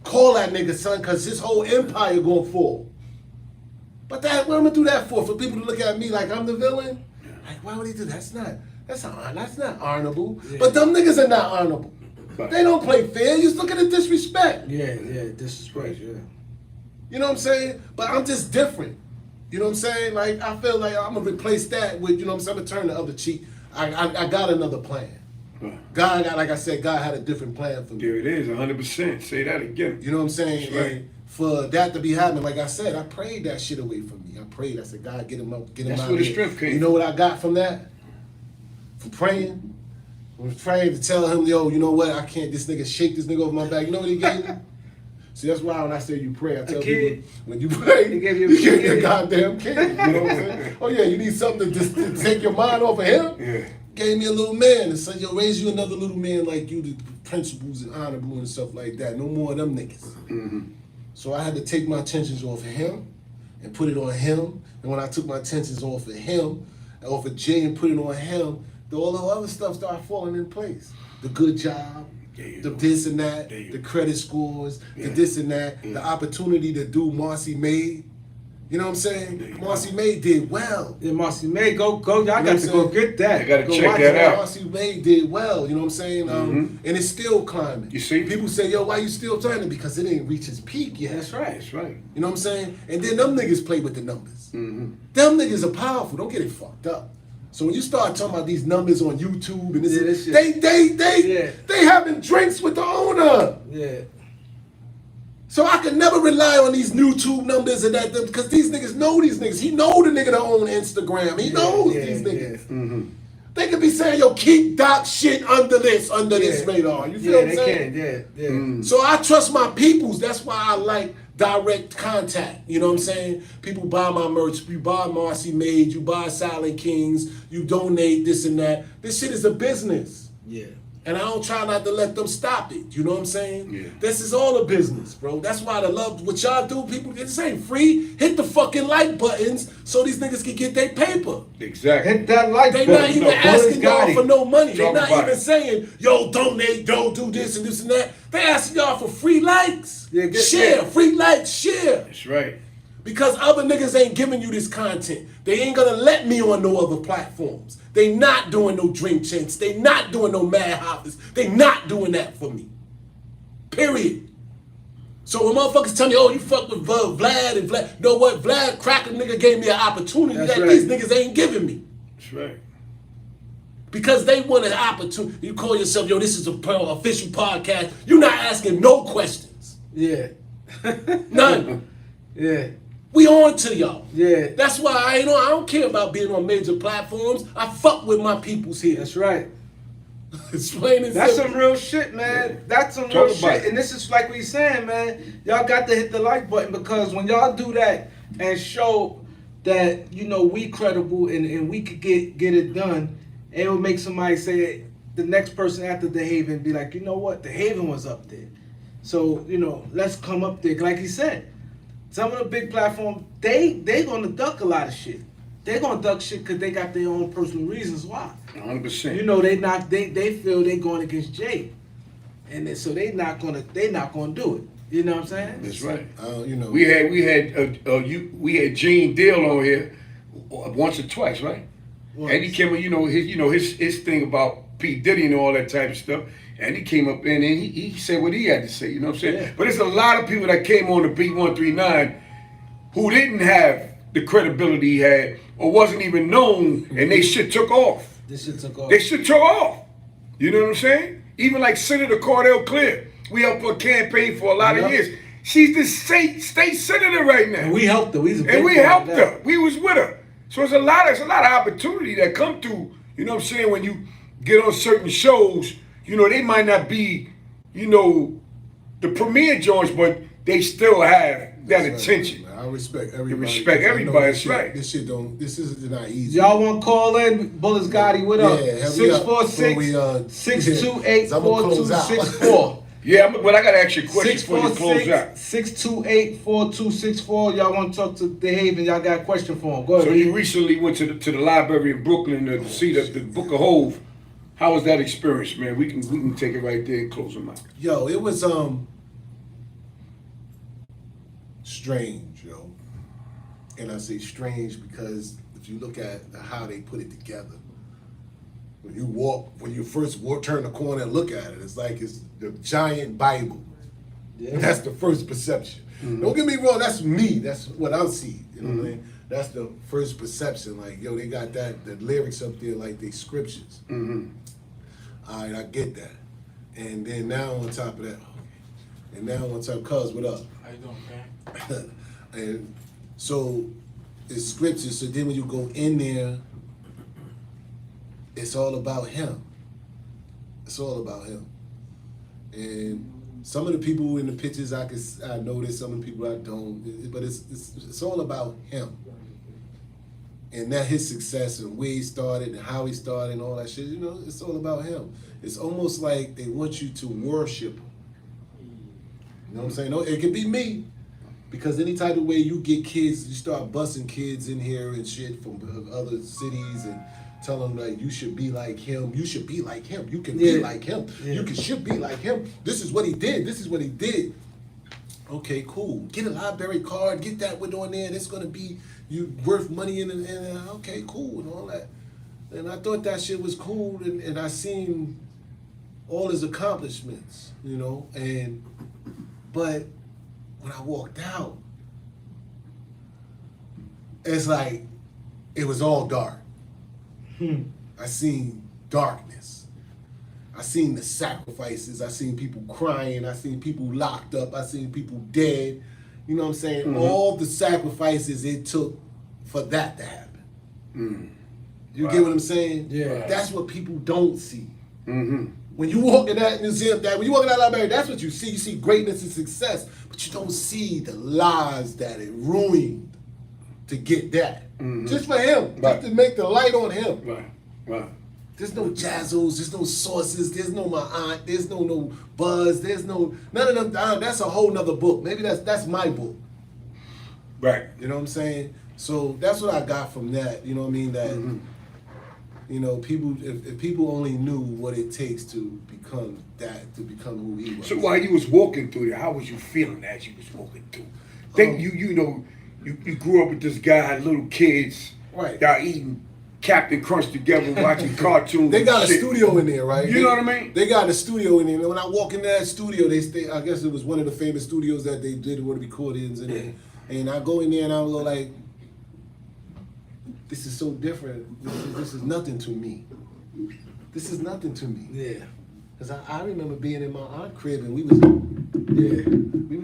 Call that nigga, son, because his whole empire gonna fall. But that, what I'm gonna do that for? For people to look at me like I'm the villain? Like, why would he do that? That's not honorable. Yeah. But them niggas are not honorable. Right. They don't play fair. You just look at the disrespect. Yeah, disrespect, yeah. You know what I'm saying? But I'm just different. You know what I'm saying? Like, I feel like I'm gonna replace that with, you know what I'm saying? I'm gonna turn the other cheek. I got another plan. God, like I said, God had a different plan for me. There it is, 100%. Say that again. You know what I'm saying? Right. And for that to be happening, like I said, I prayed that shit away from me. I prayed. I said, God, get him up, get him That's out where of the here. strength came You know what I got from that? From praying? I was praying to tell him, yo, you know what? I can't, this nigga shake this nigga over my back. You know what he gave me? See, that's why when I say you pray, I tell people, when you pray, He gave you a you get kid. the goddamn kid. You know what I'm saying? Oh yeah, you need something to take your mind off of him? Yeah. Gave me a little man and said, yo, raise you another little man like you, the principles and honorable and stuff like that. No more of them niggas. Mm-hmm. So I had to take my attentions off of him and put it on him. And when I took my attentions off of him, off of Jay and put it on him, all the other stuff started falling in place. The good job, the this and that, the credit scores, the this and that, the opportunity to do Marcy May. You know what I'm saying? Marcy May did well. Yeah, Marcy May, go, y'all got to go get that. I gotta Go check watch that out. Marcy May did well, you know what I'm saying? And it's still climbing. You see? People say, yo, why you still climbing? Because it ain't reached its peak yet. That's right. That's right. You know what I'm saying? And then them niggas play with the numbers. Mm-hmm. Them niggas are powerful. Don't get it fucked up. So when you start talking about these numbers on YouTube and this, Yeah, this shit. they having drinks with the owner. Yeah. So I can never rely on these YouTube numbers and that because these niggas know these niggas. He know the nigga that own Instagram. He knows these niggas. Mm-hmm. They could be saying, yo, keep Doc shit under this radar. You feel what I'm saying? Yeah. So I trust my peoples. That's why I like direct contact. You know what I'm saying? People buy my merch. You buy Marcy Made. You buy Silent Kings. You donate this and that. This shit is a business. Yeah. And I don't try not to let them stop it. You know what I'm saying? Yeah. This is all a business, bro. That's why I love what y'all do, people. This ain't free. Hit the fucking like buttons so these niggas can get their paper. Exactly. Hit that like They button. not even No, asking y'all for no money. They Talk not about even it. saying, yo, donate, don't do this and that. They asking y'all for free likes. Yeah, share, free likes, share. That's right. Because other niggas ain't giving you this content. They ain't gonna let me on no other platforms. They not doing no drink chants. They not doing no mad hoppers. They not doing that for me. Period. So when motherfuckers tell me, oh, you fuck with Vlad and Vlad, you know what? Vlad Cracker nigga gave me an opportunity That's that right. these niggas ain't giving me. That's right. Because they want an opportunity. You call yourself, yo, this is a official podcast. You're not asking no questions. Yeah. None. Yeah. We on to y'all. Yeah. That's why I don't care about being on major platforms. I fuck with my peoples here. That's right. It's plain and That's simple. some real shit, man. That's some Talk real about shit. it. And this is like we saying, man. Y'all got to hit the like button because when y'all do that and show that, you know, we credible and we could get it done, it will make somebody say, the next person after Dehaven be like, you know what? Dehaven was up there. So, you know, let's come up there. Like he said, Some of the big platforms, they gonna duck a lot of shit. They gonna duck shit because they got their own personal reasons why. 100%. You know, they feel they going against Jay, and so they not gonna do it. You know what I'm saying? That's right. You know, We had Gene Deal on here once or twice, right? Once. And he came up, his thing about P. Diddy and all that type of stuff. And he came up in and he said what he had to say, you know what I'm saying? Yeah. But there's a lot of people that came on the B139 who didn't have the credibility he had or wasn't even known, and they shit took off. This shit took off. They shit took off. You know what I'm saying? Even like Senator Cordell Clear. We helped her campaign for a lot of years. She's the state senator right now. And we helped her. And we helped her. We was with her. So it's a lot of opportunity that come through, you know what I'm saying, when you get on certain shows. You know, they might not be, the premier joints, but they still have that attention. Right. I respect everybody. You respect everybody, that's right. This is not easy. Y'all want to call in? Bullets Gotti, what up? Yeah, 646-628-4264. Yeah, but I got to ask you a question before you close out. 628-4264. Y'all want to talk to Dehaven? Y'all got a question for him? Go ahead. So you recently went to the library in Brooklyn to see the Book of Hove. How was that experience, man? We can take it right there and close them out. Yo, it was strange, yo. And I say strange because if you look at how they put it together, when you first turn the corner and look at it, it's like it's the giant Bible. Yeah. That's the first perception. Mm-hmm. Don't get me wrong, that's me. That's what I see. You know what I mean? That's the first perception. Like, yo, they got the lyrics up there like they scriptures. Mm-hmm. All right, I get that. And then now on top of that, cuz, what up? How you doing, man? And so it's scriptures. So then when you go in there, it's all about him. It's all about him. And some of the people in the pictures I notice, some of the people I don't. But it's all about him. And that his success and where he started and how he started and all that shit, it's all about him. It's almost like they want you to worship him. You know what I'm saying? No, it could be me. Because any type of way you get kids, you start busting kids in here and shit from other cities and tell them like you should be like him. You should be like him. You can be like him. Yeah. Should be like him. This is what he did. This is what he did. Okay, cool. Get a library card. Get that one on there. It's gonna be you worth money and okay, cool and all that. And I thought that shit was cool and I seen all his accomplishments, but when I walked out, it's like it was all dark. I seen darkness. I seen the sacrifices. I seen people crying. I seen people locked up. I seen people dead. You know what I'm saying? Mm-hmm. All the sacrifices it took for that to happen. Mm. You get what I'm saying? Yeah. That's what people don't see. Mm-hmm. When you walk in that museum, when you walk in that library, that's what you see. You see greatness and success, but you don't see the lives that it ruined to get that. Mm-hmm. Just for him, just to make the light on him. Right. There's no Jaz-Os, there's no sources, there's no my aunt, there's no buzz, there's no none of them. That's a whole nother book. Maybe that's my book. Right. You know what I'm saying? So that's what I got from that. You know what I mean? That people, if people only knew what it takes to become who he was. So while you was walking through there, how was you feeling as you was walking through? Think you grew up with this guy, little kids, right? Y'all eating Captain Crunch together, watching cartoons. They got a shit. studio in there, right? You know what I mean? They got a studio in there. When I walk in that studio, I guess it was one of the famous studios that they did with the recordings in it. And I go in there and I go like, this is so different. This is nothing to me. This is nothing to me. Yeah. Because I remember being in my aunt's crib and we was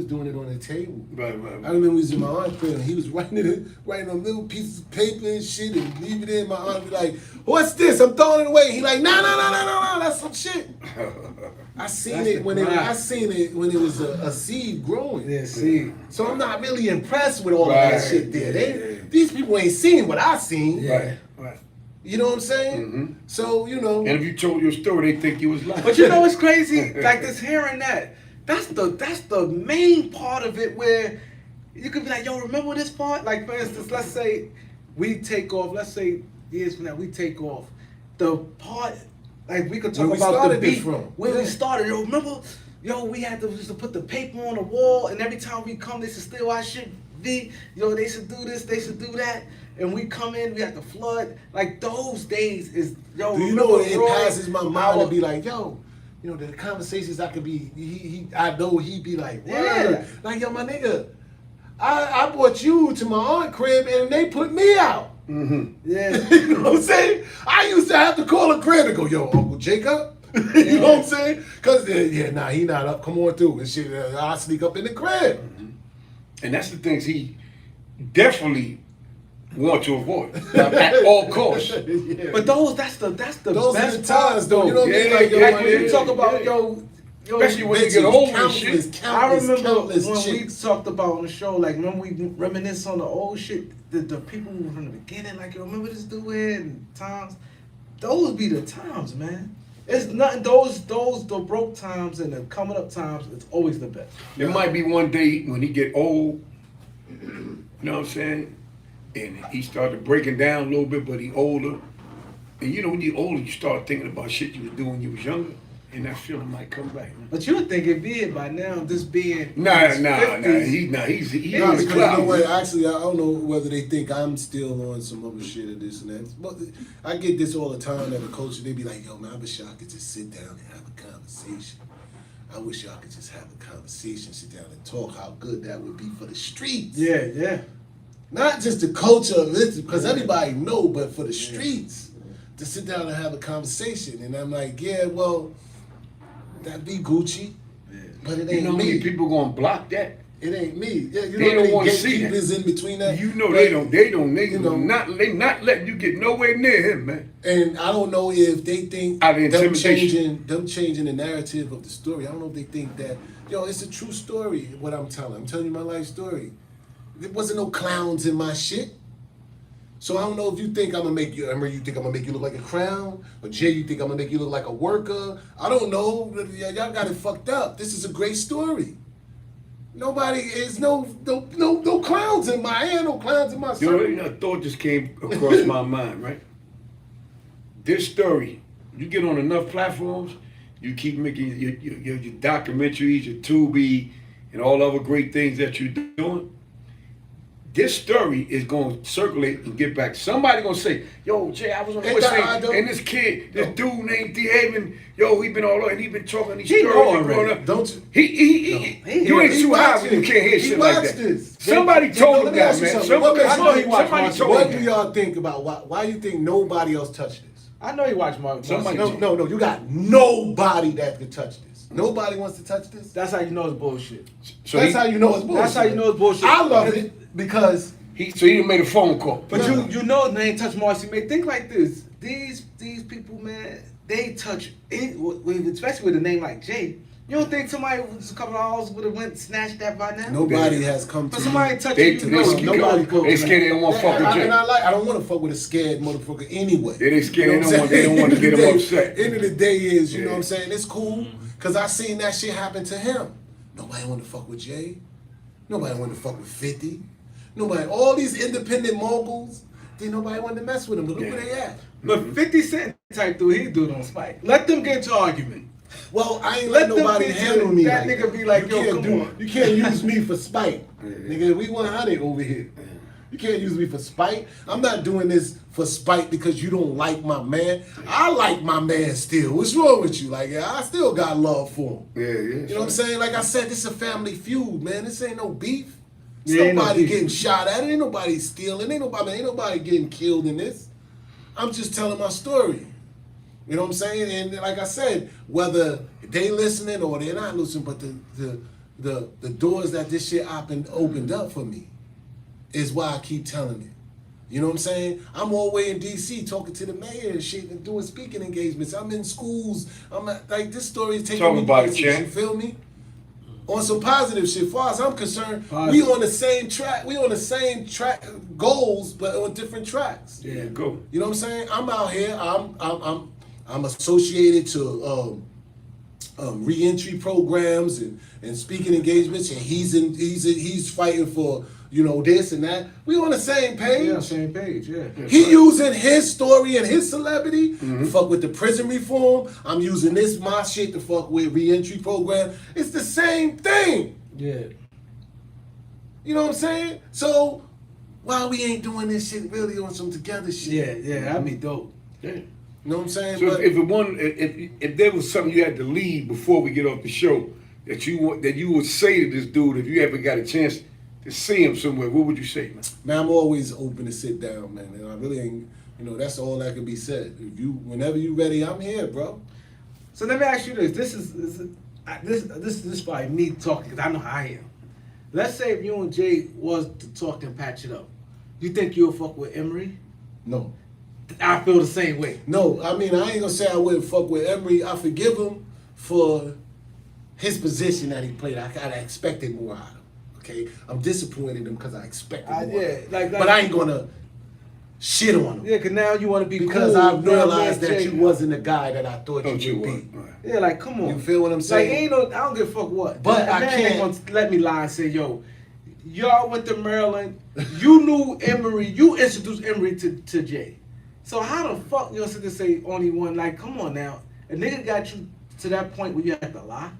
doing it on the table. Right. I remember we was in my aunt's crib and he was writing on little pieces of paper and shit and leave it in. My aunt be like, what's this? I'm throwing it away. He like, no, that's some shit. I seen it when it was a seed growing. Yeah, seed. So I'm not really impressed with all of that shit there. These people ain't seen what I seen. Yeah. Right. You know what I'm saying? Mm-hmm. So, And if you told your story, they think you was lying. But you know what's crazy? Like this hearing that. That's the main part of it where You could be like, yo, remember this part? Like, for instance, let's say we take off, let's say years from now, we take off. The part, like, we could talk Where we about the started this beat. from. Where Yeah. we started, yo, remember? Yo, we had to used to put the paper on the wall, and every time we come, they should steal our shit. Yo, they should do this, they should do that. And we come in, we have to flood. Like, those days is, yo, Do you know remember it Roy, passes my mind our- to be like, yo, you know, the conversations I could be, I know he'd be like, what? Yeah. Like, yo, my nigga, I brought you to my aunt crib and they put me out. Yeah. You know what I'm saying? I used to have to call a crib and go, yo, Uncle Jacob. You know what I'm saying? Because, he not up, come on through. And shit, I'll sneak up in the crib. And that's the things he definitely want to avoid at all costs. Yeah. But that's the best Those are the times, though. You know what I mean? Yeah, Like, yo, yeah, Like when you talk about yo, Especially when you bitches, get old and countless, shit. I remember countless when chicks. we talked about on the show, like when we reminisce on the old shit, the people from the beginning, like, yo, remember this dude here and times? Those be the times, man. It's nothing. The broke times and the coming up times. It's always the best. There might be one day when he get old, you know what I'm saying? And he started breaking down a little bit, but he older. And you know, when you're older, you start thinking about shit you was doing when you was younger. And that feeling might come back. Man. But you would think it'd be it by now. This being Nah. his He's nah. he's No, in the because you know cloud. what? Actually, I don't know whether they think I'm still on some other shit or this and that. But I get this all the time at a culture. They be like, yo, man, I wish y'all could just sit down and have a conversation. I wish y'all could just have a conversation, sit down and talk how good that would be for the streets. Yeah. Not just the culture of this, because everybody know, but for the streets. To sit down and have a conversation. And I'm like, yeah, well, that'd be Gucci. But it You ain't know how many me. people gonna block that? It ain't me. Yeah, you They know don't how wanna many see that. gatekeepers in between that. You know But- they not letting you get nowhere near him, man. And I don't know if they think Out of intimidation. them changing the narrative of the story. I don't know if they think that, yo, it's a true story, what I'm telling. I'm telling you my life story. There wasn't no clowns in my shit. So I don't know if you think I'm gonna make you, Emory, you think I'm gonna make you look like a clown? Or Jay, you think I'm gonna make you look like a worker? I don't know. Y'all got it fucked up. This is a great story. Nobody is no clowns in my hand, no clowns in my You know, circle. a thought just came across my mind, right? This story, you get on enough platforms, you keep making your documentaries, your Tubi, and all other great things that you're doing. This story is going to circulate and get back. Somebody going to say, yo, Jay, I was on the Ain't West that End, right, and this kid, this dude named Dehaven, yo, he been all over, and he been talking these He stories. know and growing already. up. Don't you? You ain't too high when you can't hear shit like that. This. Somebody told him Let me that, ask you man. something. Somebody, I know he watched somebody Martin. told What him do that. y'all think about why you think nobody else touched this? I know you watch Mark. Somebody- No, you got nobody that could touch this. Nobody wants to touch this. That's how you know it's bullshit. So That's he, how you know it's bullshit. That's how you know it's bullshit. I love it because so he made a phone call. But No. you know they ain't touch Marcy May. Think like this. These people, man, they touch it, especially with a name like Jay. You don't think somebody with a couple of hours would have went and snatched that by now? nobody has come But to somebody me. touch They, you, they, you know, scared, nobody they scared they don't want to fuck with Jay. I don't want to fuck with a scared motherfucker anyway. Yeah, they scared, You know what I'm they don't want to saying? get him End of the upset. day- End of the day is, you know Yeah. what I'm saying? It's cool because I seen that shit happen to him. Nobody want to fuck with Jay. Nobody want to fuck with 50. Nobody. All these independent moguls. Didn't nobody want to mess with him. But look where they at. But 50 Cent type dude, he do it on Spike. Let them get into argument. Well, I ain't Let let them nobody bitches- handle me. that like nigga be like, you yo, can't come on. You can't use me for spite, nigga. We 100 over here. You can't use me for spite. I'm not doing this for spite because you don't like my man. I like my man still. What's wrong with you? Like, I still got love for him. Yeah. You know what I'm saying? Like I said, this is a family feud, man. This ain't no beef. It's Yeah, ain't no nobody beef. getting shot at. Ain't nobody stealing. Ain't nobody getting killed in this. I'm just telling my story. You know what I'm saying? And like I said, whether they listening or they're not listening, but the doors that this shit opened up for me is why I keep telling it. You know what I'm saying? I'm all the way in DC talking to the mayor and shit and doing speaking engagements. I'm in schools. I'm at, like, this story is taking Talk me about it, places, Chan. you feel me? On some positive shit. As far as I'm concerned, Positive. we on the same track. We on the same track goals, but on different tracks. Yeah, go. You know what I'm saying? I'm out here. I'm associated to re-entry programs and speaking engagements, and he's fighting for this and that. We on the same page. Yeah, same page. Yeah. He using his story and his celebrity to fuck with the prison reform. I'm using my shit to fuck with re-entry program. It's the same thing. Yeah. You know what I'm saying? So why we ain't doing this shit really on some together shit? Yeah, that'd be dope. Yeah. You know what I'm saying? So But if there was something you had to leave before we get off the show that you would say to this dude if you ever got a chance to see him somewhere, what would you say, man? I'm always open to sit down, man. And I really ain't, that's all that can be said. Whenever you ready, I'm here, bro. So let me ask you this. This is probably me talking because I know how I am. Let's say if you and Jay was to talk and patch it up, you think you'll fuck with Emory? No. I feel the same way. No, I mean, I ain't gonna say I wouldn't fuck with Emory. I forgive him for his position that he played. I expected more out of him. Okay, I'm disappointed in him because I expected more. Yeah, but I ain't gonna shit on him. Yeah, because now you want to be because cool. I realized that you wasn't the guy that I thought you would be. Right. Yeah, like come on. You feel what I'm saying? Like I don't give a fuck what. But I ain't gonna let me lie and say, yo, y'all went to Maryland. You knew Emory. You introduced Emory to Jay. So how the fuck you gonna sit there and say only one? Like, come on now. A nigga got you to that point where you have to lie.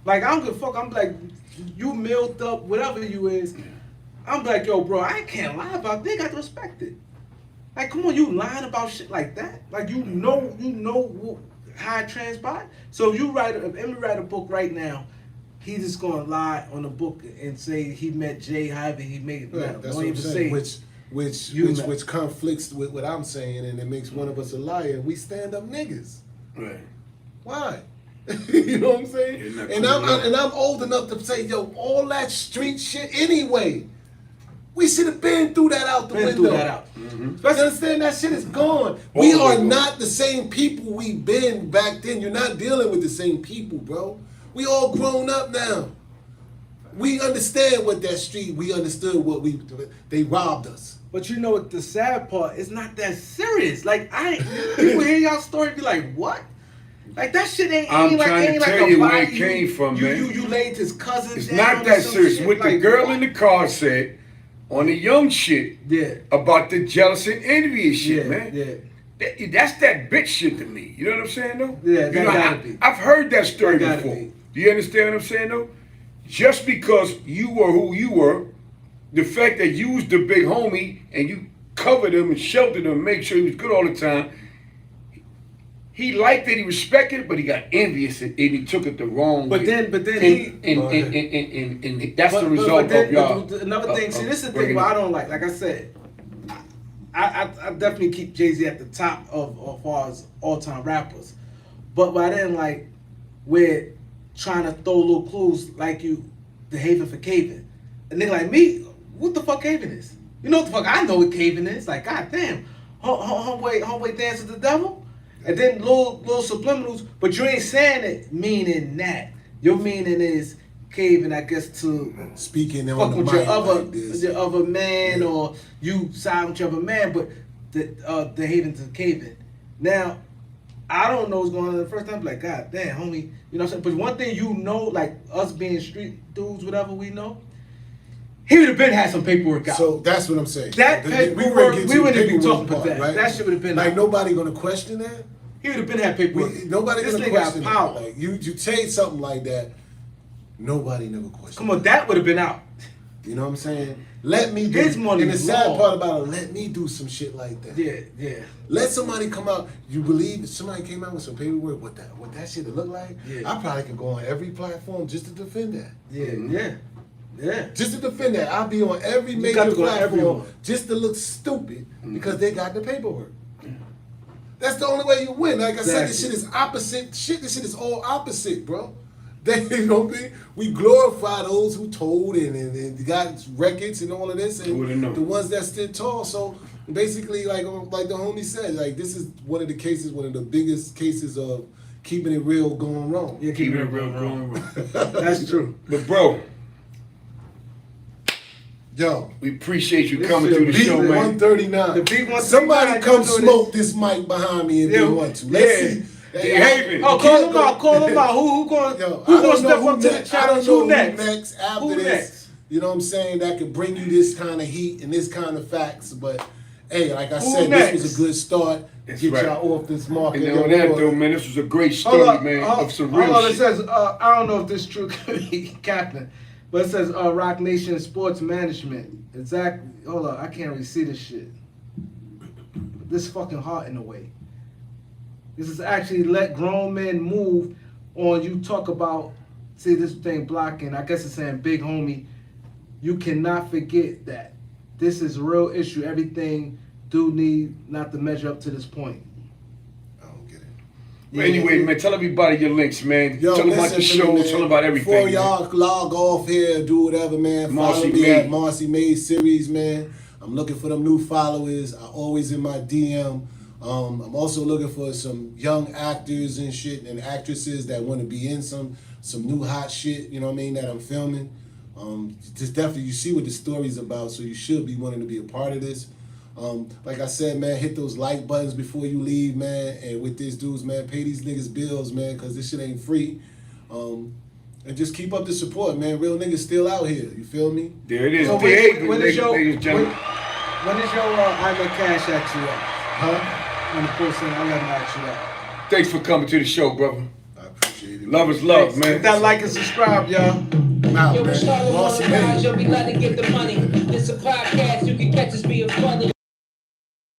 Like, I don't give a fuck. I'm like, you milled up, whatever you is. I'm like, yo, bro, I can't lie about it. They got to respect it. Like, come on, you lying about shit like that? Like, you know how it transpired? So if Emory write a book right now, he's just gonna lie on the book and say he met Jay, however he made it. Right, that's what I'm saying. Which conflicts with what I'm saying, and it makes one of us a liar. And we stand up niggas. Right. Why? You know what I'm saying? And I'm old enough to say, yo, all that street shit anyway. We should have been through that out the window. Threw that out. You understand? That shit is gone. We are not the same people we been back then. You're not dealing with the same people, bro. We all grown up now. We understand what that street. We understood what they robbed us. But you know what the sad part? It's not that serious. Like people hear y'all story be like, what? Like that shit ain't trying to tell you where it came from, man. You laid his cousin. It's not that serious. What the girl in the car said on the young shit about the jealous and envious shit, man. Yeah. That's that bitch shit to me. You know what I'm saying, though? Yeah, that gotta be. I've heard that story before. Do you understand what I'm saying, though? Just because you were who you were, the fact that you was the big homie and you covered him and sheltered him and made sure he was good all the time, he liked it, he respected it, but he got envious and he took it the wrong way. But then that's the result of y'all. Another thing, see, this is the thing what I don't like. Like I said, I definitely keep Jay-Z at the top of far as all-time rappers. But what I didn't like, we're trying to throw little clues like Dehaven for caving. A nigga like me, what the fuck caving is? You know what the fuck I know what caving is? Like, goddamn, homeboy dance with the devil? And then little subliminals, but you ain't saying it meaning that. Your meaning is caving, I guess, to speaking fuck on the with mic your other man, or you side with your other man, but the haven to caving. Now, I don't know what's going on the first time. Like, God damn, homie, you know what I'm saying? But one thing you know, like us being street dudes, whatever we know, he would have been had some paperwork out. So that's what I'm saying. That paperwork, we wouldn't be talking about that. Right? That shit would have been like out. Nobody gonna question that. He would have been had paperwork. Nobody this gonna nigga question got power. that. Like you say something like that, nobody never questioned. Come on, that would have been out. You know what I'm saying? Let me do. His money and the sad long. part about it, let me do some shit like that. Yeah. Let somebody come out. You believe if somebody came out with some paperwork, what that shit would look like? Yeah. I probably could go on every platform just to defend that. Yeah. Just to defend that, I'll be on every major platform just to look stupid because they got the paperwork. That's the only way you win. Like I said, this shit is opposite. This shit is all opposite, bro. You know what I mean? We glorify those who told and got records and all of this, and the ones that stood tall. So basically, like the homie said, like this is one of the biggest cases of keeping it real going wrong. Yeah, keeping it real going wrong. That's true. But bro, yo, we appreciate you coming through the show, man. 139. The big 139. Somebody come smoke this mic behind me if they want to. Let's see. Dehaven, Dehaven. Oh, call him out. Call him out. Who going? Yo, Who I going don't to know step who up to the next. I challenge? don't know Who next? next after Who this. next? You know what I'm saying? That could bring you this kind of heat and this kind of facts. But hey, like I Who said, next? this was a good start. That's Get right. y'all off this market. And on that though, man, this was a great story, man, of some real hold on, shit. it says, I don't know if this is true, Captain, but it says Rock Nation Sports Management. Exactly. Hold on, I can't really see this shit. This fucking hard in a way. This is actually let grown men move on. You talk about, see this thing blocking, I guess it's saying big homie. You cannot forget that this is a real issue. Everything do need not to measure up to this point. I don't get it. But anyway, man, tell everybody your links, man. Yo, tell them about the listen to show. me, Tell them about everything. Before man. y'all log off here, do whatever, man. Follow Marcy me May. at Marcy May Series, man. I'm looking for them new followers. I always in my DM. I'm also looking for some young actors and shit and actresses that want to be in some new hot shit, you know what I mean, that I'm filming. Just definitely, you see what the story's about, so you should be wanting to be a part of this. Like I said, man, hit those like buttons before you leave, man. And with this dudes, man, pay these niggas bills, man, because this shit ain't free. And just keep up the support, man. Real niggas still out here. You feel me? There it is. So Dehaven, when is ladies your and gentlemen. when is your I got cash at you at? Huh? When the post in, I got at you at. Thanks for coming to the show, brother. I appreciate it. Love is love, man. Hit that like and subscribe, y'all. I'm out, Yo, we man. started on Marcy the May. rise, yo, we let it get the money. This a podcast, you can catch us being funny.